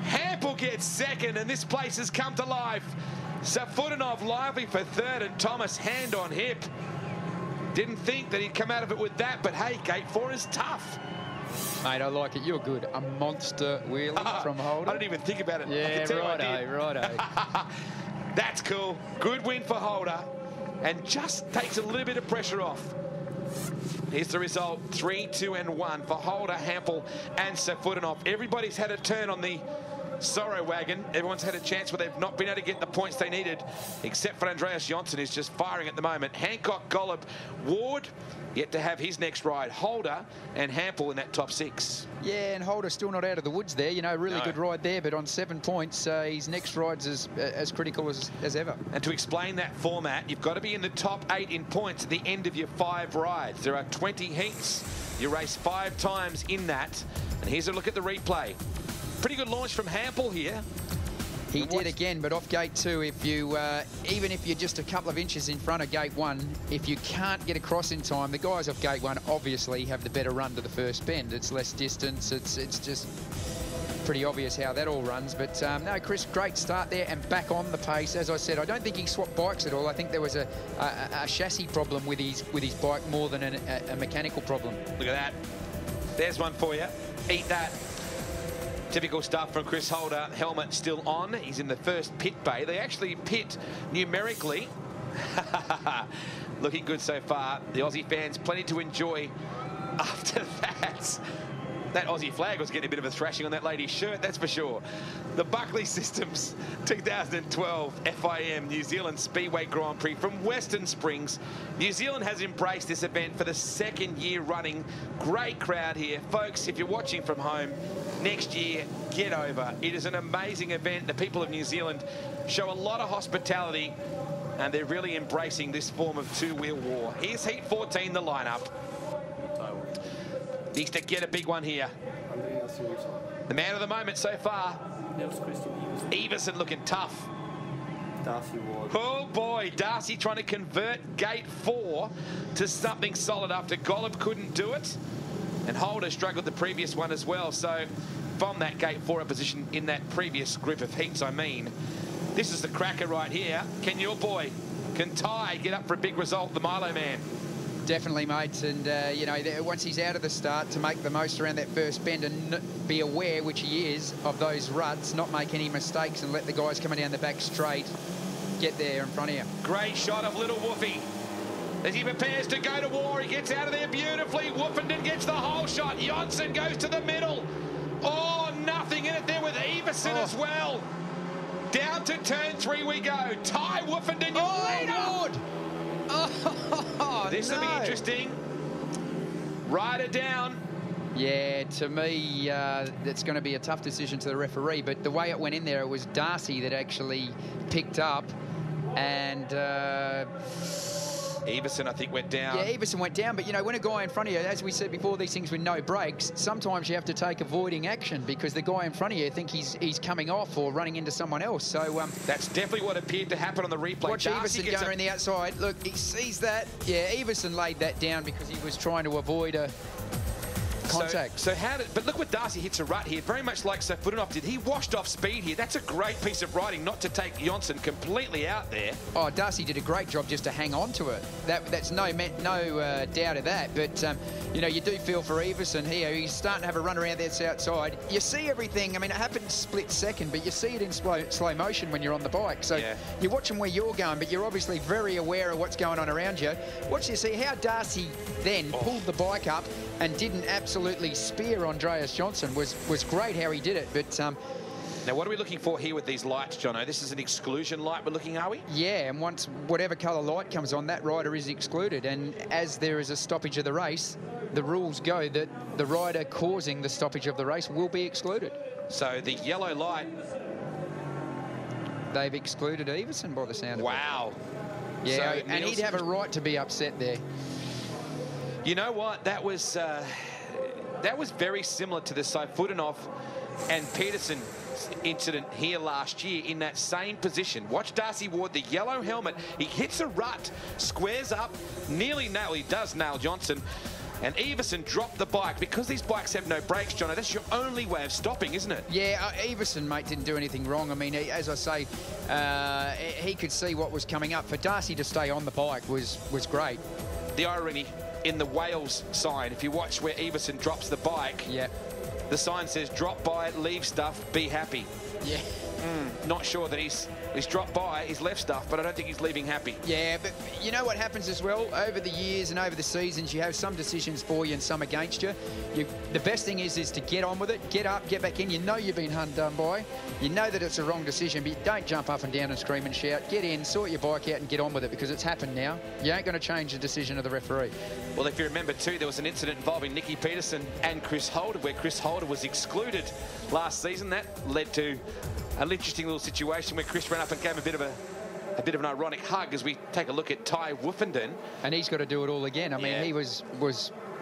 Hampel gets second, and this place has come to life. Safutinov lively for third, and Thomas hand on hip. Didn't think that he'd come out of it with that, but hey, gate 4 is tough. Mate, I like it. You're good. A monster wheelie from Holder. I didn't even think about it. Yeah, righto. That's cool. Good win for Holder, and just takes a little bit of pressure off. Here's the result, 3, 2, and 1 for Holder, Hampel, and Safutinov. Everybody's had a turn on the Sorrow wagon. Everyone's had a chance where they've not been able to get the points they needed, except for Andreas Johnson, who's just firing at the moment. Hancock, Golub, Ward, yet to have his next ride. Holder and Hampel in that top 6. Yeah, and Holder's still not out of the woods there. You know, really good ride there, but on 7 points, his next ride's as critical as ever. And to explain that format, you've got to be in the top 8 in points at the end of your 5 rides. There are 20 heats. You race 5 times in that. And here's a look at the replay. Pretty good launch from Hampel here. He did again, but off gate 2, if you even if you're just a couple of inches in front of gate 1, if you can't get across in time, the guys off gate 1 obviously have the better run to the first bend. It's less distance. It's just pretty obvious how that all runs. But no, Chris, great start there and back on the pace. As I said, I don't think he swapped bikes at all. I think there was a chassis problem with his bike more than a mechanical problem. Look at that. There's one for you. Eat that. Typical stuff from Chris Holder. Helmet still on. He's in the first pit bay. They actually pit numerically. Looking good so far. The Aussie fans plenty to enjoy after that. That Aussie flag was getting a bit of a thrashing on that lady's shirt, that's for sure. The Buckley Systems 2012 FIM New Zealand Speedway Grand Prix from Western Springs. New Zealand has embraced this event for the 2nd year running. Great crowd here. Folks, if you're watching from home, next year, get over. It is an amazing event. The people of New Zealand show a lot of hospitality, and they're really embracing this form of 2-wheel war. Here's Heat 14, the lineup. Needs to get a big one here. The man of the moment so far. Everson looking tough. Darcy Ward. Oh boy, Darcy trying to convert gate 4 to something solid after Golub couldn't do it. And Holder struggled the previous one as well. So from that gate 4 position in that previous group of heats, I mean, this is the cracker right here. Can your boy, can Ty get up for a big result, the Milo man? Definitely, mates, and you know, once he's out of the start, to make the most around that first bend and be aware, which he is, of those ruts, not make any mistakes and let the guys coming down the back straight get there in front of you. Great shot of little Woofy. As he prepares to go to war, he gets out of there beautifully. Woofenden gets the whole shot. Johnson goes to the middle. Oh, nothing in it there with Everson as well. Down to turn 3 we go. Ty Woofenden, your leader. Lord. Oh, this will be interesting. Ride it down. Yeah, to me, that's going to be a tough decision to the referee. But the way it went in there, it was Darcy that actually picked up. And Everson, I think, went down. Yeah, Everson went down, but, you know, when a guy in front of you, as we said before, these things with no brakes, sometimes you have to take avoiding action because the guy in front of you think he's coming off or running into someone else. So that's definitely what appeared to happen on the replay. Watch Everson going around the outside. Look, he sees that. Yeah, Everson laid that down because he was trying to avoid a contact. So how did, but look what Darcy hits a rut here, very much like Safutinov did. He washed off speed here. That's a great piece of riding not to take Johnson completely out there. Oh, Darcy did a great job just to hang on to it. That's no doubt of that. But, you know, you do feel for Everson here. He's starting to have a run around the outside. You see everything. I mean, it happened split second, but you see it in slow motion when you're on the bike. So you're watching where you're going, but you're obviously very aware of what's going on around you. Watch you see how Darcy then pulled the bike up and didn't absolutely spear Andreas Johnson. Was great how he did it. But now, what are we looking for here with these lights, Jono? This is an exclusion light we're looking, are we? Yeah, and once whatever colour light comes on, that rider is excluded. And as there is a stoppage of the race, the rules go that the rider causing the stoppage of the race will be excluded. So the yellow light... They've excluded Everson by the sound of it. Wow. Yeah, so and he'd have a right to be upset there. You know what? That was very similar to the Safutinov and Peterson incident here last year in that same position. Watch Darcy Ward, the yellow helmet. He hits a rut, squares up, nearly nail. He does nail Johnson. And Everson dropped the bike. Because these bikes have no brakes, Jono, that's your only way of stopping, isn't it? Yeah, Everson, mate, didn't do anything wrong. I mean, as I say, he could see what was coming up. For Darcy to stay on the bike was great. The irony in the Wales sign, if you watch where Everson drops the bike, the sign says, drop by, leave stuff, be happy. Yeah. Not sure that he's dropped by, he's left stuff, but I don't think he's leaving happy. Yeah, but you know what happens as well? Over the years and over the seasons, you have some decisions for you and some against you. The best thing is to get on with it, get up, get back in. You know you've been done by. You know that it's a wrong decision, but you don't jump up and down and scream and shout. Get in, sort your bike out and get on with it because it's happened now. You ain't going to change the decision of the referee. Well, if you remember too, there was an incident involving Nicky Peterson and Chris Holder where Chris Holder was excluded last season. That led to an interesting little situation where Chris ran up and gave a bit of an ironic hug as we take a look at Ty Woofenden. And he's got to do it all again. I mean, he was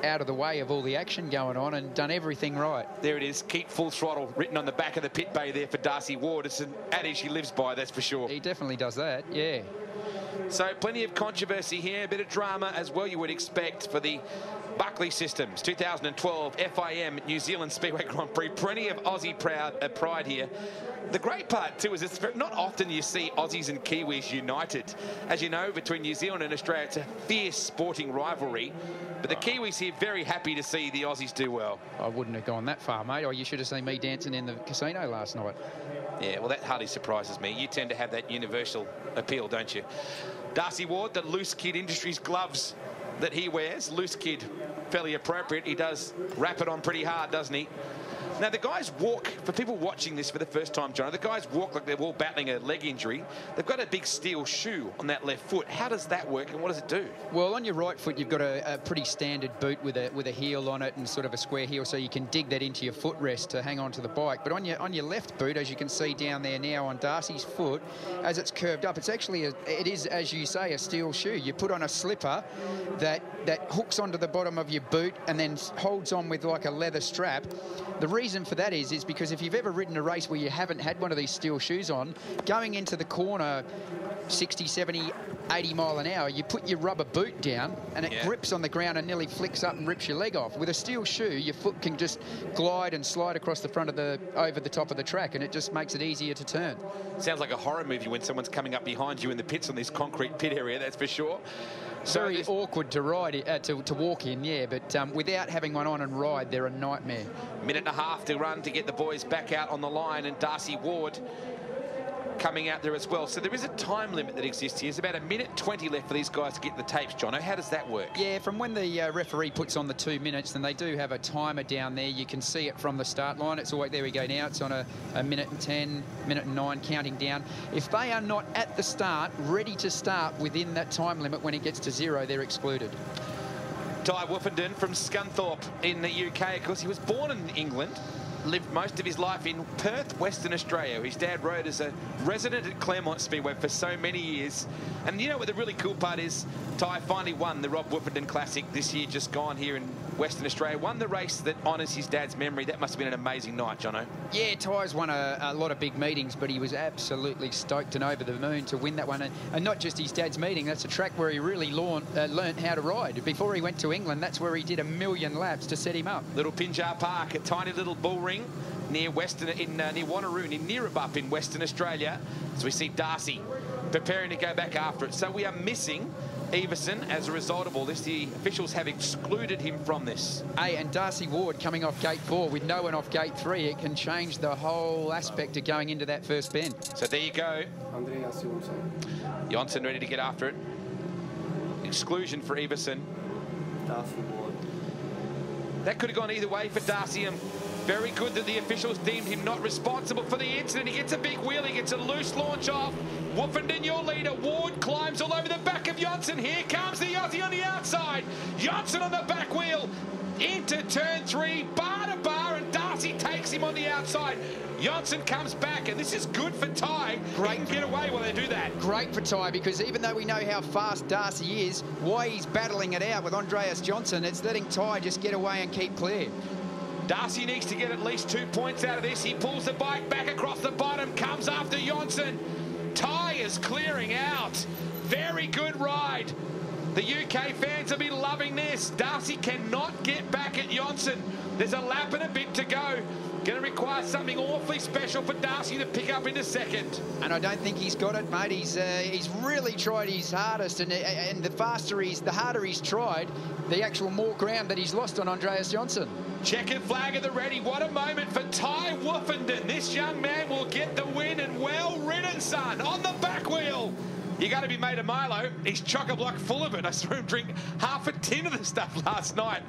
out of the way of all the action going on and done everything right. There it is, keep full throttle, written on the back of the pit bay there for Darcy Ward. It's an adage he lives by, that's for sure. He definitely does that, yeah. So plenty of controversy here, a bit of drama as well you would expect for the Buckley Systems 2012 FIM New Zealand Speedway Grand Prix. Plenty of Aussie pride here. The great part too is it's not often you see Aussies and Kiwis united. As you know, between New Zealand and Australia, it's a fierce sporting rivalry. But the Kiwis here very happy to see the Aussies do well. I wouldn't have gone that far, mate. Or you should have seen me dancing in the casino last night. Yeah, well, that hardly surprises me. You tend to have that universal appeal, don't you? Darcy Ward, the Loose Kid Industries gloves that he wears. Loose Kid, fairly appropriate. He does wrap it on pretty hard, doesn't he? Now, the guys walk, for people watching this for the first time, John, the guys walk like they're all battling a leg injury. They've got a big steel shoe on that left foot. How does that work and what does it do? Well, on your right foot, you've got a pretty standard boot with a heel on it and sort of a square heel, so you can dig that into your footrest to hang on to the bike. But on your left boot, as you can see down there now on Darcy's foot, as it's curved up, it's actually, it is, as you say, a steel shoe. You put on a slipper that hooks onto the bottom of your boot and then holds on with like a leather strap. The reason for that is because if you've ever ridden a race where you haven't had one of these steel shoes on, going into the corner 60, 70, 80 mile an hour, you put your rubber boot down and it grips on the ground and nearly flicks up and rips your leg off. With a steel shoe, your foot can just glide and slide across the front of over the top of the track, and it just makes it easier to turn. Sounds like a horror movie when someone's coming up behind you in the pits on this concrete pit area, that's for sure. Very awkward to ride, to walk in, yeah, but without having one on and ride, they're a nightmare. Minute and a half to run to get the boys back out on the line, and Darcy Ward coming out there as well. So there is a time limit that exists here. There's about 1:20 left for these guys to get the tapes, Jono. How does that work? Yeah, from when the referee puts on the 2 minutes, then they do have a timer down there. You can see it from the start line. It's always, there we go now. It's on a 1:10, 1:09, counting down. If they are not at the start, ready to start within that time limit, when it gets to 0, they're excluded. Ty Woofenden from Scunthorpe in the UK. Of course, he was born in England, lived most of his life in Perth, Western Australia. His dad rode as a resident at Claremont Speedway for so many years. And you know what the really cool part is? Ty finally won the Rob Woofenden Classic this year, just gone here in Western Australia. Won the race that honours his dad's memory. That must have been an amazing night, Jono. Yeah, Ty's won a lot of big meetings, but he was absolutely stoked and over the moon to win that one. And not just his dad's meeting, that's a track where he really learnt how to ride. Before he went to England, that's where he did 1,000,000 laps to set him up. Little Pinjar Park, a tiny little bull ring near near Wanneroo, in Neerabup in Western Australia. So we see Darcy preparing to go back after it. So we are missing Everson as a result of all this. The officials have excluded him from this. Hey, and Darcy Ward coming off gate 4 with no one off gate 3. It can change the whole aspect of going into that first bend. So there you go. Andreas Jonsson. Jonsson ready to get after it. Exclusion for Everson. Darcy Ward. That could have gone either way for Darcy. And very good that the officials deemed him not responsible for the incident. He gets a big wheel. He gets a loose launch off. Woofenden, your leader. Ward climbs all over the back of Jonsson. Here comes the Aussie on the outside. Jonsson on the back wheel. Into turn 3, bar to bar, and Darcy takes him on the outside. Jonsson comes back, and this is good for Ty. Great. He can get away while they do that. Great for Ty, because even though we know how fast Darcy is, why he's battling it out with Andreas Jonsson, it's letting Ty just get away and keep clear. Darcy needs to get at least 2 points out of this. He pulls the bike back across the bottom, comes after Jonsson. Ty is clearing out. Very good ride. The UK fans will be loving this. Darcy cannot get back at Jonsson. There's a lap and a bit to go. Going to require something awfully special for Darcy to pick up into second. And I don't think he's got it, mate. He's really tried his hardest, and the harder he's tried, the actual more ground that he's lost on Andreas Jonsson. Checkered flag at the ready. What a moment for Ty Woofenden. This young man will get the win, and well ridden, son, on the back wheel. You got to be made of Milo. He's chock-a-block full of it. I saw him drink half a tin of the stuff last night.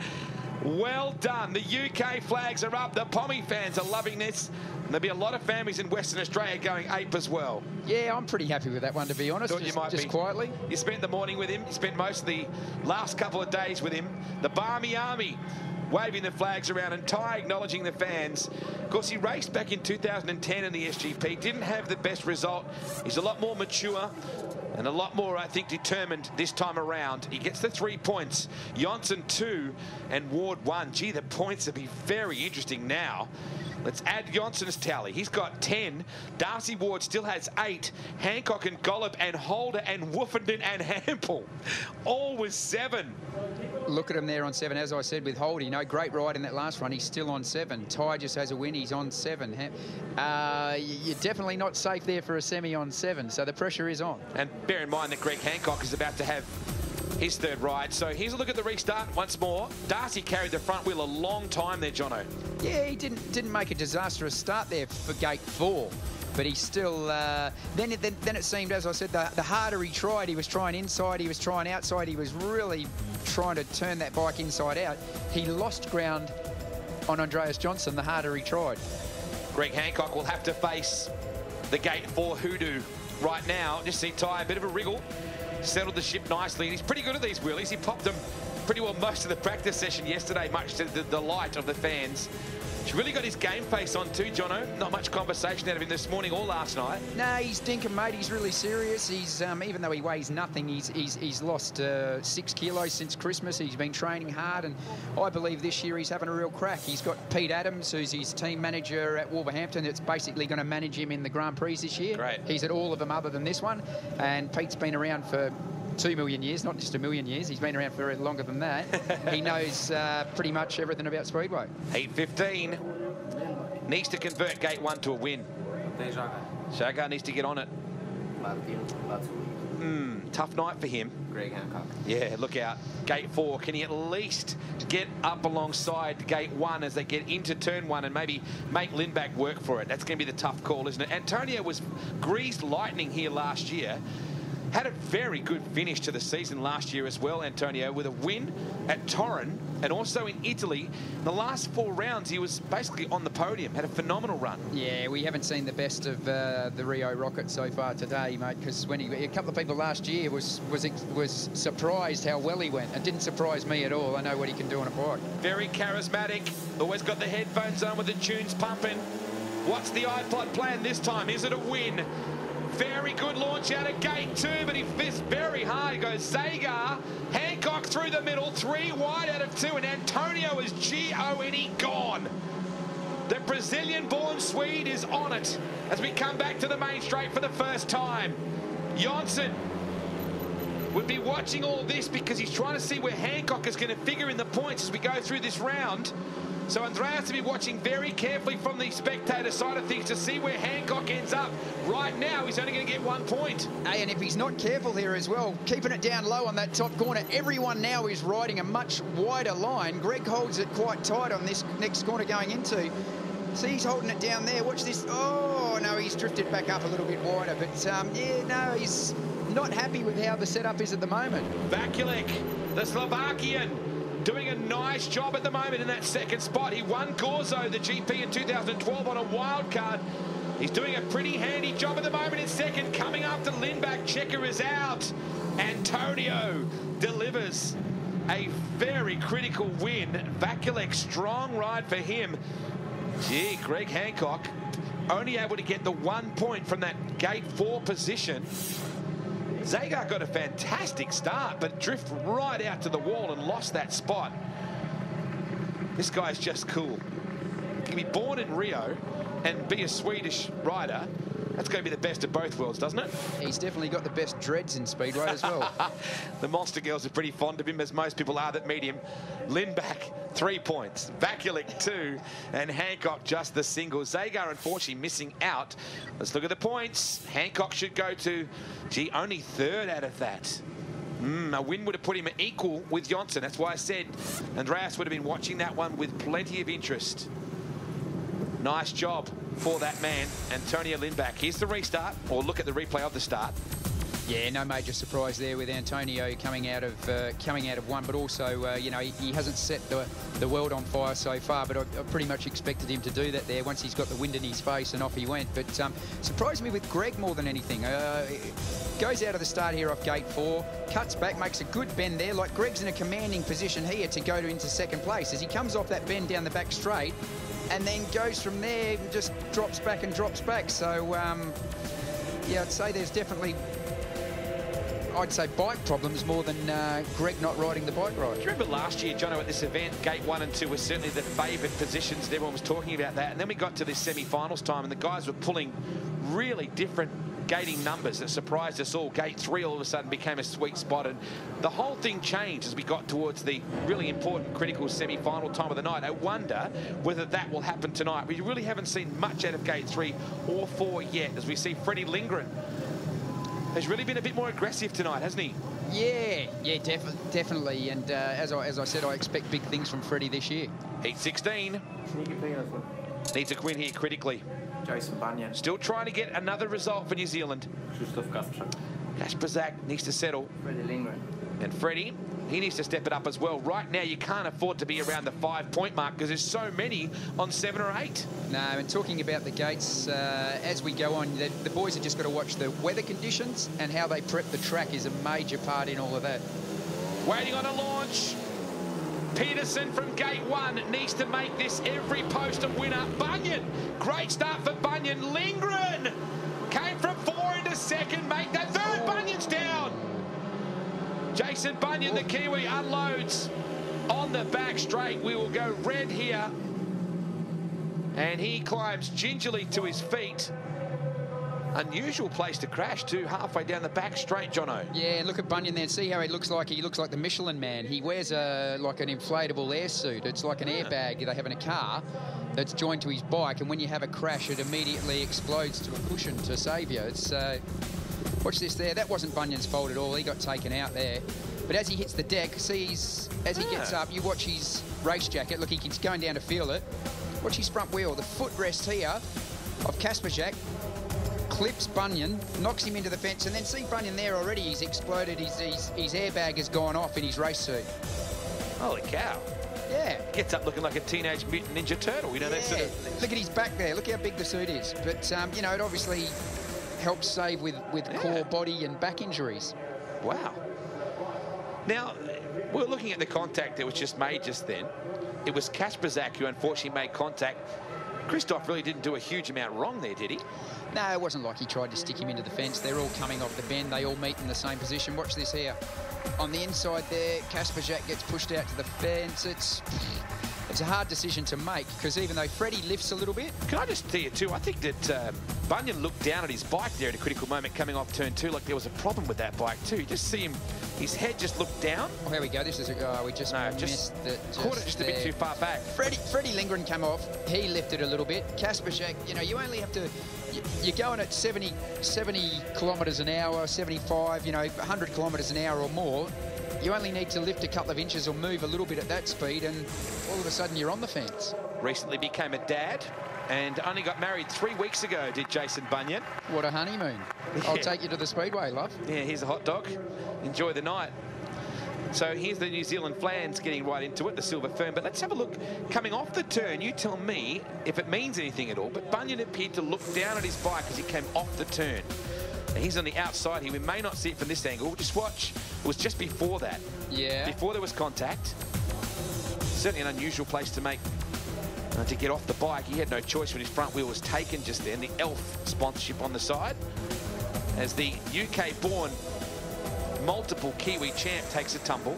Well done. The UK flags are up. The Pommy fans are loving this. And there'll be a lot of families in Western Australia going ape as well. Yeah, I'm pretty happy with that one, to be honest. Thought you might just be. Quietly. You spent the morning with him. You spent most of the last couple of days with him. The Barmy Army waving the flags around, and Ty acknowledging the fans. Of course, he raced back in 2010 in the SGP. Didn't have the best result. He's a lot more mature and a lot more, I think, determined this time around. He gets the 3 points. Jonsson 2 and Ward 1. Gee, the points will be very interesting now. Let's add Jonsson's tally. He's got 10. Darcy Ward still has 8. Hancock and Gollop and Holder and Woofenden and Hampel all with 7. Look at him there on 7. As I said with Holder, you know, great ride in that last run. He's still on 7. Ty just has a win. He's on 7. You're definitely not safe there for a semi on 7, so the pressure is on. And bear in mind that Greg Hancock is about to have his third ride. So here's a look at the restart once more. Darcy carried the front wheel a long time there, Jono. Yeah, he didn't make a disastrous start there for gate 4. But he still, then it seemed, as I said, the harder he tried, he was trying inside, he was trying outside, he was really trying to turn that bike inside out. He lost ground on Andreas Jonsson the harder he tried. Greg Hancock will have to face the gate 4 hoodoo right now. Just see Ty, a bit of a wriggle, settled the ship nicely, and he's pretty good at these wheelies. He popped them pretty well most of the practice session yesterday, much to the delight of the fans. He's really got his game face on too, Jono. Not much conversation out of him this morning or last night. No, he's dinkum, mate. He's really serious. He's even though he weighs nothing, he's lost 6 kilos since Christmas. He's been training hard, and I believe this year he's having a real crack. He's got Pete Adams, who's his team manager at Wolverhampton, that's basically going to manage him in the Grand Prix this year. Great. He's at all of them other than this one, and Pete's been around for 2 million years, not just 1 million years. He's been around for longer than that. He knows pretty much everything about Speedway. 8:15. Needs to convert gate 1 to a win. Shagar needs to get on it. Tough night for him. Greg Hancock. Yeah, look out. Gate 4, can he at least get up alongside gate 1 as they get into turn 1 and maybe make Lindback work for it? That's going to be the tough call, isn't it? Antonio was greased lightning here last year. Had a very good finish to the season last year as well, Antonio, with a win at Torren and also in Italy. In the last 4 rounds, he was basically on the podium, had a phenomenal run. Yeah, we haven't seen the best of the Rio Rocket so far today, mate, because when a couple of people last year was surprised how well he went. It didn't surprise me at all. I know what he can do on a bike. Very charismatic, always got the headphones on with the tunes pumping. What's the iPod plan this time? Is it a win? Very good launch out of gate 2, but he missed very hard. He goes Zagar, Hancock through the middle, 3 wide out of 2, and Antonio is G-O-N-E gone. The Brazilian-born Swede is on it as we come back to the main straight for the first time. Jonsson would be watching all this because he's trying to see where Hancock is going to figure in the points as we go through this round. So Andreas to be watching very carefully from the spectator side of things to see where Hancock ends up. Right now, he's only going to get 1 point. Hey, and if he's not careful here as well, keeping it down low on that top corner, everyone now is riding a much wider line. Greg holds it quite tight on this next corner going into. See, he's holding it down there. Watch this. Oh, no, he's drifted back up a little bit wider. But, yeah, no, he's not happy with how the setup is at the moment. BUCKLEY, the Slovakian, doing a nice job at the moment in that second spot. He won Gorzo, the GP, in 2012 on a wild card. He's doing a pretty handy job at the moment in second. Coming after Lindback, Checker is out. Antonio delivers a very critical win. BUCKLEY, strong ride for him. Gee, Greg Hancock only able to get the 1 point from that gate 4 position. Zagar got a fantastic start, but drift right out to the wall and lost that spot. This guy's just cool. He can be born in Rio and be a Swedish rider. That's going to be the best of both worlds, doesn't it? He's definitely got the best dreads in Speedway as well. The Monster Girls are pretty fond of him, as most people are that meet him. Lindback, 3 points. BUCKLEY, 2. And Hancock, just the single. Zagar, unfortunately, missing out. Let's look at the points. Hancock should go to, gee, only 3rd out of that. A win would have put him equal with Jonsson. That's why I said Andreas would have been watching that one with plenty of interest. Nice job for that man, Antonio Lindback. Here's the restart, or look at the replay of the start. Yeah, no major surprise there with Antonio coming out of one, but also, you know, he hasn't set the world on fire so far, but I pretty much expected him to do that there once he's got the wind in his face, and off he went. But surprised me with Greg more than anything. Goes out of the start here off gate 4, cuts back, makes a good bend there. Like, Greg's in a commanding position here to go into second place. As he comes off that bend down the back straight, and then goes from there and just drops back and drops back. So, yeah, I'd say there's definitely, I'd say, bike problems more than Greg not riding the bike right. Do you remember last year, Jono, at this event, gate 1 and 2 were certainly the favoured positions, and everyone was talking about that. And then we got to this semi-finals time, and the guys were pulling really different gating numbers that surprised us all. Gate 3 all of a sudden became a sweet spot, and the whole thing changed as we got towards the really important critical semi-final time of the night. I wonder whether that will happen tonight. We really haven't seen much out of gate 3 or 4 yet, as we see Freddie Lindgren has really been a bit more aggressive tonight, hasn't he? Yeah, definitely. And as I said, I expect big things from Freddie this year. Heat 16. Needs a win here critically. Jason Bunyan. Still trying to get another result for New Zealand. Kasperzak needs to settle. Freddie Lindgren. And Freddie, he needs to step it up as well. Right now, you can't afford to be around the 5-point mark because there's so many on 7 or 8. No, and talking about the gates, as we go on, the boys have just got to watch the weather conditions, and how they prep the track is a major part in all of that. Waiting on a launch. Peterson from gate 1 needs to make this every post a winner. Bunyan, great start for Bunyan. Lindgren came from 4 into second, make that 3rd. Bunyan's down. Jason Bunyan, the Kiwi, unloads on the back straight. We will go red here. And he climbs gingerly to his feet. Unusual place to crash too, halfway down the back straight, Jono. Yeah, look at Bunyan there. See how he looks like? He looks like the Michelin Man. He wears like an inflatable air suit. It's like an airbag they have in a car that's joined to his bike, and when you have a crash, it immediately explodes to a cushion to save you. It's watch this there. That wasn't Bunyan's fault at all. He got taken out there. But as he hits the deck, see, as he gets up, you watch his race jacket. Look, he's going down to feel it. Watch his front wheel. The footrest here of Kasperzak clips Bunyan, knocks him into the fence, and then see Bunyan there already. He's exploded. His airbag has gone off in his race suit. Holy cow. Yeah. Gets up looking like a Teenage Mutant Ninja Turtle. You know, that sort of... Look at his back there. Look how big the suit is. But, you know, it obviously helps save with core, body and back injuries. Wow. Now, we're looking at the contact that was just made just then. It was Kasperzak who unfortunately made contact. Christoph really didn't do a huge amount wrong there, did he? No, it wasn't like he tried to stick him into the fence. They're all coming off the bend. They all meet in the same position. Watch this here. On the inside there, Kasperzak gets pushed out to the fence. It's a hard decision to make because even though Freddie lifts a little bit... Can I just tell you too, I think that Bunyan looked down at his bike there at a critical moment coming off turn 2, like there was a problem with that bike too. You just see him, his head just looked down. Oh, here we go. This is we just missed it. Caught it just a bit too far back. Freddie Lindgren came off. He lifted a little bit. Kasperzak, you know, you only have to... You're going at 70 kilometres an hour, 75, you know, 100 kilometres an hour or more. You only need to lift a couple of inches or move a little bit at that speed and all of a sudden you're on the fence. Recently became a dad and only got married 3 weeks ago, did Jason Bunyan. What a honeymoon. Yeah. I'll take you to the Speedway, love. Yeah, here's a hot dog. Enjoy the night. So here's the New Zealand Flans getting right into it, the Silver Fern. But let's have a look coming off the turn. You tell me if it means anything at all. But Bunyan appeared to look down at his bike as he came off the turn. Now he's on the outside here. We may not see it from this angle. Just watch. It was just before that. Yeah. Before there was contact. Certainly an unusual place to make to get off the bike. He had no choice when his front wheel was taken just then. The ELF sponsorship on the side. As the UK-born multiple Kiwi champ takes a tumble.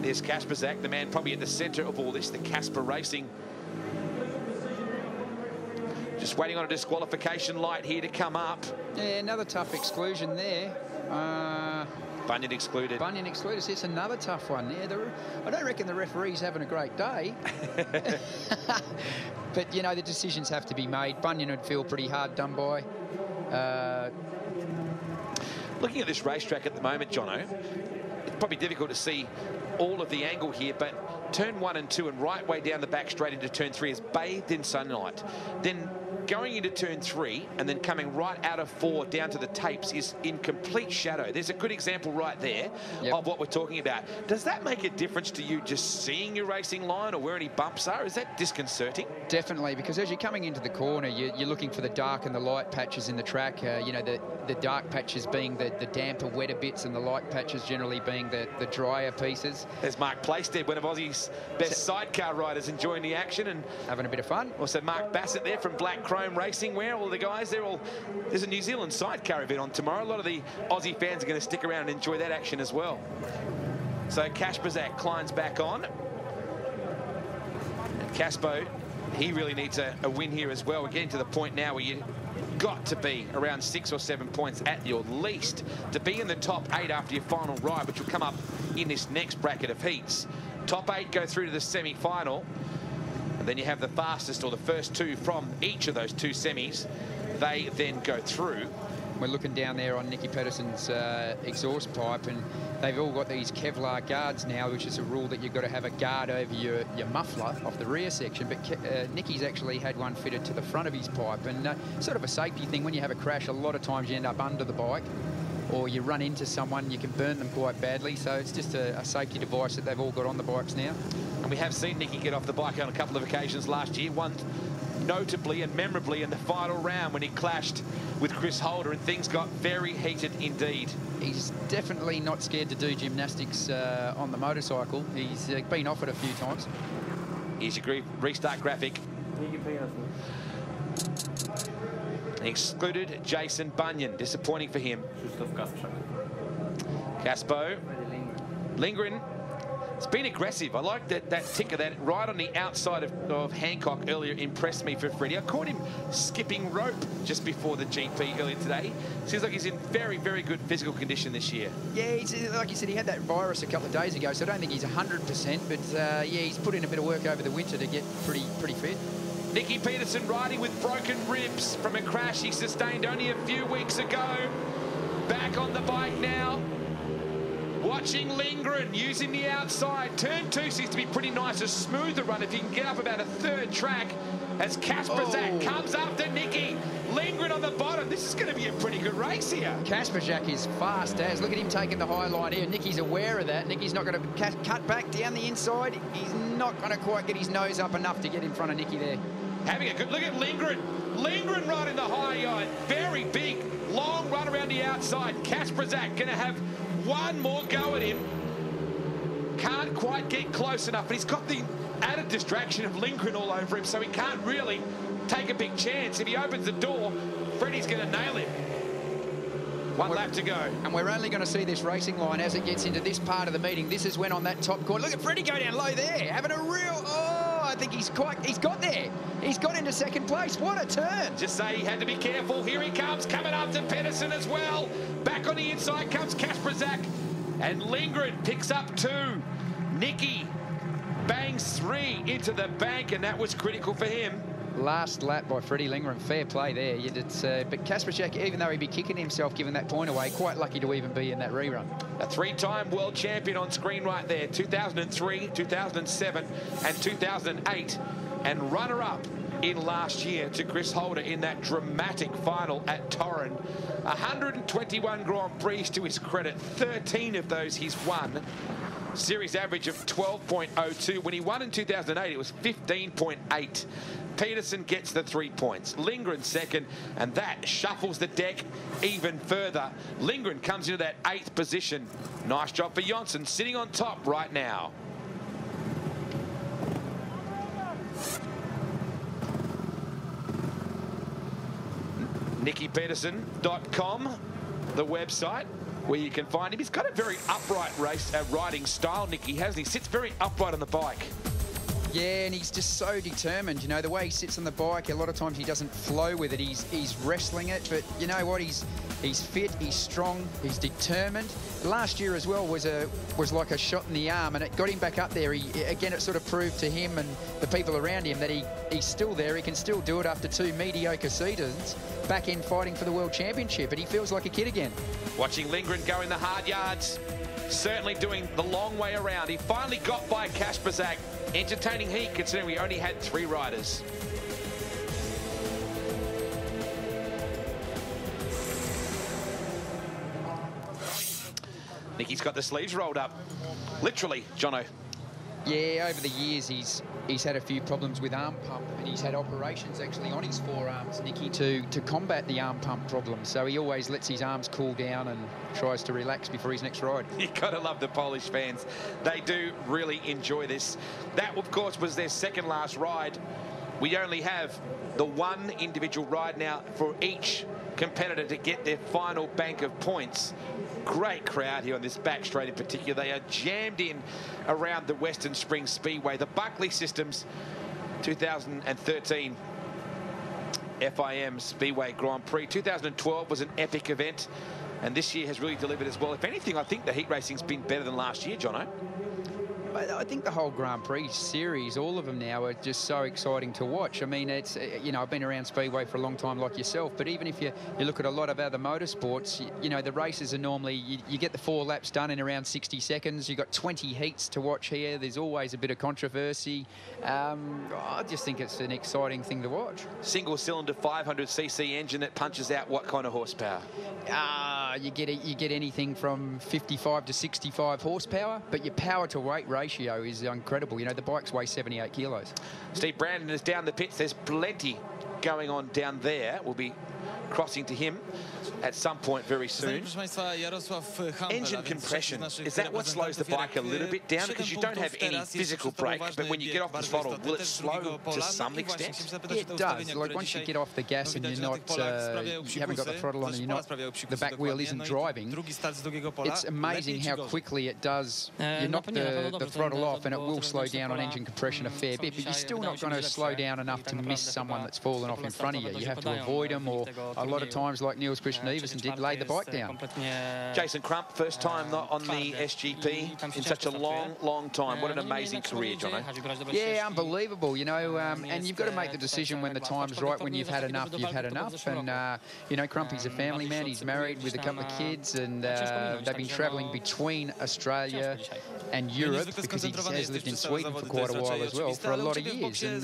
There's Kasperzak, the man probably at the centre of all this, the Casper Racing. Just waiting on a disqualification light here to come up. Yeah, another tough exclusion there. Bunyan excluded. Bunyan excluded. It's another tough one. Yeah, I don't reckon the referee's having a great day. But, you know, the decisions have to be made. Bunyan would feel pretty hard done by. Looking at this racetrack at the moment, Jono, it's probably difficult to see all of the angle here, but turn 1 and 2 and right way down the back straight into turn 3 is bathed in sunlight. Then going into turn 3 and then coming right out of 4 down to the tapes is in complete shadow. There's a good example right there of what we're talking about. Does that make a difference to you just seeing your racing line or where any bumps are? Is that disconcerting? Definitely, because as you're coming into the corner, you're looking for the dark and the light patches in the track. You know, the dark patches being the damper, wetter bits, and the light patches generally being the drier pieces. There's Mark Plaisted, one of Aussie's best sidecar riders, enjoying the action and having a bit of fun. Also Mark Bassett there from Black Chrome Racing. Where all the guys, there's a New Zealand sidecar event on tomorrow. A lot of the Aussie fans are going to stick around and enjoy that action as well. So Kasperzak climbs back on. And Caspo, he really needs a win here as well. We're getting to the point now where you got to be around 6 or 7 points at your least to be in the top 8 after your final ride, which will come up in this next bracket of heats. Top 8 go through to the semi-final, and then you have the fastest or the first 2 from each of those 2 semis. They then go through. We're looking down there on Nicky Pedersen's exhaust pipe, and they've all got these Kevlar guards now, which is a rule that you've got to have a guard over your muffler off the rear section. But Nicky's actually had one fitted to the front of his pipe, and sort of a safety thing. When you have a crash, a lot of times you end up under the bike, or you run into someone, you can burn them quite badly. So it's just a safety device that they've all got on the bikes now. And we have seen Nicky get off the bike on a couple of occasions last year. One notably and memorably in the final round when he clashed with Chris Holder, and things got very heated indeed. He's definitely not scared to do gymnastics on the motorcycle. He's been off it a few times. Here's your restart graphic. Excluded Jason Bunyan. Disappointing for him. Caspo. Lindgren. It's been aggressive. I like that ticker, that right on the outside of Hancock earlier impressed me for Freddie. I caught him skipping rope just before the GP earlier today. Seems like he's in very, very good physical condition this year. Yeah, like you said, he had that virus a couple of days ago, so I don't think he's 100%, but yeah, he's put in a bit of work over the winter to get pretty fit. Nicky Pedersen riding with broken ribs from a crash he sustained only a few weeks ago. Back on the bike now. Watching Lindgren using the outside. Turn 2 seems to be pretty nice, a smoother run if you can get up about a third track as Kasperzak comes after Nicky. Lindgren on the bottom. This is going to be a pretty good race here. Kasperzak is fast as. Look at him taking the high line here. Nicky's aware of that. Nicky's not going to cut back down the inside. He's not going to quite get his nose up enough to get in front of Nicky there. Having a good look at Lindgren. Lindgren right in the high yard. Very big, long run around the outside. Kasperzak going to have one more go at him. Can't quite get close enough, but he's got the added distraction of Lindgren all over him, so he can't really take a big chance. If he opens the door, Freddie's going to nail him. One lap to go. And we're only going to see this racing line as it gets into this part of the meeting. This is when on that top corner. Look at Freddie go down low there, having a real... Oh, I think he's got there. He's got into second place. What a turn. Just say he had to be careful. Here he comes, coming up to Pedersen as well. Back on the inside comes Kasperzak. And Lindgren picks up 2. Nicky bangs 3 into the bank, and that was critical for him. Last lap by Freddie Lindgren. Fair play there. But Kasperzak, even though he'd be kicking himself giving that point away, quite lucky to even be in that rerun. A 3-time world champion on screen right there. 2003, 2007 and 2008. And runner-up in last year to Chris Holder in that dramatic final at Torren. 121 Grand Prix to his credit. 13 of those he's won. Series average of 12.02. When he won in 2008, it was 15.8. Pedersen gets the 3 points. Lindgren second, and that shuffles the deck even further. Lindgren comes into that 8th position. Nice job for Jonsson, sitting on top right now. NickyPedersen.com, the website where you can find him. He's got a very upright riding style, Nicky, hasn't he? Sits very upright on the bike. Yeah, and he's just so determined. You know, the way he sits on the bike, a lot of times he doesn't flow with it. He's wrestling it, but you know what? He's fit, he's strong, he's determined. Last year as well was like a shot in the arm, and it got him back up there. Again, it sort of proved to him and the people around him that he's still there. He can still do it after 2 mediocre seasons, back in fighting for the World Championship, and he feels like a kid again. Watching Lindgren go in the hard yards, certainly doing the long way around. He finally got by Kasperzak. Entertaining heat, considering we only had 3 riders. Nicky's got the sleeves rolled up, literally, Jono. Yeah, over the years he's had a few problems with arm pump, and he's had operations actually on his forearms, Nicky, to combat the arm pump problem. So he always lets his arms cool down and tries to relax before his next ride. You gotta love the Polish fans. They do really enjoy this. That, of course, was their second last ride. We only have the one individual ride now for each competitor to get their final bank of points. Great crowd here on this back straight in particular. They are jammed in around the Western Springs Speedway. The Buckley Systems 2013 FIM Speedway Grand Prix. 2012 was an epic event, and this year has really delivered as well. If anything, I think the heat racing's been better than last year, Jono. I think the whole Grand Prix series, all of them now, are just so exciting to watch. I mean, it's, you know, I've been around Speedway for a long time like yourself, but even if you look at a lot of other motorsports, you know, the races are normally, you get the 4 laps done in around 60 seconds. You've got 20 heats to watch here. There's always a bit of controversy. I just think it's an exciting thing to watch. Single-cylinder 500cc engine that punches out what kind of horsepower? You get anything from 55 to 65 horsepower, but your power-to-weight ratio is incredible. You know, the bikes weigh 78 kilos. Steve Brandon is down the pits. There's plenty going on down there. We'll be crossing to him at some point very soon. Engine compression, is that what slows the bike a little bit down? Because you don't have any physical brake, but when you get off the throttle, will it slow to some extent? It does. Like once you get off the gas and you're not, you haven't got the throttle on and you're not, the back wheel isn't driving, it's amazing how quickly it does. You knock the throttle off and it will slow down on engine compression a fair bit, but you're still not going to slow down enough to miss someone that's fallen off in front of you. You have to avoid them, or a lot of times, like Neil's Christian Everson did, laid the bike down. Jason Crump, first time not on the SGP in such a long time. What an amazing career, Jono. Yeah, unbelievable, you know, and you've got to make the decision when the time's right. When you've had enough, you've had enough. And, you know, Crumpy's a family man. He's married with a couple of kids, and they've been travelling between Australia and Europe because he has lived in Sweden for quite a while as well, for a lot of years. And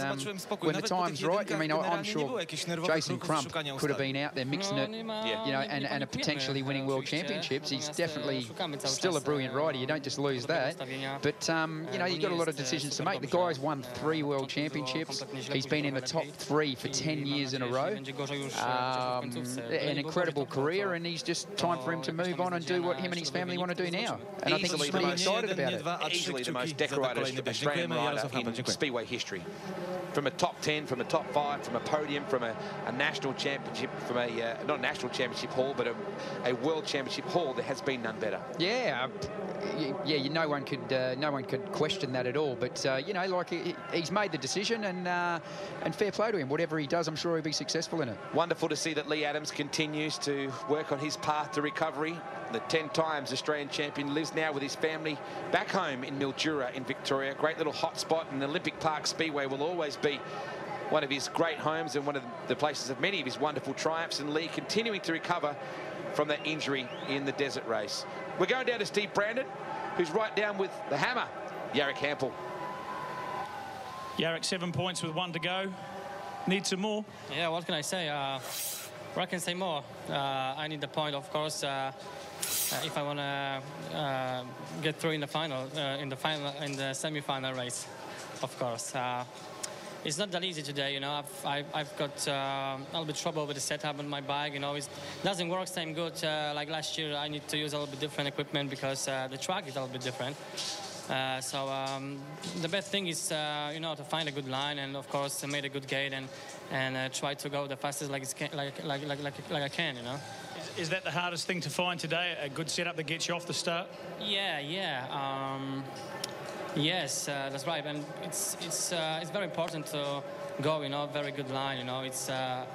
when the time's right, I mean, I'm sure Jason Crump could have been out there mixing it, you know, and potentially winning world championships. He's definitely still a brilliant rider. You don't just lose that. But, you know, you've got a lot of decisions to make. The guy's won 3 world championships. He's been in the top 3 for 10 years in a row. An incredible career, and he's just time for him to move on and do what him and his family want to do now. And I think he's pretty excited about it. Easily the most decorated Australian rider in Speedway history. From a top 10, from a top 5, from a podium, from a national championship, from a not a national championship haul, but a world championship haul, there has been none better. Yeah, no one could question that at all. But you know, like he's made the decision, and fair play to him. Whatever he does, I'm sure he'll be successful in it. Wonderful to see that Lee Adams continues to work on his path to recovery. The 10 times Australian champion lives now with his family back home in Mildura in Victoria. Great little hot spot, and Olympic Park Speedway will always be one of his great homes and one of the places of many of his wonderful triumphs. And Lee continuing to recover from that injury in the desert race. We're going down to Steve Brandon, who's right down with the hammer, Jarek Hampel. Jarek, 7 points with 1 to go. Need some more? Yeah, what can I say? What can I say more? I need the point, of course. If I want to get through in the final, in the semi-final race, of course. It's not that easy today, you know. I've got a little bit trouble with the setup on my bike, you know. It doesn't work same good like last year. I need to use a little bit different equipment because the track is a little bit different. So the best thing is, you know, to find a good line, and of course make a good gate and try to go the fastest like I can, you know. Is that the hardest thing to find today? A good setup that gets you off the start? Yeah. Yes, that's right. And it's very important to go, you know, very good line, you know. It's I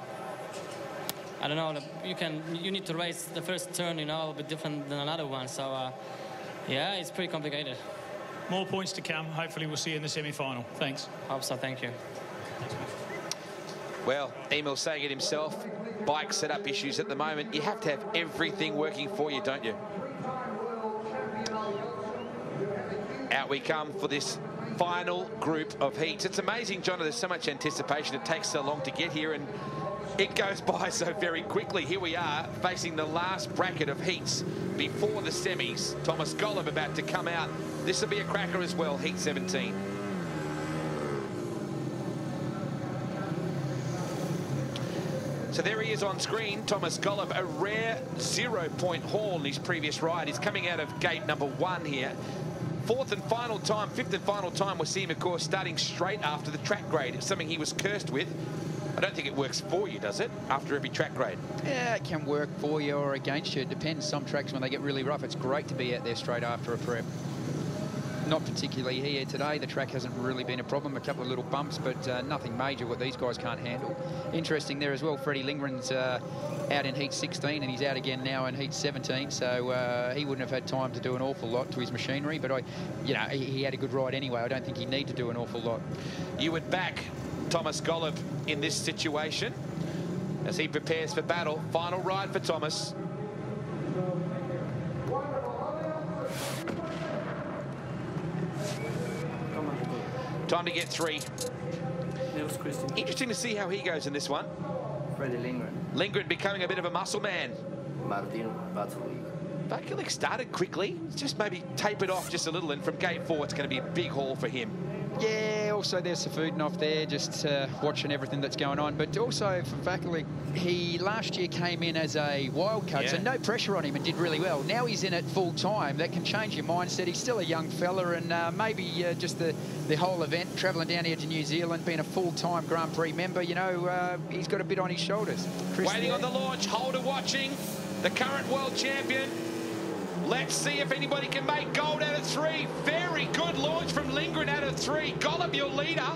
don't know. You need to race the first turn, you know, a little bit different than another one. So yeah, it's pretty complicated. More points to come. Hopefully we'll see you in the semi-final. Thanks. Hope so. Thank you. Well, Emil saying it himself, bike setup issues at the moment. You have to have everything working for you, don't you? Out we come for this final group of heats. It's amazing, John, there's so much anticipation. It takes so long to get here, and it goes by so very quickly. Here we are facing the last bracket of heats before the semis. Thomas Golub about to come out. This will be a cracker as well, heat 17. So there he is on screen, Thomas Golub, a rare 0-point haul in his previous ride. He's coming out of gate number 1 here. 4th and final time, 5th and final time, we'll see him, of course, starting straight after the track grade. It's something he was cursed with. I don't think it works for you, does it, after every track grade? Yeah, it can work for you or against you. It depends. Some tracks, when they get really rough, it's great to be out there straight after a prep. Not particularly here today. The track hasn't really been a problem. A couple of little bumps, but nothing major what these guys can't handle. Interesting there as well, Freddie Lindgren's out in heat 16, and he's out again now in heat 17, so he wouldn't have had time to do an awful lot to his machinery, but you know, he had a good ride anyway. I don't think he'd need to do an awful lot. You would back Thomas Golub in this situation as he prepares for battle. Final ride for Thomas. Time to get 3. Interesting to see how he goes in this one. Freddie Lindgren. Lindgren becoming a bit of a muscle man. Martin BUCKLEY. BUCKLEY started quickly. Just maybe tapered off just a little, and from gate 4 it's going to be a big haul for him. Yeah, also there's Safudinov there, just watching everything that's going on. But also for BUCKLEY, he last year came in as a wild card, so no pressure on him, and did really well. Now he's in it full time. That can change your mindset. He's still a young fella, and maybe just the whole event, travelling down here to New Zealand, being a full-time Grand Prix member, you know, he's got a bit on his shoulders. Waiting on the launch, Holder watching, the current world champion. Let's see if anybody can make gold out of 3. Very good launch from Lindgren out of 3. Golub, your leader.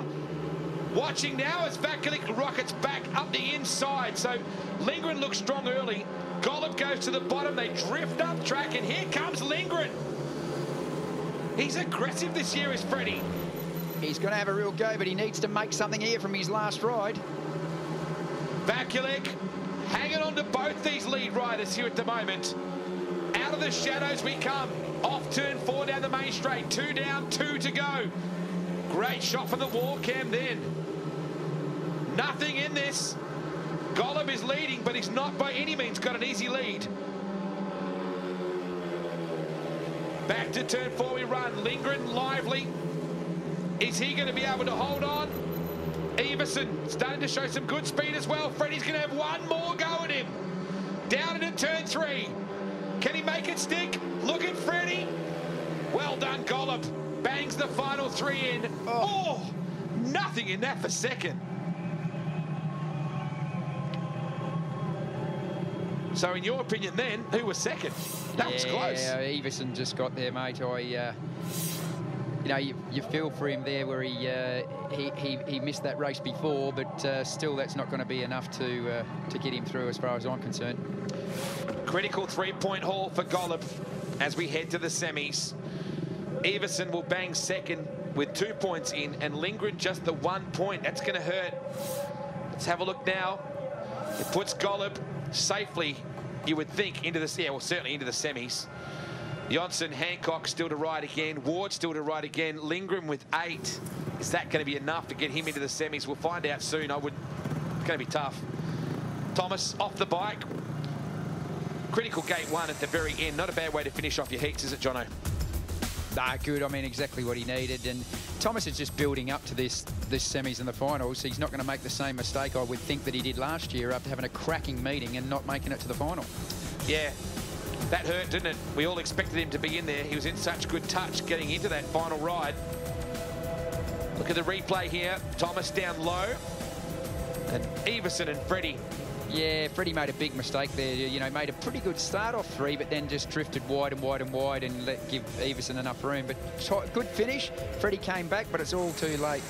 Watching now as BUCKLEY rockets back up the inside. So Lindgren looks strong early. Golub goes to the bottom. They drift up track, and here comes Lindgren. He's aggressive this year, is Freddie. He's going to have a real go, but he needs to make something here from his last ride. BUCKLEY hanging on to both these lead riders here at the moment. Out of the shadows we come. Off turn 4 down the main straight. 2 down, 2 to go. Great shot from the wall cam then. Nothing in this. Golub is leading, but he's not by any means got an easy lead. Back to turn 4 we run. Lindgren lively. Is he going to be able to hold on? Everson starting to show some good speed as well. Freddie's going to have one more go at him. Down into turn 3. Can he make it stick? Look at Freddie. Well done, Golub. Bangs the final 3 in. Oh, nothing in that for second. So in your opinion then, who was second? That was close. Yeah, Everson just got there, mate. You know, you feel for him there where he missed that race before, but still that's not going to be enough to get him through as far as I'm concerned. Critical 3-point haul for Golub as we head to the semis. Everson will bang second with 2 points in, and Lindgren just the 1 point. That's going to hurt. Let's have a look now. It puts Golub safely, you would think, into the, yeah, well, certainly into the semis. Johnson, Hancock still to ride again. Ward still to ride again. Lindgren with 8. Is that going to be enough to get him into the semis? We'll find out soon. It's going to be tough. Thomas off the bike. Critical gate 1 at the very end. Not a bad way to finish off your heats, is it, Jono? Nah, good. I mean, exactly what he needed. And Thomas is just building up to this semis and the finals. He's not going to make the same mistake, I would think, that he did last year after having a cracking meeting and not making it to the final. Yeah, that hurt, didn't it? We all expected him to be in there. He was in such good touch getting into that final ride. Look at the replay here. Thomas down low. And Everson and Freddie. Yeah, Freddie made a big mistake there. You know, made a pretty good start off 3, but then just drifted wide and wide and wide and give Everson enough room. But good finish. Freddie came back, but it's all too late.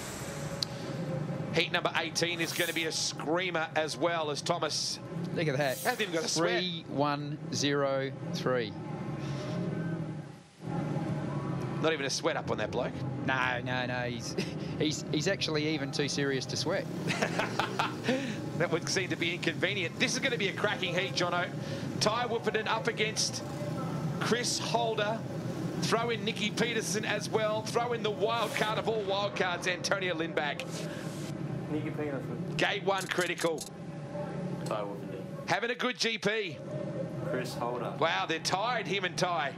Heat number 18 is going to be a screamer as well as Thomas. Look at that. Hasn't even got a sweat. 3-1-0-3. Not even a sweat up on that bloke. No. He's actually even too serious to sweat. That would seem to be inconvenient. This is going to be a cracking heat, Jono. Ty Wupperton up against Chris Holder. Throw in Nicky Peterson as well. Throw in the wild card of all wild cards, Antonio Lindback. Nicky Peterson. Gate 1 critical. Ty Wupperton. Having a good GP. Chris Holder. Wow, they're tired, him and Ty.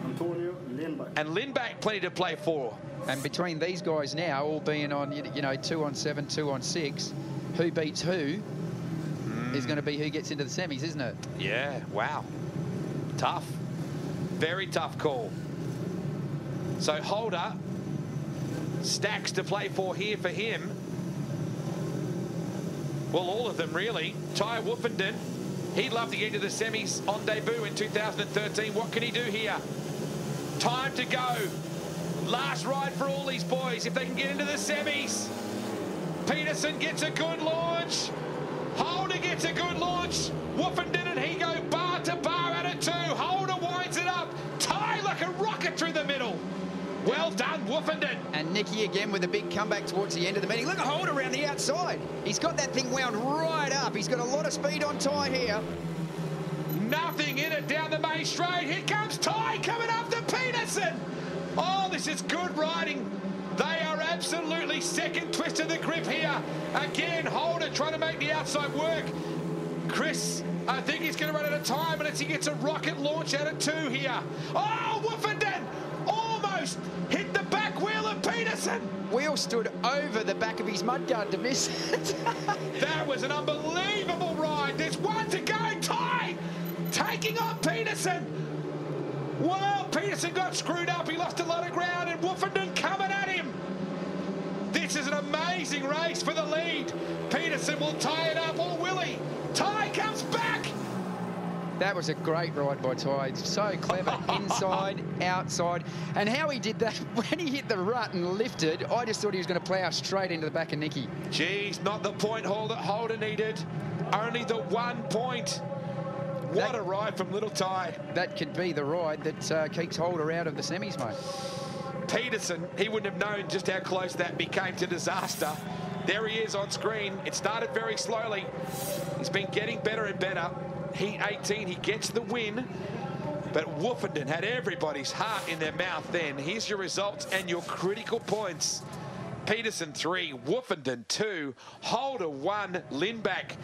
Antonio Lindback. And Lindback plenty to play for. And between these guys now, all being on, 2 on 7, 2 on 6, who beats who is going to be who gets into the semis, isn't it? Yeah, wow. Tough. Very tough call. So Holder, stacks to play for here for him. Well, all of them, really. Ty Wupperton, he'd love to get into the semis on debut in 2013. What can he do here? Time to go. Last ride for all these boys if they can get into the semis. Peterson gets a good launch. Holder gets a good launch. Wupperton and he go bar to bar out of 2. Holder winds it up. Ty like a rocket through the middle. Well done, Wupperton. And Nicky again with a big comeback towards the end of the meeting. Look at Holder around the outside. He's got that thing wound right up. He's got a lot of speed on Ty here. Nothing in it down the main straight. Here comes Ty coming up to Peterson. Oh, this is good riding. They are absolutely second twist of the grip here. Again, Holder trying to make the outside work. Chris, I think he's going to run out of time unless he gets a rocket launch out of 2 here. Oh, Wupperton almost hit the back wheel of Peterson. Wheel stood over the back of his mudguard to miss it. That was an unbelievable ride. There's 1 to go. Ty taking on Peterson. Well, Peterson got screwed up. He lost a lot of ground, and Wupperton coming at him. This is an amazing race for the lead. Peterson will tie it up, or will he? Ty comes back. That was a great ride by Ty. So clever, inside, outside. And how he did that, when he hit the rut and lifted, I just thought he was going to plough straight into the back of Nicky. Geez, not the point Holder needed. Only the 1 point. What a ride from little Ty. That could be the ride that keeps Holder out of the semis, mate. Peterson, he wouldn't have known just how close that became to disaster. There he is on screen. It started very slowly. He's been getting better and better. Heat 18, he gets the win. But Woofenden had everybody's heart in their mouth then. Here's your results and your critical points. Peterson 3, Woofenden 2, Holder 1, Lindback.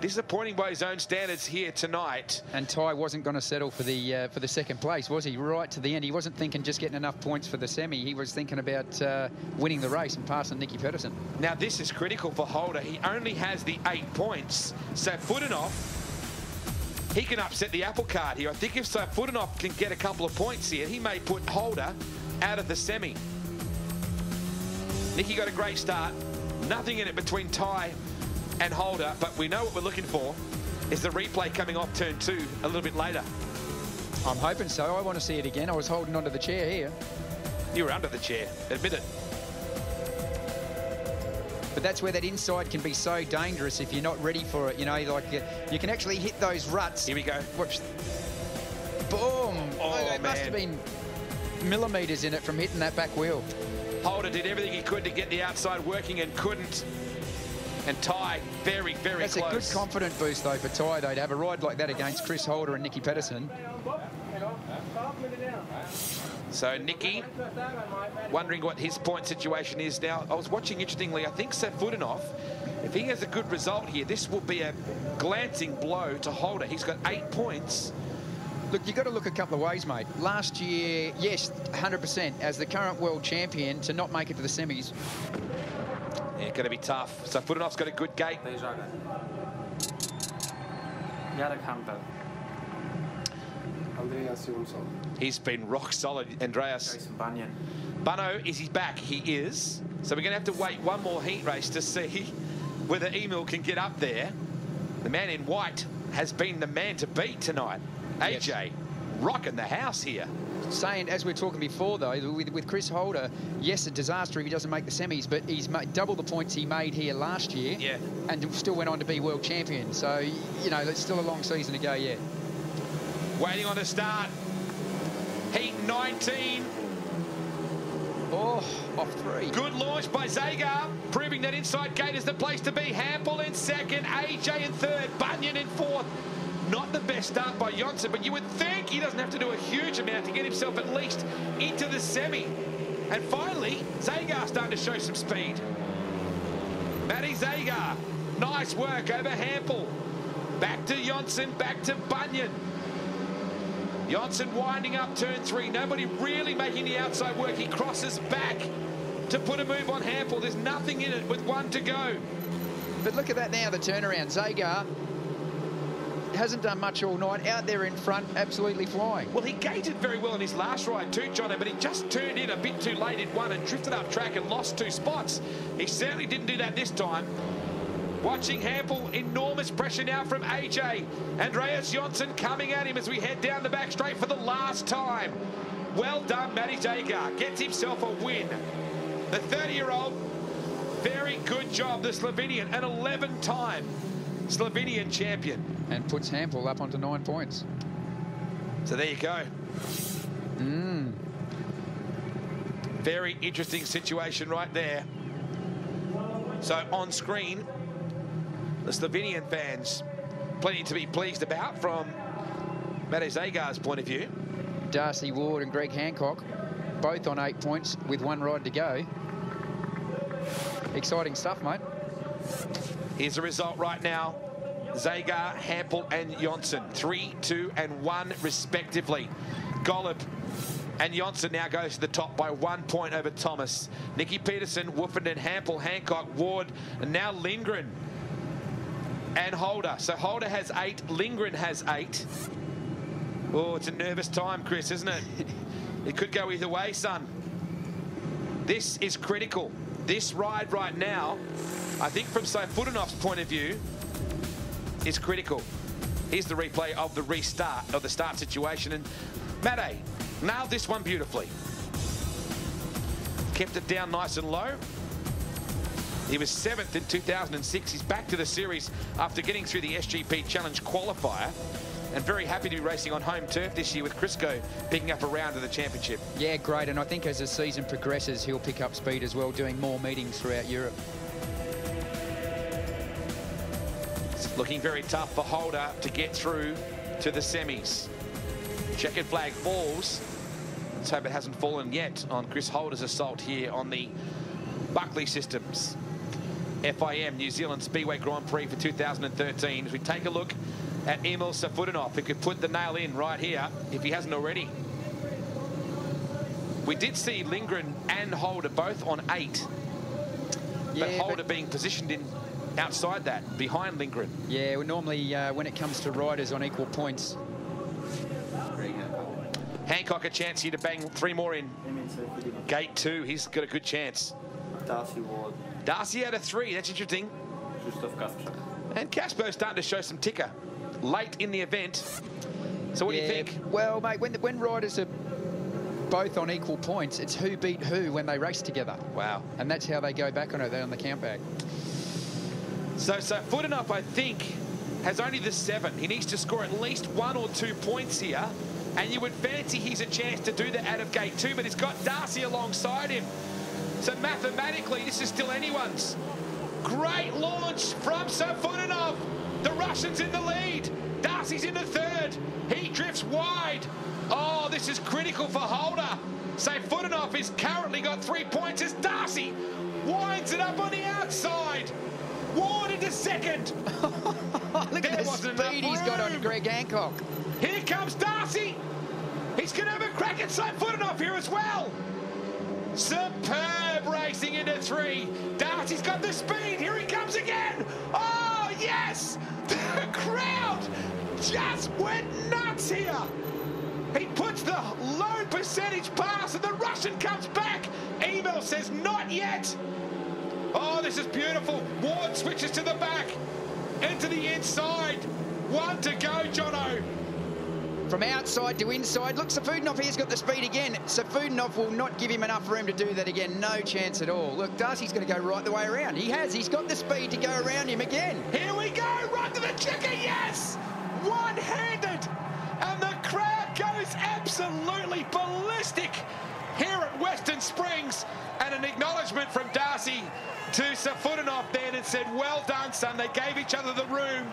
Disappointing by his own standards here tonight. And Ty wasn't going to settle for the second place, was he? Right to the end. He wasn't thinking just getting enough points for the semi. He was thinking about winning the race and passing Nicky Peterson. Now this is critical for Holder. He only has the 8 points. So Footenhoff, he can upset the apple cart here. I think if Footenhoff can get a couple of points here, he may put Holder out of the semi. Nicky got a great start. Nothing in it between Ty and Holder, but we know what we're looking for is the replay coming off turn 2 a little bit later. I'm hoping so. I want to see it again. I was holding onto the chair here. You were under the chair, admit it. But that's where that inside can be so dangerous if you're not ready for it. You know, like you can actually hit those ruts. Here we go. Watch. Boom. Oh, it must have been millimetres in it from hitting that back wheel. Holder did everything he could to get the outside working and couldn't. And Ty, very, very close. That's a good confident boost, though, for Ty, though, to have a ride like that against Chris Holder and Nicky Peterson. So Nicky, wondering what his point situation is now. I was watching, interestingly, I think Footenhoff, if he has a good result here, this will be a glancing blow to Holder. He's got 8 points. Look, you've got to look a couple of ways, mate. Last year, yes, 100%, as the current world champion, to not make it to the semis. Yeah, going to be tough. So Footenhoff's got a good gate. He's been rock solid, Andreas. Bunno, is he back? He is. So we're going to have to wait one more heat race to see whether Emil can get up there. The man in white has been the man to beat tonight. AJ, yes. Rocking the house here. Saying, as we were talking before, though, with Chris Holder, yes, a disaster if he doesn't make the semis, but he's made double the points he made here last year, yeah, and still went on to be world champion. So, you know, it's still a long season to go yet. Waiting on the start. Heat 19. Oh, off 3. Good launch by Zagar, proving that inside gate is the place to be. Hampel in second, AJ in third, Bunyan in fourth. Not the best start by Johnson, but you would think he doesn't have to do a huge amount to get himself at least into the semi. And finally, Zagar starting to show some speed. Matty Zagar, nice work over Hampel. Back to Johnson, back to Bunyan. Johnson winding up turn 3. Nobody really making the outside work. He crosses back to put a move on Hampel. There's nothing in it with 1 to go. But look at that now, the turnaround. Zagar hasn't done much all night. Out there in front, absolutely flying. Well, he gated very well in his last ride too, Jono, but he just turned in a bit too late in 1 and drifted up track and lost 2 spots. He certainly didn't do that this time. Watching Hampel, enormous pressure now from AJ. Andreas Johnson coming at him as we head down the back straight for the last time. Well done, Matty Zagar. Gets himself a win. The 30-year-old, very good job. The Slovenian, an 11-time Slovenian champion. And puts Hampel up onto 9 points. So there you go. Very interesting situation right there. So on screen, the Slovenian fans, plenty to be pleased about from Matty Zagar's point of view. Darcy Ward and Greg Hancock, both on 8 points with 1 ride to go. Exciting stuff, mate. Here's the result right now. Zagar, Hampel and Johnson, 3, 2 and 1 respectively. Golub and Johnson now goes to the top by 1 point over Thomas. Nicky Peterson, Woofenden, Hampel, Hancock, Ward, and now Lindgren and Holder. So Holder has 8, Lindgren has 8. Oh, it's a nervous time, Chris, isn't it? It could go either way, son. This is critical. This ride right now, I think from Footenhoff's point of view, is critical. Here's the replay of the restart, of the start situation. And Matt nailed this one beautifully. Kept it down nice and low. He was 7th in 2006. He's back to the series after getting through the SGP Challenge qualifier. And very happy to be racing on home turf this year with Crisco picking up a round of the championship. Yeah, great. And I think as the season progresses, he'll pick up speed as well, doing more meetings throughout Europe. It's looking very tough for Holder to get through to the semis. Checkered flag falls. Let's hope it hasn't fallen yet on Chris Holder's assault here on the Buckley Systems FIM New Zealand Speedway Grand Prix for 2013. As we take a look at Emil Safutinov, who could put the nail in right here if he hasn't already. We did see Lindgren and Holder both on 8, but Holder being positioned in outside that, behind Lindgren. Yeah, well, normally when it comes to riders on equal points. Hancock a chance here to bang 3 more in. Gate 2, he's got a good chance. Darcy out of 3, that's interesting. And Casper's starting to show some ticker late in the event. So what do you think? Well, mate, when riders are both on equal points, it's who beat who when they race together. Wow. And that's how they go back on it. They're on the count back. So Footenop, I think, has only the 7. He needs to score at least 1 or 2 points here. And you would fancy he's a chance to do that out of gate 2, but he's got Darcy alongside him. So mathematically, this is still anyone's. Great launch from Safutinov. The Russian's in the lead. Darcy's in the 3rd. He drifts wide. Oh, this is critical for Holder. Safutinov has currently got 3 points as Darcy winds it up on the outside. Ward into 2nd. Look at the speed he's got on Greg Hancock. Here comes Darcy. He's going to have a crack at Safutinov here as well. Superb racing into 3. Darcy's got the speed. Here he comes again. Oh, yes. The crowd just went nuts here. He puts the low percentage pass and the Russian comes back. Emil says not yet. Oh, this is beautiful. Ward switches to the back. Into the inside. 1 to go, Jono. From outside to inside. Look, Safutinov here's got the speed again. Safutinov will not give him enough room to do that again. No chance at all. Look, Darcy's going to go right the way around. He has. He's got the speed to go around him again. Here we go. Run to the checker. Yes. One-handed. And the crowd goes absolutely ballistic here at Western Springs. And an acknowledgement from Darcy to Safutinov then and said, well done, son. They gave each other the room.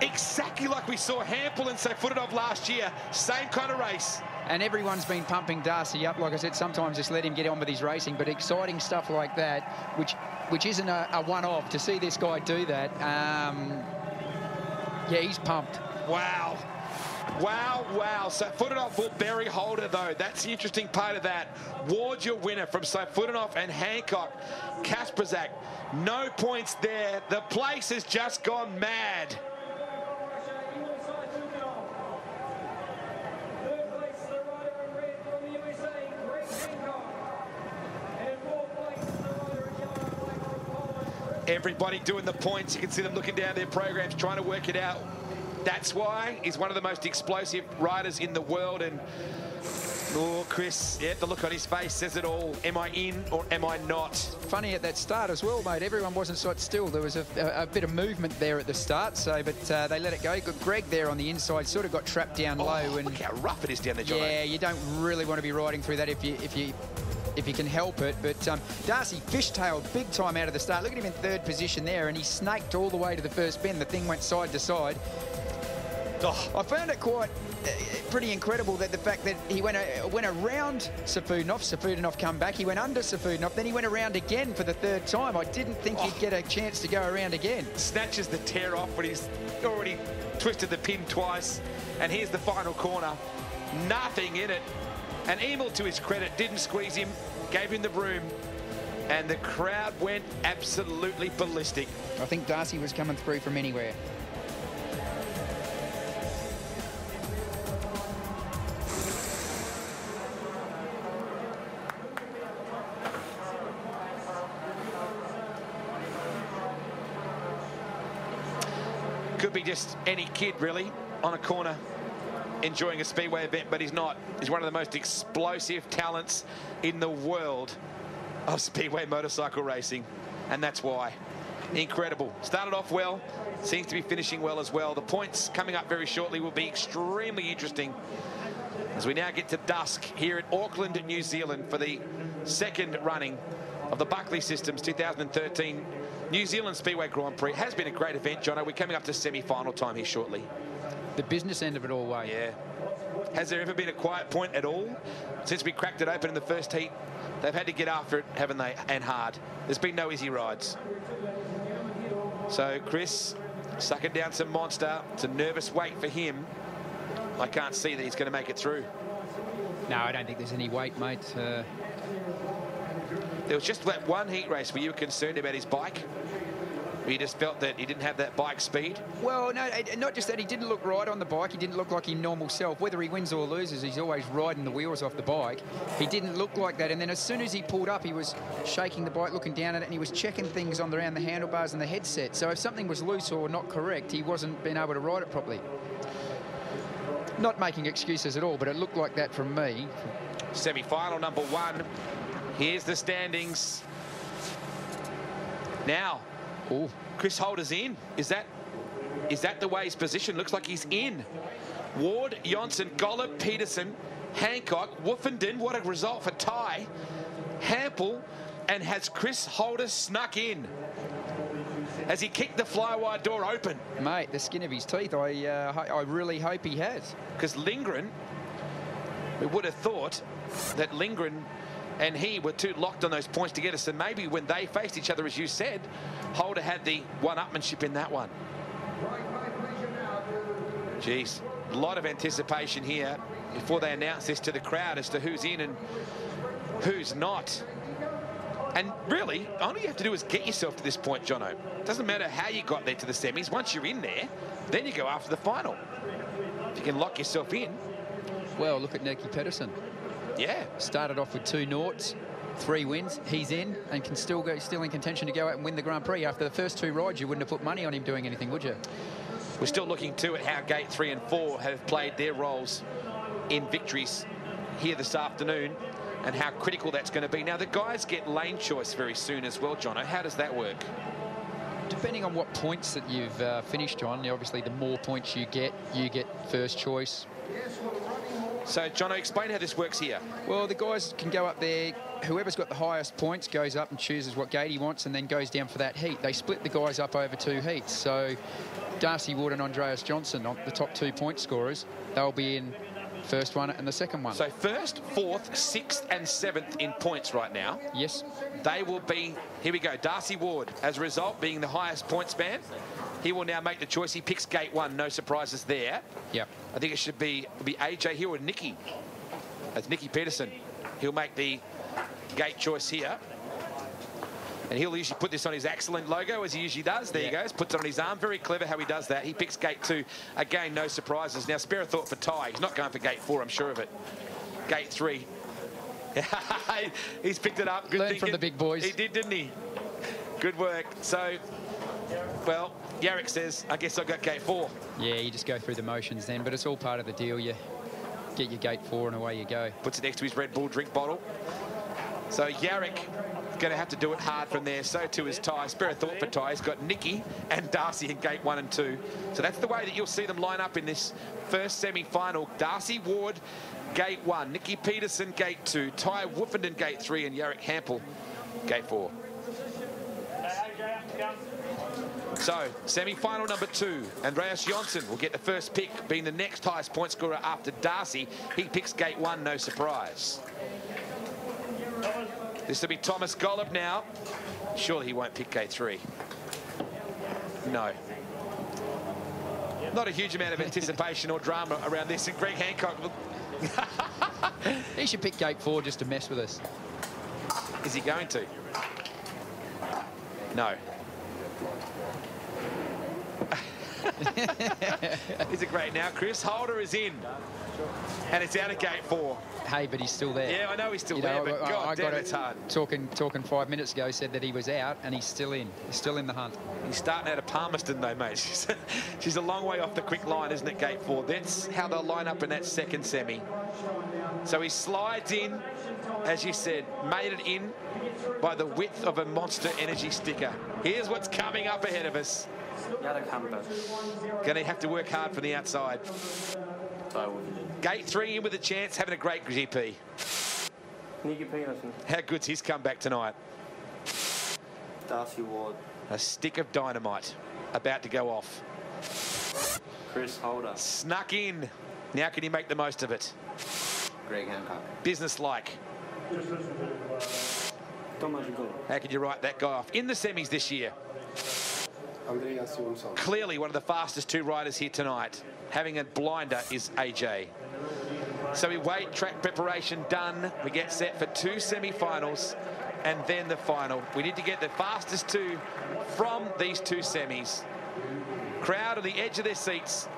Exactly like we saw Hampel and Safutinov last year. Same kind of race. And everyone's been pumping Darcy up. Like I said, sometimes just let him get on with his racing. But exciting stuff like that, which isn't a one-off, to see this guy do that. Yeah, he's pumped. Wow. Wow, wow. Safutinov will bury Holder, though. That's the interesting part of that. Ward, your winner from Safutinov and Hancock. Kasperzak, no points there. The place has just gone mad. Everybody doing the points. You can see them looking down their programs, trying to work it out. That's why he's one of the most explosive riders in the world. And, oh, Chris, yeah, the look on his face says it all. Am I in or am I not? Funny at that start as well, mate. Everyone wasn't so still. There was a bit of movement there at the start, but they let it go. Good Greg there on the inside sort of got trapped down low. And look how rough it is down there, John. Yeah, you don't really want to be riding through that if you can help it. But Darcy fishtailed big time out of the start. Look at him in 3rd position there, and he snaked all the way to the first bend. The thing went side to side. Oh, I found it quite pretty incredible that the fact that he went around Safutinov. Safutinov come back. He went under Safutinov. Then he went around again for the 3rd time. I didn't think he'd get a chance to go around again. Snatches the tear off, but he's already twisted the pin twice. And here's the final corner. Nothing in it. And Emil, to his credit, didn't squeeze him, gave him the broom, and the crowd went absolutely ballistic. I think Darcy was coming through from anywhere. Could be just any kid, really, on a corner enjoying a Speedway event, but he's not. He's one of the most explosive talents in the world of Speedway motorcycle racing, and that's why. Incredible. Started off well, seems to be finishing well as well. The points coming up very shortly will be extremely interesting as we now get to dusk here at Auckland, New Zealand, for the second running of the Buckley Systems 2013 New Zealand Speedway Grand Prix. It has been a great event, Jono. We're coming up to semi-final time here shortly. The business end of it all, Wade. Yeah. Has there ever been a quiet point at all? Since we cracked it open in the first heat, they've had to get after it, haven't they? And hard. There's been no easy rides. So Chris sucking down some monster. It's a nervous wait for him. I can't see that he's going to make it through. No, I don't think there's any weight, mate. There was just that one heat race where you were concerned about his bike. Where you just felt that he didn't have that bike speed. Well, no, not just that. He didn't look right on the bike. He didn't look like his normal self. Whether he wins or loses, he's always riding the wheels off the bike. He didn't look like that. And then as soon as he pulled up, he was shaking the bike, looking down at it, and he was checking things on around the handlebars and the headset. So if something was loose or not correct, he wasn't being able to ride it properly. Not making excuses at all, but it looked like that from me. Semi-final number 1. Here's the standings. Now, Chris Holder's in. Is that the way he's positioned? Looks like he's in. Ward, Johnson, Gollop, Peterson, Hancock, Woofenden. What a result for Ty. Hampel, and has Chris Holder snuck in? Has he kicked the fly-wide door open? Mate, the skin of his teeth. I really hope he has. Because Lindgren, we would have thought that Lindgren and he were too locked on those points together. So maybe when they faced each other, as you said, Holder had the one-upmanship in that one. Jeez, a lot of anticipation here before they announce this to the crowd as to who's in and who's not. And really, all you have to do is get yourself to this point, Jono. It doesn't matter how you got there to the semis. Once you're in there, then you go after the final. If you can lock yourself in. Well, look at Nicky Pedersen. Yeah. Started off with 2 noughts, 3 wins. He's in and can still in contention to go out and win the Grand Prix. After the first 2 rides, you wouldn't have put money on him doing anything, would you? We're still looking too at how Gate 3 and 4 have played their roles in victories here this afternoon and how critical that's going to be. Now, the guys get lane choice very soon as well, Jono. How does that work? Depending on what points that you've finished on, obviously the more points you get first choice. So, Jono, explain how this works here. Well, the guys can go up there. Whoever's got the highest points goes up and chooses what gate he wants and then goes down for that heat. They split the guys up over 2 heats. So, Darcy Wood and Andreas Johnson, the top 2 point scorers, they'll be in first one and the second one. So, 1st, 4th, 6th and 7th in points right now. Yes. They will be, here we go, Darcy Ward, as a result, being the highest point span. He will now make the choice. He picks gate 1. No surprises there. Yep. I think it should be AJ here or Nicky. That's Nicky Peterson. He'll make the gate choice here. And he'll usually put this on his excellent logo, as he usually does. There he goes. Puts it on his arm. Very clever how he does that. He picks gate 2. Again, no surprises. Now, spare a thought for Ty. He's not going for gate 4, I'm sure of it. Gate 3. He's picked it up. Good Learned from the big boys. He did, didn't he? Good work. So, well, Yarrick says, I guess I got gate 4. Yeah, you just go through the motions then, but it's all part of the deal. You get your gate 4 and away you go. Puts it next to his Red Bull drink bottle. So Yarrick going to have to do it hard from there. So too is Ty. Spare a thought for Ty. He's got Nicky and Darcy in gate 1 and 2. So that's the way that you'll see them line up in this first semi-final. Darcy Ward, gate 1. Nicky Peterson, gate 2. Ty Woofenden, gate 3. And Yarrick Hampel, gate 4. So, semi-final number 2. Andreas Johnson will get the first pick, being the next highest point scorer after Darcy. He picks gate 1, no surprise. This will be Thomas Gollop now. Surely he won't pick gate 3. No. Not a huge amount of anticipation or drama around this. And Greg Hancock... He should pick gate 4 just to mess with us. Is he going to? No. Is it great now? Chris Holder is in. And it's out of gate 4. Hey, but he's still there. Yeah, I know he's still there, but God damn, it's hard. Talking 5 minutes ago, said that he was out, and he's still in. He's still in the hunt. He's starting out of Palmerston, though, mate. She's a long way off the quick line, isn't it, gate 4? That's how they'll line up in that second semi. So he slides in, as you said, made it in by the width of a Monster Energy sticker. Here's what's coming up ahead of us. Going to have to work hard from the outside. Gate 3 in with a chance, having a great GP. How good's his comeback tonight? Darcy Ward. A stick of dynamite about to go off. Chris Holder. Snuck in. Now can he make the most of it? Greg Hancock. Business-like. How can you write that guy off? In the semis this year. Clearly one of the fastest 2 riders here tonight. Having a blinder is AJ. So we wait, track preparation done. We get set for 2 semi-finals and then the final. We need to get the fastest 2 from these 2 semis. Crowd on the edge of their seats.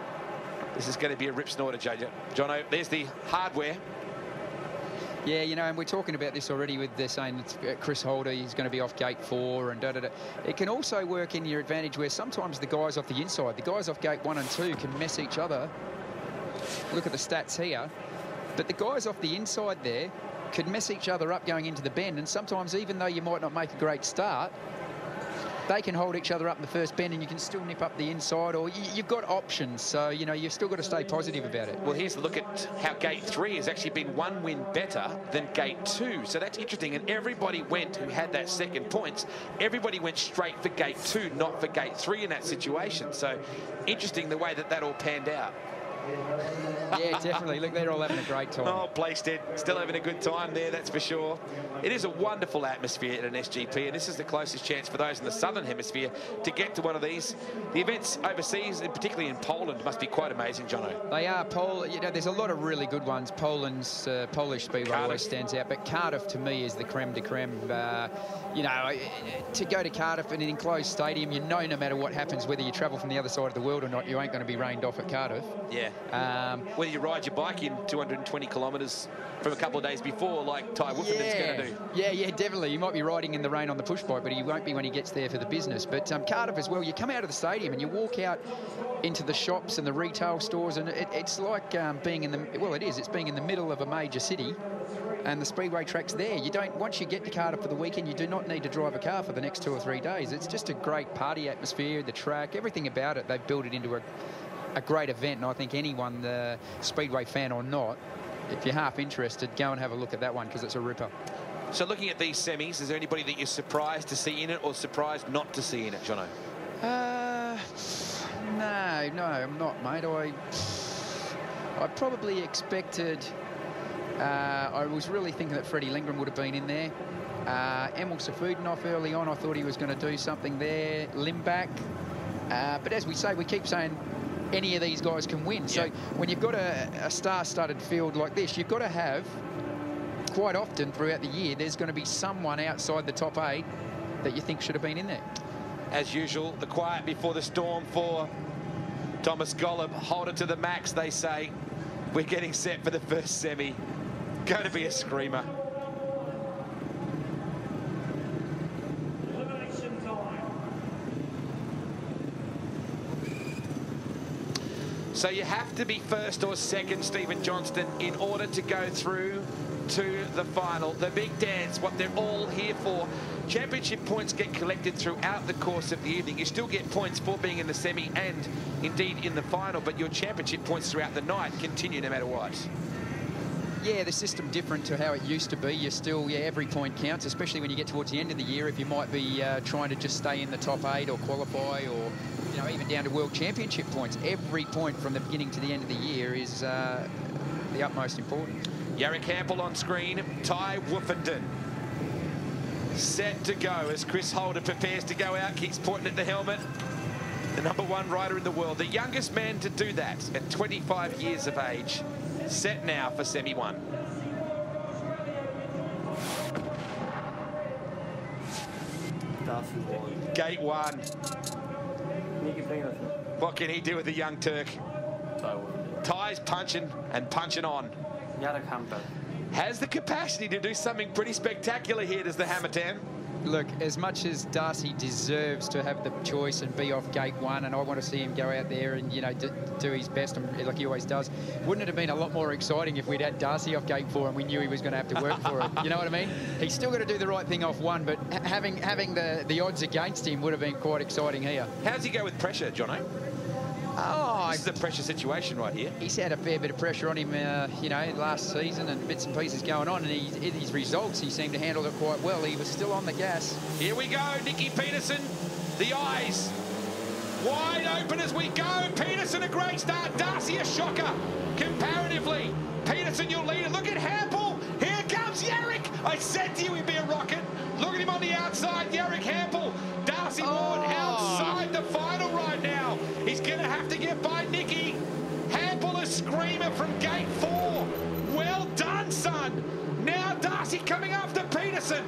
This is going to be a rip snorter, Jono. There's the hardware. Yeah, you know, and we're talking about this already with they're saying Chris Holder, he's going to be off gate 4 and da-da-da. It can also work in your advantage where sometimes the guys off the inside, the guys off gate 1 and 2 can mess each other. Look at the stats here. But the guys off the inside there could mess each other up going into the bend, and sometimes even though you might not make a great start, they can hold each other up in the first bend and you can still nip up the inside, or you've got options. So, you know, you've still got to stay positive about it. Well, here's a look at how gate 3 has actually been 1 win better than gate 2. So that's interesting. And everybody went who had that second points. Everybody went straight for gate 2, not for gate 3 in that situation. So interesting the way that all panned out. Yeah, definitely. Look, they're all having a great time. Oh, Playstead still having a good time there, that's for sure. It is a wonderful atmosphere at an SGP, and this is the closest chance for those in the southern hemisphere to get to one of these. The events overseas, and particularly in Poland, must be quite amazing, Jono. They are. You know, there's a lot of really good ones. Poland's Polish Speedway always stands out, but Cardiff to me is the creme de creme. You know, to go to Cardiff in an enclosed stadium, you know no matter what happens, whether you travel from the other side of the world or not, you ain't going to be rained off at Cardiff. Yeah. Whether you ride your bike in 220 kilometres from a couple of days before, like Ty Woofenden's going to do. Yeah, definitely. You might be riding in the rain on the push bike, but he won't be when he gets there for the business. But Cardiff as well, you come out of the stadium and you walk out into the shops and the retail stores, and it's like being in the, well, it's being in the middle of a major city, and the Speedway track's there. You don't, once you get to Cardiff for the weekend, you do not need to drive a car for the next 2 or 3 days. It's just a great party atmosphere, the track, everything about it. They've built it into a great event, and I think anyone, the Speedway fan or not, if you're half interested, go and have a look at that one because it's a ripper. So looking at these semis, is there anybody that you're surprised to see in it or surprised not to see in it, Jono? No, I'm not, mate. I probably expected... I was really thinking that Freddie Lindgren would have been in there. Emil Safudinov early on, I thought he was going to do something there. Limback. But as we say, we keep saying any of these guys can win. So when you've got a star-studded field like this, you've got to have, quite often throughout the year, there's going to be someone outside the top 8 that you think should have been in there. As usual, the quiet before the storm for Thomas Golub. Hold it to the max, they say. We're getting set for the first semi. Going to be a screamer. So you have to be first or second, Stephen Johnston, in order to go through to the final. The big dance, what they're all here for. Championship points get collected throughout the course of the evening. You still get points for being in the semi and indeed in the final, but your championship points throughout the night continue no matter what. Yeah, the system different to how it used to be. You're still, every point counts, especially when you get towards the end of the year. If you might be trying to just stay in the top 8 or qualify, or you know, even down to World Championship points. Every point from the beginning to the end of the year is the utmost important. Yarrick Hampel on screen. Ty Woofenden set to go as Chris Holder prepares to go out, keeps pointing at the helmet. The #1 rider in the world, the youngest man to do that at 25 years of age. Set now for semi 1. Gate 1. What can he do with the young Turk? Ty's punching and punching on. Has the capacity to do something pretty spectacular here, does the Hammertan? Look, as much as Darcy deserves to have the choice and be off gate 1, and I want to see him go out there and, you know, do his best, like he always does, wouldn't it have been a lot more exciting if we'd had Darcy off gate 4 and we knew he was going to have to work for it? You know what I mean? He's still got to do the right thing off 1, but having the odds against him would have been quite exciting here. How does he go with pressure, Jono? Oh, this is a pressure situation right here. He's had a fair bit of pressure on him, you know, last season, and bits and pieces going on, and in his results, he seemed to handle it quite well. He was still on the gas. Here we go, Nicky Peterson, the eyes wide open as we go. Peterson, a great start. Darcy, a shocker, comparatively. Peterson, your leader. Look at Hampel. Here comes Yarrick. I said to you he'd be a rocket. Look at him on the outside, Yarrick Hampel. Darcy Ward outside the final right now. He's going to have to get by Nicky. Hampel, a screamer from gate 4. Well done, son. Now Darcy coming after Peterson.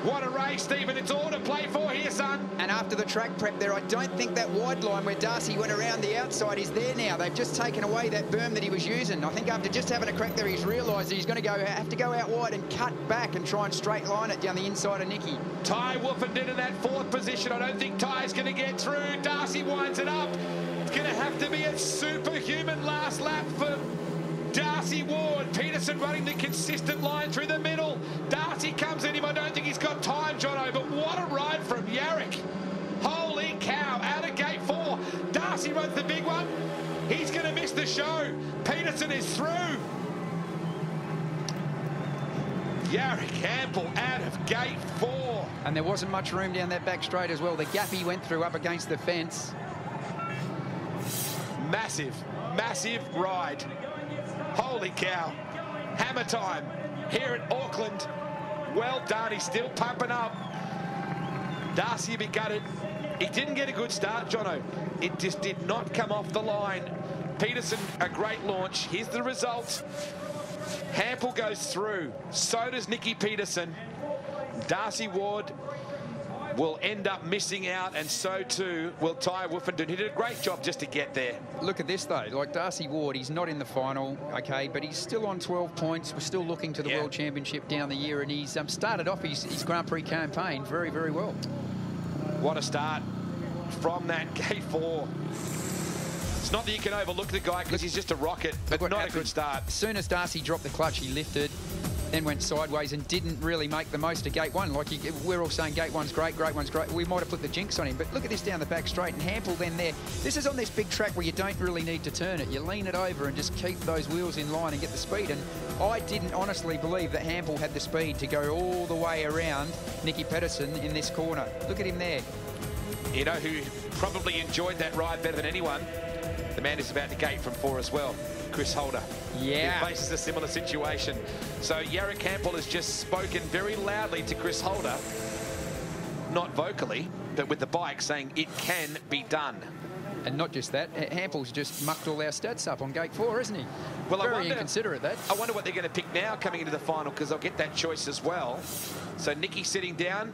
What a race, Stephen. It's all to play for here, son. And after the track prep there, I don't think that wide line where Darcy went around the outside is there now. They've just taken away that berm that he was using. I think after just having a crack there, he's realised that he's going to have to go out wide and cut back and try and straight line it down the inside of Nicky. Ty Wolfenden in that 4th position. I don't think Ty's going to get through. Darcy winds it up. It's going to have to be a superhuman last lap for Darcy Ward. Peterson running the consistent line through the middle. Darcy comes at him. I don't think he's got time, Jono, but what a ride from Yarrick. Holy cow, out of gate 4. Darcy runs the big one. He's going to miss the show. Peterson is through. Yarrick Hampel out of gate 4. And there wasn't much room down that back straight as well. The gap he went through up against the fence. Massive, massive ride. Holy cow. Hammer time here at Auckland. Well done. He's still pumping up. Darcy will be gutted. He didn't get a good start, Jono. It just did not come off the line. Peterson, a great launch. Here's the result. Hampel goes through. So does Nicky Peterson. Darcy Ward will end up missing out, and so too will Ty Wolfenden. He did a great job just to get there. Look at this, though. Like Darcy Ward, he's not in the final, okay, but he's still on 12 points. We're still looking to the World Championship down the year, and he's started off his Grand Prix campaign very, very well. What a start from that gate 4. It's not that you can overlook the guy because he's just a rocket, but not a good start. As soon as Darcy dropped the clutch, he lifted, then went sideways and didn't really make the most of gate 1. Like we're all saying gate 1's great, gate 1's great. We might have put the jinx on him, but look at this down the back straight, and Hampel then there. This is on this big track where you don't really need to turn it. You lean it over and just keep those wheels in line and get the speed. And I didn't honestly believe that Hampel had the speed to go all the way around Nicky Peterson in this corner. Look at him there. You know who probably enjoyed that ride better than anyone? The man is about to gate from 4 as well, Chris Holder. Yeah. He faces a similar situation. So Yarrick Hampel has just spoken very loudly to Chris Holder, not vocally, but with the bike, saying it can be done. And not just that, Hampel's just mucked all our stats up on gate 4, isn't he? Well, very inconsiderate, that. I wonder what they're going to pick now coming into the final, because they'll get that choice as well. So Nicky sitting down,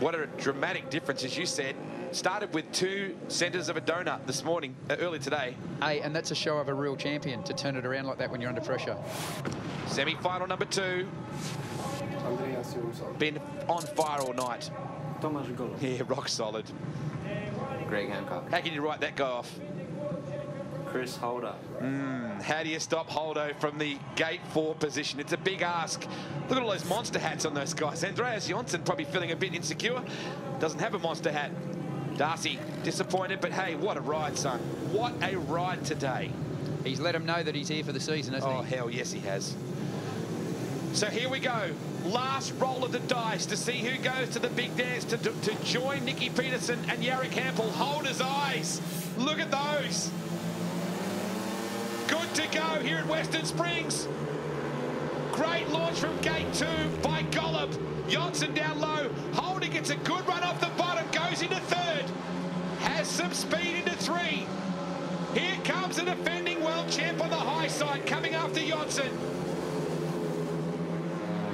what a dramatic difference, as you said. Started with 2 centres of a donut this morning, early today. Hey, and that's a show of a real champion to turn it around like that when you're under pressure. Semi-final number 2. Been on fire all night. Yeah, rock solid. Greg Hancock. How can you write that guy off? Chris Holder. How do you stop Holdo from the gate 4 position? It's a big ask. Look at all those monster hats on those guys. Andreas Jonsson probably feeling a bit insecure. Doesn't have a monster hat. Darcy disappointed, but hey, what a ride, son. What a ride today. He's let him know that he's here for the season, hasn't he? Oh, hell yes, he has. So here we go. Last roll of the dice to see who goes to the big dance to join Nicky Peterson and Yarrick Hampel. Holder's eyes. Look at those. Good to go here at Western Springs. Great launch from gate 2 by Gollop. Jonsson down low. Holder gets a good run off the bottom. Goes into 3rd. Has some speed into 3. Here comes the defending world champ on the high side coming after Jonsson.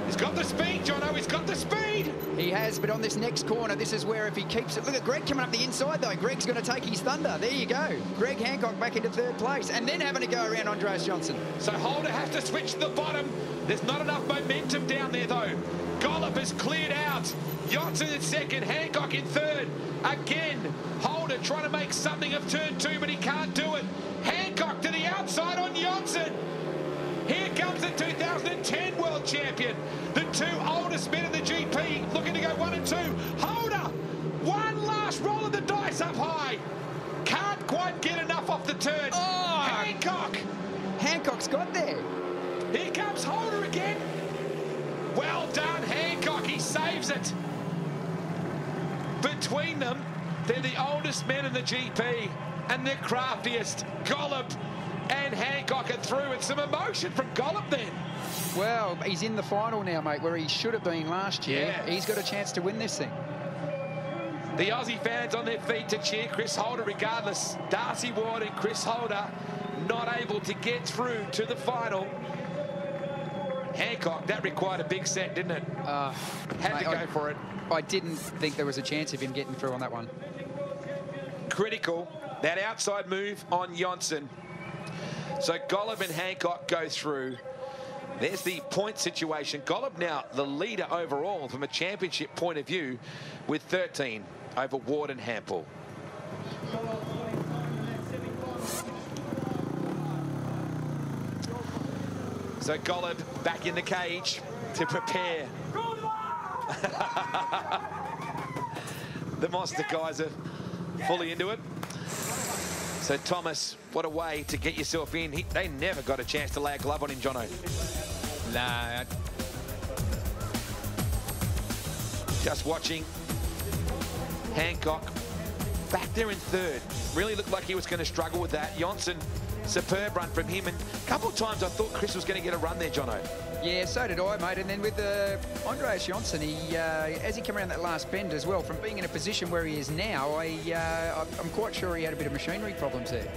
He's got the speed, Jono. He's got the speed. He has, but on this next corner, this is where if he keeps it... Look at Greg coming up the inside, though. Greg's going to take his thunder. There you go. Greg Hancock back into third place, and then having to go around Andreas Johnson. So Holder has to switch to the bottom. There's not enough momentum down there, though. Gollop has cleared out. Johnson in second, Hancock in third. Again, Holder trying to make something of turn 2, but he can't do it. Hancock to the outside on Johnson. Here comes the 2010 world champion. The 2 oldest men in the GP looking to go 1 and 2. Holder, one last roll of the dice up high. Can't quite get enough off the turn. Oh, Hancock. Hancock's got there. Here comes Holder again. Well done, Hancock. He saves it. Between them, they're the oldest men in the GP and the craftiest. Gollop and Hancock are through, and some emotion from Gollop then. Well, he's in the final now, mate, where he should have been last year. Yeah. He's got a chance to win this thing. The Aussie fans on their feet to cheer Chris Holder regardless. Darcy Ward and Chris Holder not able to get through to the final. Hancock, that required a big set, didn't it? Had to go for it. I didn't think there was a chance of him getting through on that one. Critical, that outside move on Johnson. So Gollop and Hancock go through. There's the point situation. Gollop now the leader overall from a championship point of view with 13 over Ward and Hampel. So Gollop back in the cage to prepare. The Monster guys are fully into it. So Thomas, what a way to get yourself in. They never got a chance to lay a glove on him, Jono. Nah. Just watching Hancock back there in third. Really looked like he was going to struggle with that. Johnson, superb run from him. And a couple of times I thought Chris was going to get a run there, Jono. Yeah, so did I, mate. And then with Andreas Johnson, as he came around that last bend as well, from being in a position where he is now, I'm quite sure he had a bit of machinery problems there.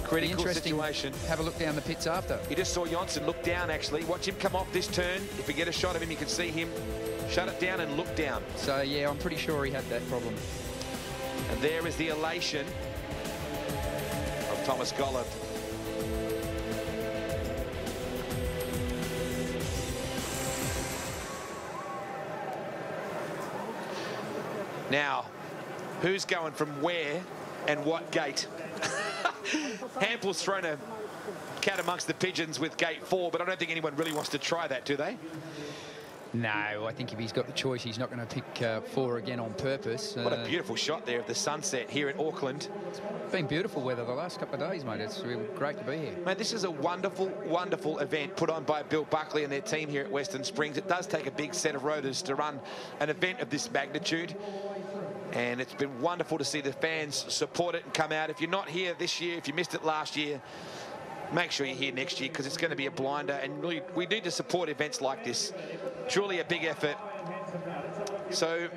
Critical situation. Have a look down the pits after. You just saw Johnson look down, actually. Watch him come off this turn. If we get a shot of him, you can see him shut it down and look down. So, yeah, I'm pretty sure he had that problem. And there is the elation of Thomas Gollop. Now, who's going from where and what gate? Hampel's thrown a cat amongst the pigeons with gate 4, but I don't think anyone really wants to try that, do they? No, I think if he's got the choice, he's not going to pick 4 again on purpose. What a beautiful shot there of the sunset here at Auckland. It's been beautiful weather the last couple of days, mate. It's really great to be here. Mate, this is a wonderful, wonderful event put on by Bill Buckley and their team here at Western Springs. It does take a big set of rotors to run an event of this magnitude. And it's been wonderful to see the fans support it and come out. If you're not here this year, if you missed it last year, make sure you're here next year because it's going to be a blinder. And really, we need to support events like this. Truly a big effort. So,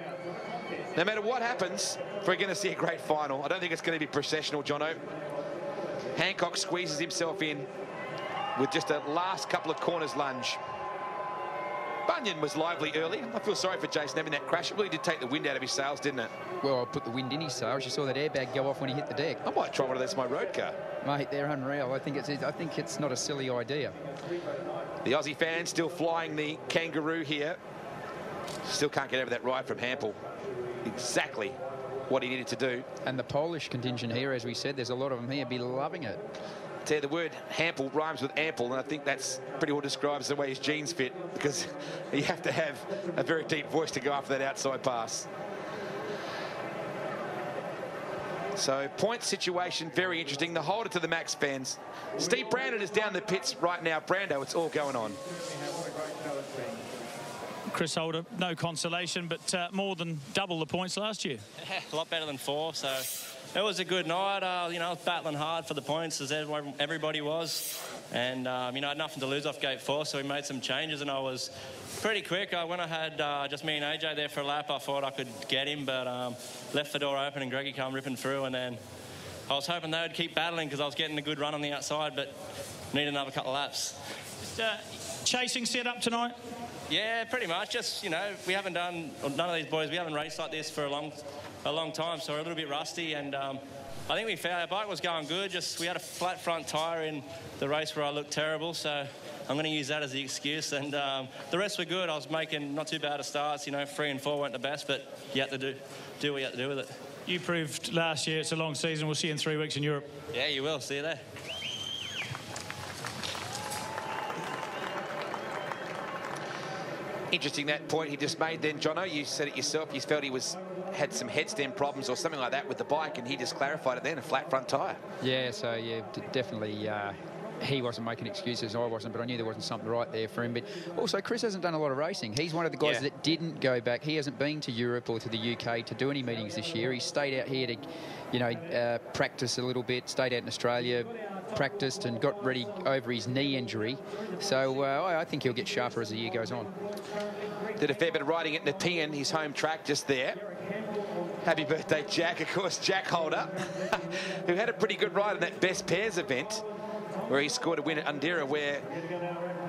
no matter what happens, we're going to see a great final. I don't think it's going to be processional, Jono. Hancock squeezes himself in with just a last couple of corners lunge. Bunyan was lively early. I feel sorry for Jason having that crash. It really did take the wind out of his sails, didn't it? Well, I put the wind in his sails. You saw that airbag go off when he hit the deck. I might try one of those in my road car. Mate, they're unreal. I think it's not a silly idea. The Aussie fans still flying the Kangaroo here. Still can't get over that ride from Hampel. Exactly what he needed to do. And the Polish contingent here, as we said, there's a lot of them here, be loving it. Tell you, the word Hampel rhymes with ample, and I think that's pretty well describes the way his genes fit, because you have to have a very deep voice to go after that outside pass. So, point situation, very interesting. The holder to the Max fans. Steve Brandon is down the pits right now. Brando, it's all going on. Chris Holder, no consolation, but more than double the points last year. Yeah, a lot better than 4, so it was a good night. You know, I was battling hard for the points, as everybody was. And, you know, I had nothing to lose off gate 4, so we made some changes, and I was pretty quick. When I had just me and AJ there for a lap, I thought I could get him, but left the door open and Greggy come ripping through, and then I was hoping they would keep battling because I was getting a good run on the outside, but need another couple of laps. Chasing set up tonight? Yeah, pretty much. Just, you know, we haven't done, or none of these boys, we haven't raced like this for a long time, so we're a little bit rusty. And I think we found our bike was going good. Just we had a flat front tyre in the race where I looked terrible, so I'm going to use that as the excuse. And the rest were good. I was making not too bad of starts. You know, 3 and 4 weren't the best, but you have to do what you have to do with it. You proved last year it's a long season. We'll see you in 3 weeks in Europe. Yeah, you will. See you there. Interesting that point he just made then, Jono. You said it yourself. You felt he had some headstand problems or something like that with the bike, and he just clarified it then, a flat front tyre. Yeah, so yeah, definitely he wasn't making excuses, I wasn't, but I knew there wasn't something right there for him. But also, Chris hasn't done a lot of racing. He's one of the guys that didn't go back. He hasn't been to Europe or to the UK to do any meetings this year. He stayed out here to, you know, practice a little bit, stayed out in Australia, practiced and got ready over his knee injury. So I think he'll get sharper as the year goes on. Did a fair bit of riding at Nepean, his home track just there. Happy birthday, Jack. Of course, Jack Holder, who had a pretty good ride in that Best Pairs event, where he scored a win at Undera, where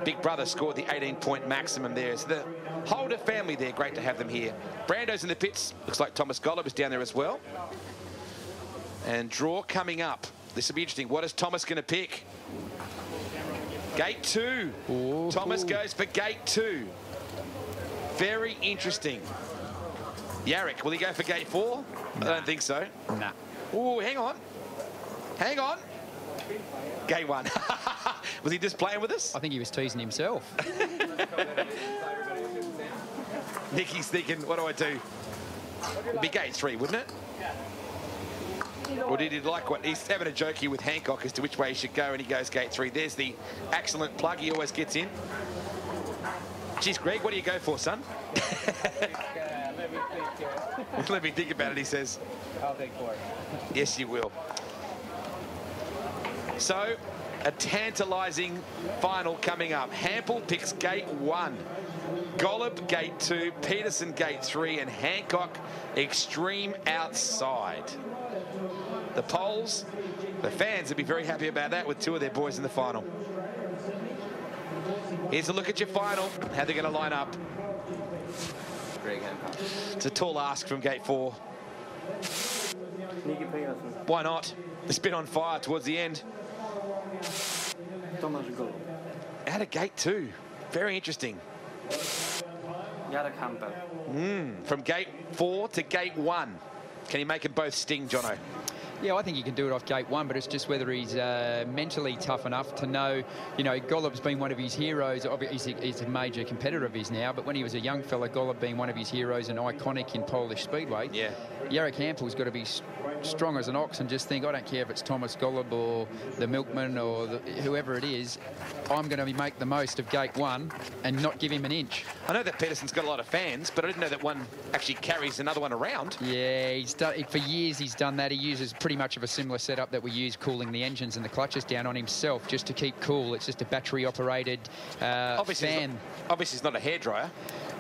Big Brother scored the 18-point maximum there. So the Holder family there, great to have them here. Brando's in the pits. Looks like Thomas Golub is down there as well. And draw coming up. This will be interesting. What is Thomas going to pick? Gate 2. Ooh. Thomas goes for Gate 2. Very interesting. Yarrick, will he go for Gate 4? Nah. I don't think so. Nah. Oh, hang on. Hang on. Gate 1. Was he just playing with us? I think he was teasing himself. Nicky's thinking, what do I do? It'd be Gate 3, wouldn't it? Or did he like what? He's having a joke here with Hancock as to which way he should go, and he goes Gate 3. There's the excellent plug he always gets in. Geez, Greg, what do you go for, son? Let me think about it, he says. I'll take 4. Yes, you will. So, a tantalising final coming up. Hampel picks Gate 1. Golub Gate 2, Peterson Gate 3, and Hancock extreme outside. The polls, the fans would be very happy about that with 2 of their boys in the final. Here's a look at your final, how they're going to line up. Greg Hancock. It's a tall ask from Gate 4. Why not? It's been on fire towards the end. Thomas Golub. Out of Gate 2. Very interesting. Yarrick Campbell. From Gate 4 to Gate 1. Can you make them both sting, Jono? Yeah, I think he can do it off Gate 1, but it's just whether he's mentally tough enough to know, you know, Golub's been one of his heroes. Obviously, he's a major competitor of his now, but when he was a young fella, Golub being one of his heroes and iconic in Polish Speedway, Yarrick Hampel's got to be strong as an ox and just think, I don't care if it's Thomas Golub or the Milkman or whoever it is, I'm going to make the most of Gate 1 and not give him an inch. I know that Peterson's got a lot of fans, but I didn't know that one actually carries another one around. Yeah, he's done it for years. He's done that. He uses pretty much of a similar setup that we use cooling the engines and the clutches down on himself just to keep cool. It's just a battery-operated fan. Obviously, it's not a hairdryer.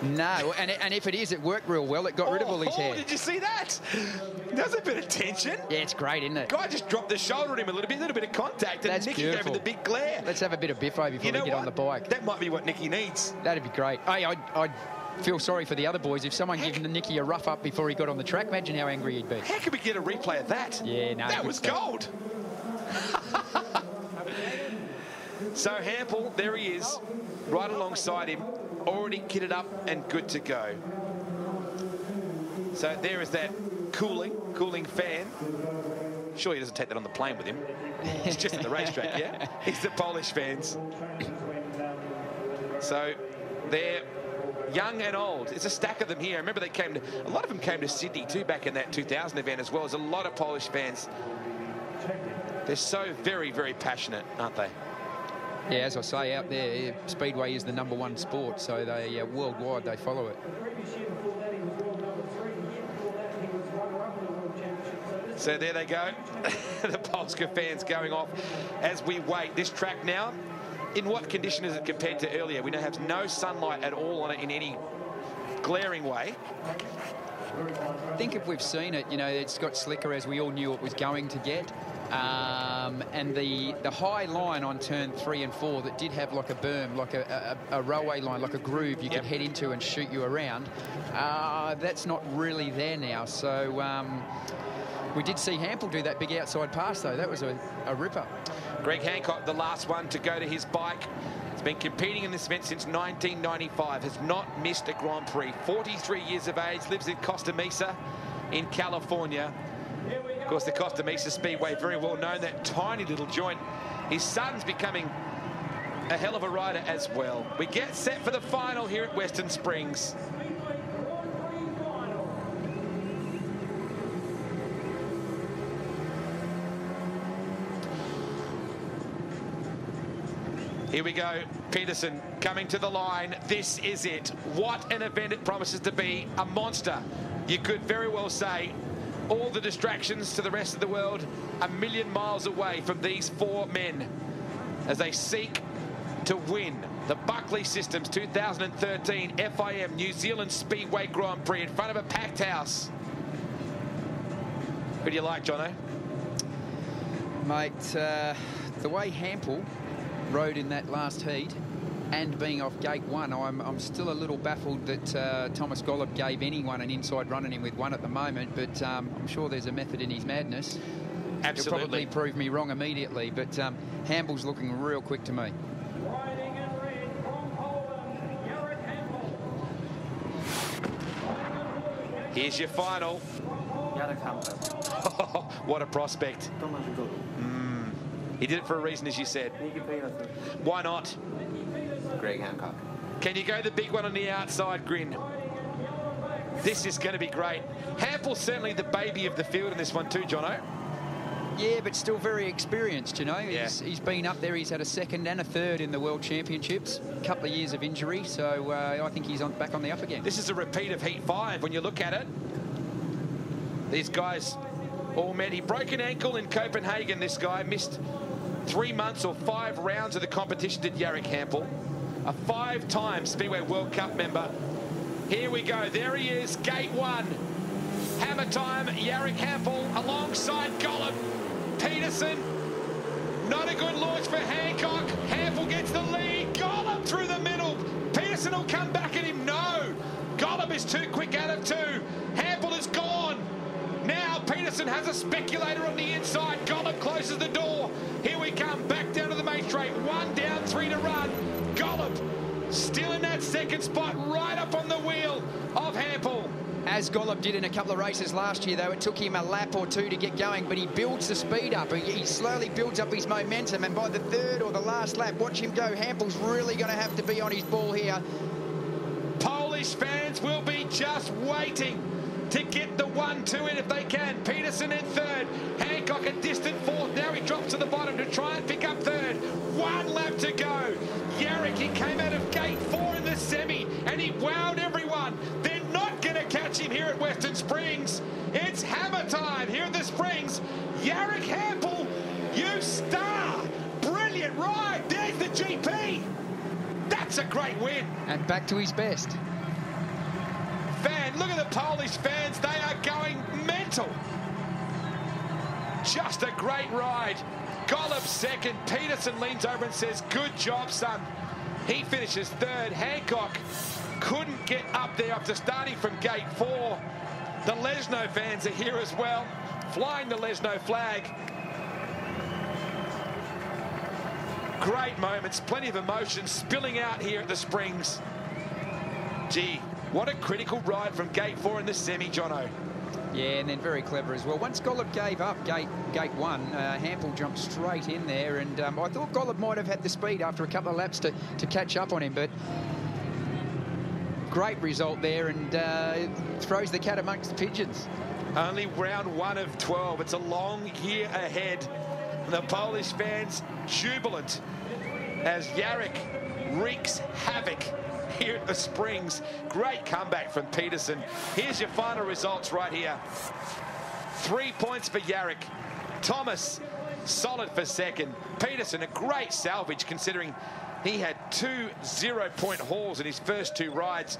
No, and if it is, it worked real well. It got rid of all his hair. Did you see that? There's a bit of tension. Yeah, it's great, isn't it? Guy just dropped the shoulder on him a little bit of contact, and That's Nicky beautiful. gave him the big glare. Let's have a bit of biffo before we get on the bike. That might be what Nicky needs. That'd be great. Hey, I'd feel sorry for the other boys. If someone gave Nicky a rough up before he got on the track, imagine how angry he'd be. How could we get a replay of that? Yeah, no. That was gold. So Hampel, there he is, right alongside him, already kitted up and good to go. So there is that cooling fan. Sure, he doesn't take that on the plane with him. He's just at the racetrack, yeah? He's the Polish fans. So they're young and old. It's a stack of them here. I remember a lot of them came to Sydney too back in that 2000 event as well. There's a lot of Polish fans. They're so very, very passionate, aren't they? Yeah, as I say, out there, Speedway is the #1 sport, so they worldwide they follow it. So there they go, the Polska fans going off as we wait. This track now, in what condition is it compared to earlier? We now have no sunlight at all on it in any glaring way. I think if we've seen it, you know, it's got slicker as we all knew it was going to get. And the high line on turn 3 and 4 that did have like a berm, like a railway line, like a groove you could head into and shoot you around, that's not really there now. So we did see Hampel do that big outside pass, though. That was a ripper. Greg Hancock, the last one to go to his bike. He's been competing in this event since 1995, has not missed a Grand Prix. 43 years of age, lives in Costa Mesa in California. Of course, the Costa Mesa Speedway, very well known, that tiny little joint. His son's becoming a hell of a rider as well. We get set for the final here at Western Springs. Here we go, Peterson coming to the line. This is it. What an event it promises to be. A monster, you could very well say. All the distractions to the rest of the world a million miles away from these 4 men as they seek to win the Buckley Systems 2013 FIM New Zealand Speedway Grand Prix in front of a packed house. Who do you like, Jono? Mate, the way Hampel rode in that last heat and being off gate 1, I'm still a little baffled that Thomas Golub gave anyone an inside run in him with 1 at the moment, but I'm sure there's a method in his madness. Absolutely. He'll probably prove me wrong immediately, but Hampel's looking real quick to me. Here's your final. What a prospect. He did it for a reason, as you said. Why not? Greg Hancock. Can you go the big one on the outside, Grin? This is going to be great. Hampel's certainly the baby of the field in this one too, Jono. Yeah, but still very experienced, you know. Yeah. He's been up there. He's had a 2nd and a 3rd in the World Championships. A couple of years of injury, so I think he's back on the up again. This is a repeat of Heat 5 when you look at it. These guys all met. He broke an ankle in Copenhagen, this guy. Missed 3 months or 5 rounds of the competition, did Jarek Hampel. A 5-time Speedway World Cup member. Here we go. There he is, gate 1. Hammer time, Jarek Hampel alongside Golub. Peterson, not a good launch for Hancock. Hampel gets the lead. Golub through the middle. Peterson will come back at him. No. Golub is too quick out of 2. Hampel is gone. Now Peterson has a speculator on the inside. Golub closes the door. Here we come, back down to the main straight. 1 down, 3 to run. Golub still in that 2nd spot, right up on the wheel of Hampel. As Golub did in a couple of races last year, though, it took him a lap or 2 to get going, but he builds the speed up. He slowly builds up his momentum, and by the 3rd or the last lap, watch him go. Hampel's really going to have to be on his ball here. Polish fans will be just waiting to get the 1-2 in if they can. Peterson in 3rd. Hancock a distant 4th. Now he drops to the bottom to try and pick up 3rd. 1 lap to go. Jarek, he came out of gate 4 in the semi, and he wowed everyone. They're not going to catch him here at Western Springs. It's hammer time here at the Springs. Jarek Hampel, you star. Brilliant ride. There's the GP. That's a great win. And back to his best. Look at the Polish fans. They are going mental. Just a great ride. Golub 2nd. Peterson leans over and says, good job, son. He finishes 3rd. Hancock couldn't get up there after starting from gate 4. The Lesno fans are here as well, flying the Lesno flag. Great moments, plenty of emotion spilling out here at the Springs. Gee, what a critical ride from gate 4 in the semi, Jono. Yeah, and then very clever as well. Once Golub gave up gate 1, Hampel jumped straight in there, and I thought Golub might have had the speed after a couple of laps to catch up on him, but great result there, and throws the cat amongst the pigeons. Only round 1 of 12. It's a long year ahead. And the Polish fans jubilant as Jarek wreaks havoc here at the Springs. Great comeback from Peterson. Here's your final results right here. 3 points for Jarek. Thomas, solid for 2nd. Peterson, a great salvage considering He had 2 0-point hauls in his first 2 rides.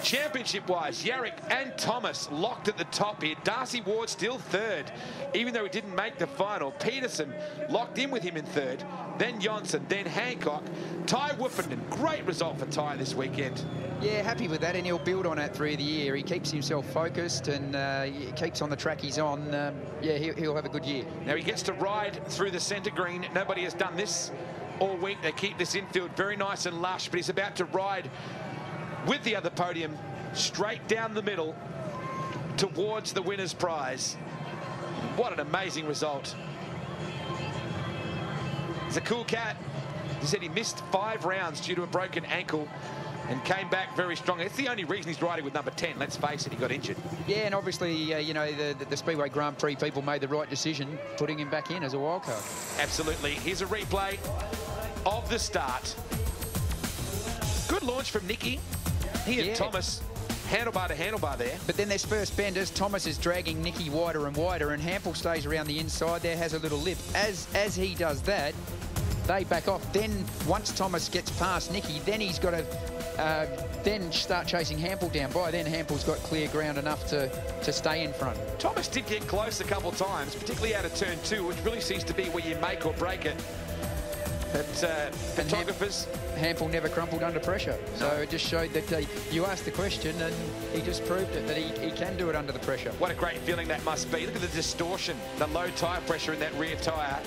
Championship-wise, Yarrick and Thomas locked at the top here. Darcy Ward still third, even though he didn't make the final. Peterson locked in with him in third, then Johnson, then Hancock. Ty Woofenden, great result for Ty this weekend. Yeah, happy with that, and he'll build on it through the year. He keeps himself focused and he keeps on the track he's on. Yeah, he'll have a good year. Now he gets to ride through the centre green. Nobody has done this all week. They keep this infield very nice and lush, but he's about to ride with the other podium straight down the middle towards the winner's prize. What an amazing result. He's a cool cat. He said he missed 5 rounds due to a broken ankle and came back very strong. It's the only reason he's riding with number 10, let's face it, he got injured. Yeah, and obviously, you know, the Speedway Grand Prix people made the right decision putting him back in as a wildcard. Absolutely. Here's a replay of the start. Good launch from Nicky. He and Thomas handlebar to handlebar there. But then there's first benders. Thomas is dragging Nicky wider and wider, and Hampel stays around the inside there, has a little lip. As he does that, they back off. Then once Thomas gets past Nicky, then he's got to then start chasing Hampel down. By then, Hampel's got clear ground enough to stay in front. Thomas did get close a couple of times, particularly out of turn 2, which really seems to be where you make or break it. But photographers... Hampel never crumpled under pressure. So it just showed that you asked the question and he just proved it, that he can do it under the pressure. What a great feeling that must be. Look at the distortion, the low tyre pressure in that rear tyre.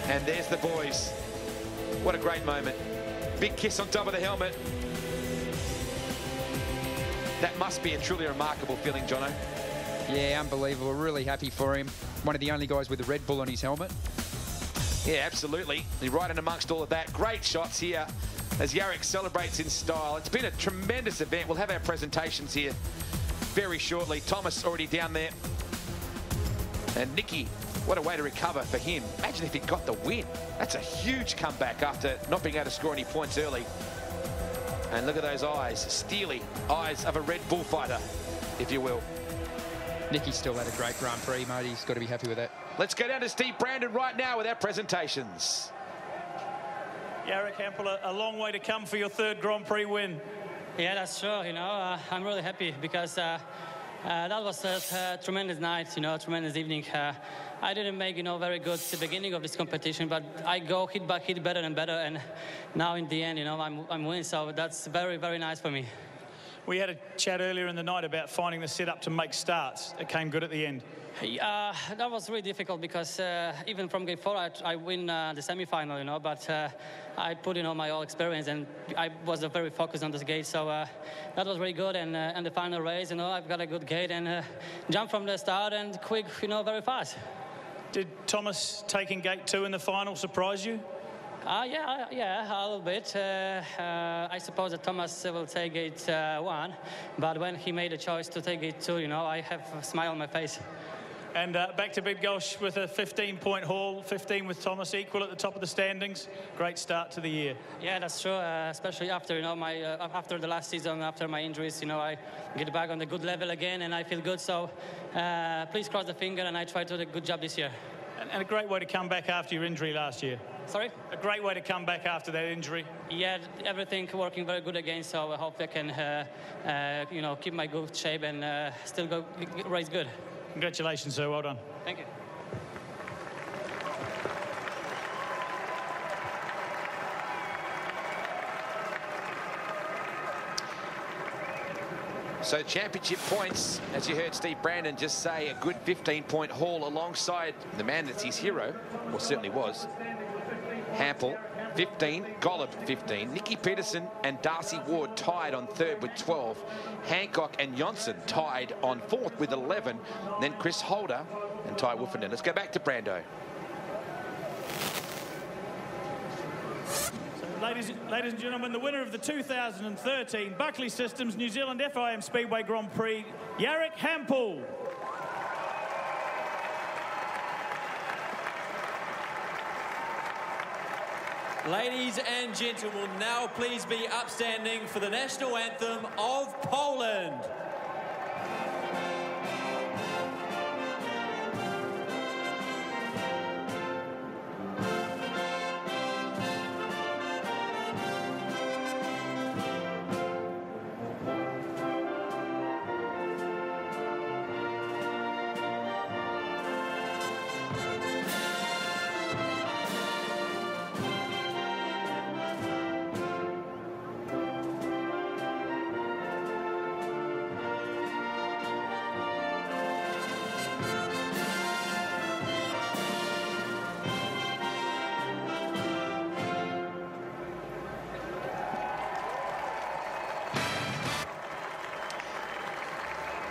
And there's the boys. What a great moment. Big kiss on top of the helmet. That must be a truly remarkable feeling, Jono. Yeah, unbelievable. Really happy for him. One of the only guys with a Red Bull on his helmet. Yeah, absolutely. He's right in amongst all of that. Great shots here as Yarrick celebrates in style. It's been a tremendous event. We'll have our presentations here very shortly. Thomas already down there. And Nicky, what a way to recover for him. Imagine if he got the win. That's a huge comeback after not being able to score any points early. And look at those eyes. Steely eyes of a Red Bull fighter, if you will. Nicky still had a great Grand Prix, mate. He's got to be happy with that. Let's go down to Steve Brandon right now with our presentations. Yarrick Hampel, a long way to come for your 3rd Grand Prix win. Yeah, that's true. You know, I'm really happy because that was a tremendous night, you know, tremendous evening. I didn't make, you know, very good at the beginning of this competition, but I go hit by hit better and better, and now in the end, you know, I'm winning, so that's very, very nice for me. We had a chat earlier in the night about finding the setup to make starts. It came good at the end. That was really difficult because even from game 4, I win the semi-final, you know, but I put in all my all experience and I was very focused on this gate, so that was really good. And the final race, you know, I've got a good gate and jump from the start and quick, you know, very fast. Did Thomas taking gate 2 in the final surprise you? Yeah, a little bit. I suppose that Thomas will take gate 1, but when he made a choice to take gate 2, you know, I have a smile on my face. And back to Bidgosh with a 15-point haul, 15 with Thomas, equal at the top of the standings. Great start to the year. Yeah, that's true, especially after, you know, after the last season, after my injuries, you know, I get back on the good level again and I feel good. So please cross the finger and I try to do a good job this year. And a great way to come back after your injury last year. Sorry? A great way to come back after that injury. Yeah, everything working very good again, so I hope I can, you know, keep my good shape and still go race good. Congratulations, sir. Well done. Thank you. So championship points, as you heard Steve Brandon just say, a good 15-point haul alongside the man that's his hero, or certainly was, Hampel, 15, Golub, 15. Nicky Peterson and Darcy Ward tied on 3rd with 12. Hancock and Johnson tied on 4th with 11. Then Chris Holder and Ty Woofenden. Let's go back to Brando. Ladies and gentlemen, the winner of the 2013 Buckley Systems New Zealand FIM Speedway Grand Prix, Yarrick Hampel. Ladies and gentlemen, now please be upstanding for the national anthem of Poland.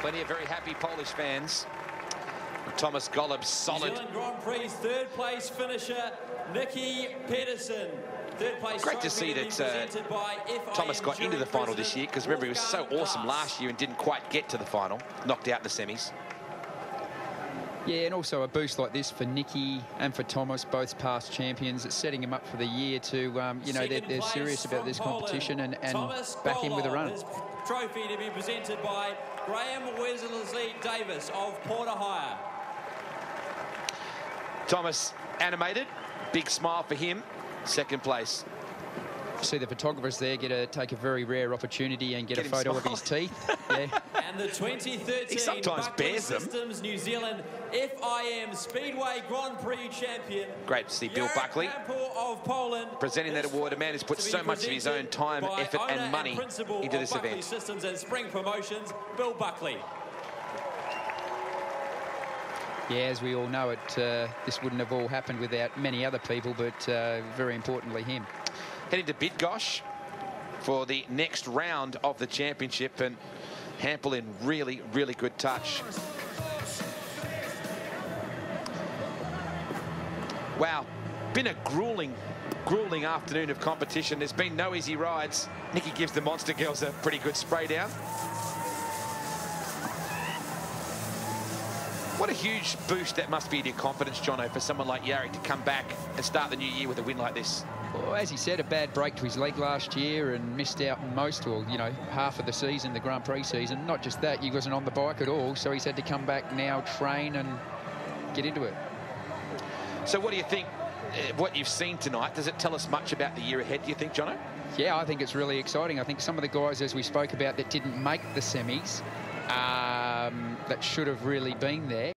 Plenty of very happy Polish fans. Thomas Golub's solid. New Zealand Grand Prix third place finisher Nicky Pedersen. Third place. Great to see that Thomas got into the final this year, because remember, he was so awesome last year and didn't quite get to the final. Knocked out in the semis. Yeah, and also a boost like this for Nicky and for Thomas, both past champions. It's setting him up for the year to, you know, they're serious about this competition and back him with a run. His trophy to be presented by Graham Wesley Davis of Porter Hire. Thomas animated, big smile for him. Second place. See the photographers there take a very rare opportunity and get a photo of his teeth. Yeah. And the 2013 Buckley Systems New Zealand FIM Speedway Grand Prix champion. Great to see Bill Buckley of Poland presenting that award. A man who's put so much of his own time, effort and money into this event. Buckley Systems and Spring Promotions, Bill Buckley. Yeah, as we all know, this wouldn't have all happened without many other people, but very importantly him. Heading to Bydgoszcz for the next round of the championship, and Hampel in really, really good touch. Wow, been a grueling afternoon of competition. There's been no easy rides. Nicky gives the Monster Girls a pretty good spray down. What a huge boost that must be to your confidence, Jono, for someone like Jarek to come back and start the new year with a win like this. Well, as he said, a bad break to his leg last year and missed out most, or, you know, half of the season, the Grand Prix season. Not just that, he wasn't on the bike at all, so he's had to come back now, train and get into it. So what do you think, what you've seen tonight, does it tell us much about the year ahead, do you think, Jono? Yeah, I think it's really exciting. I think some of the guys, as we spoke about, that didn't make the semis, that should have really been there.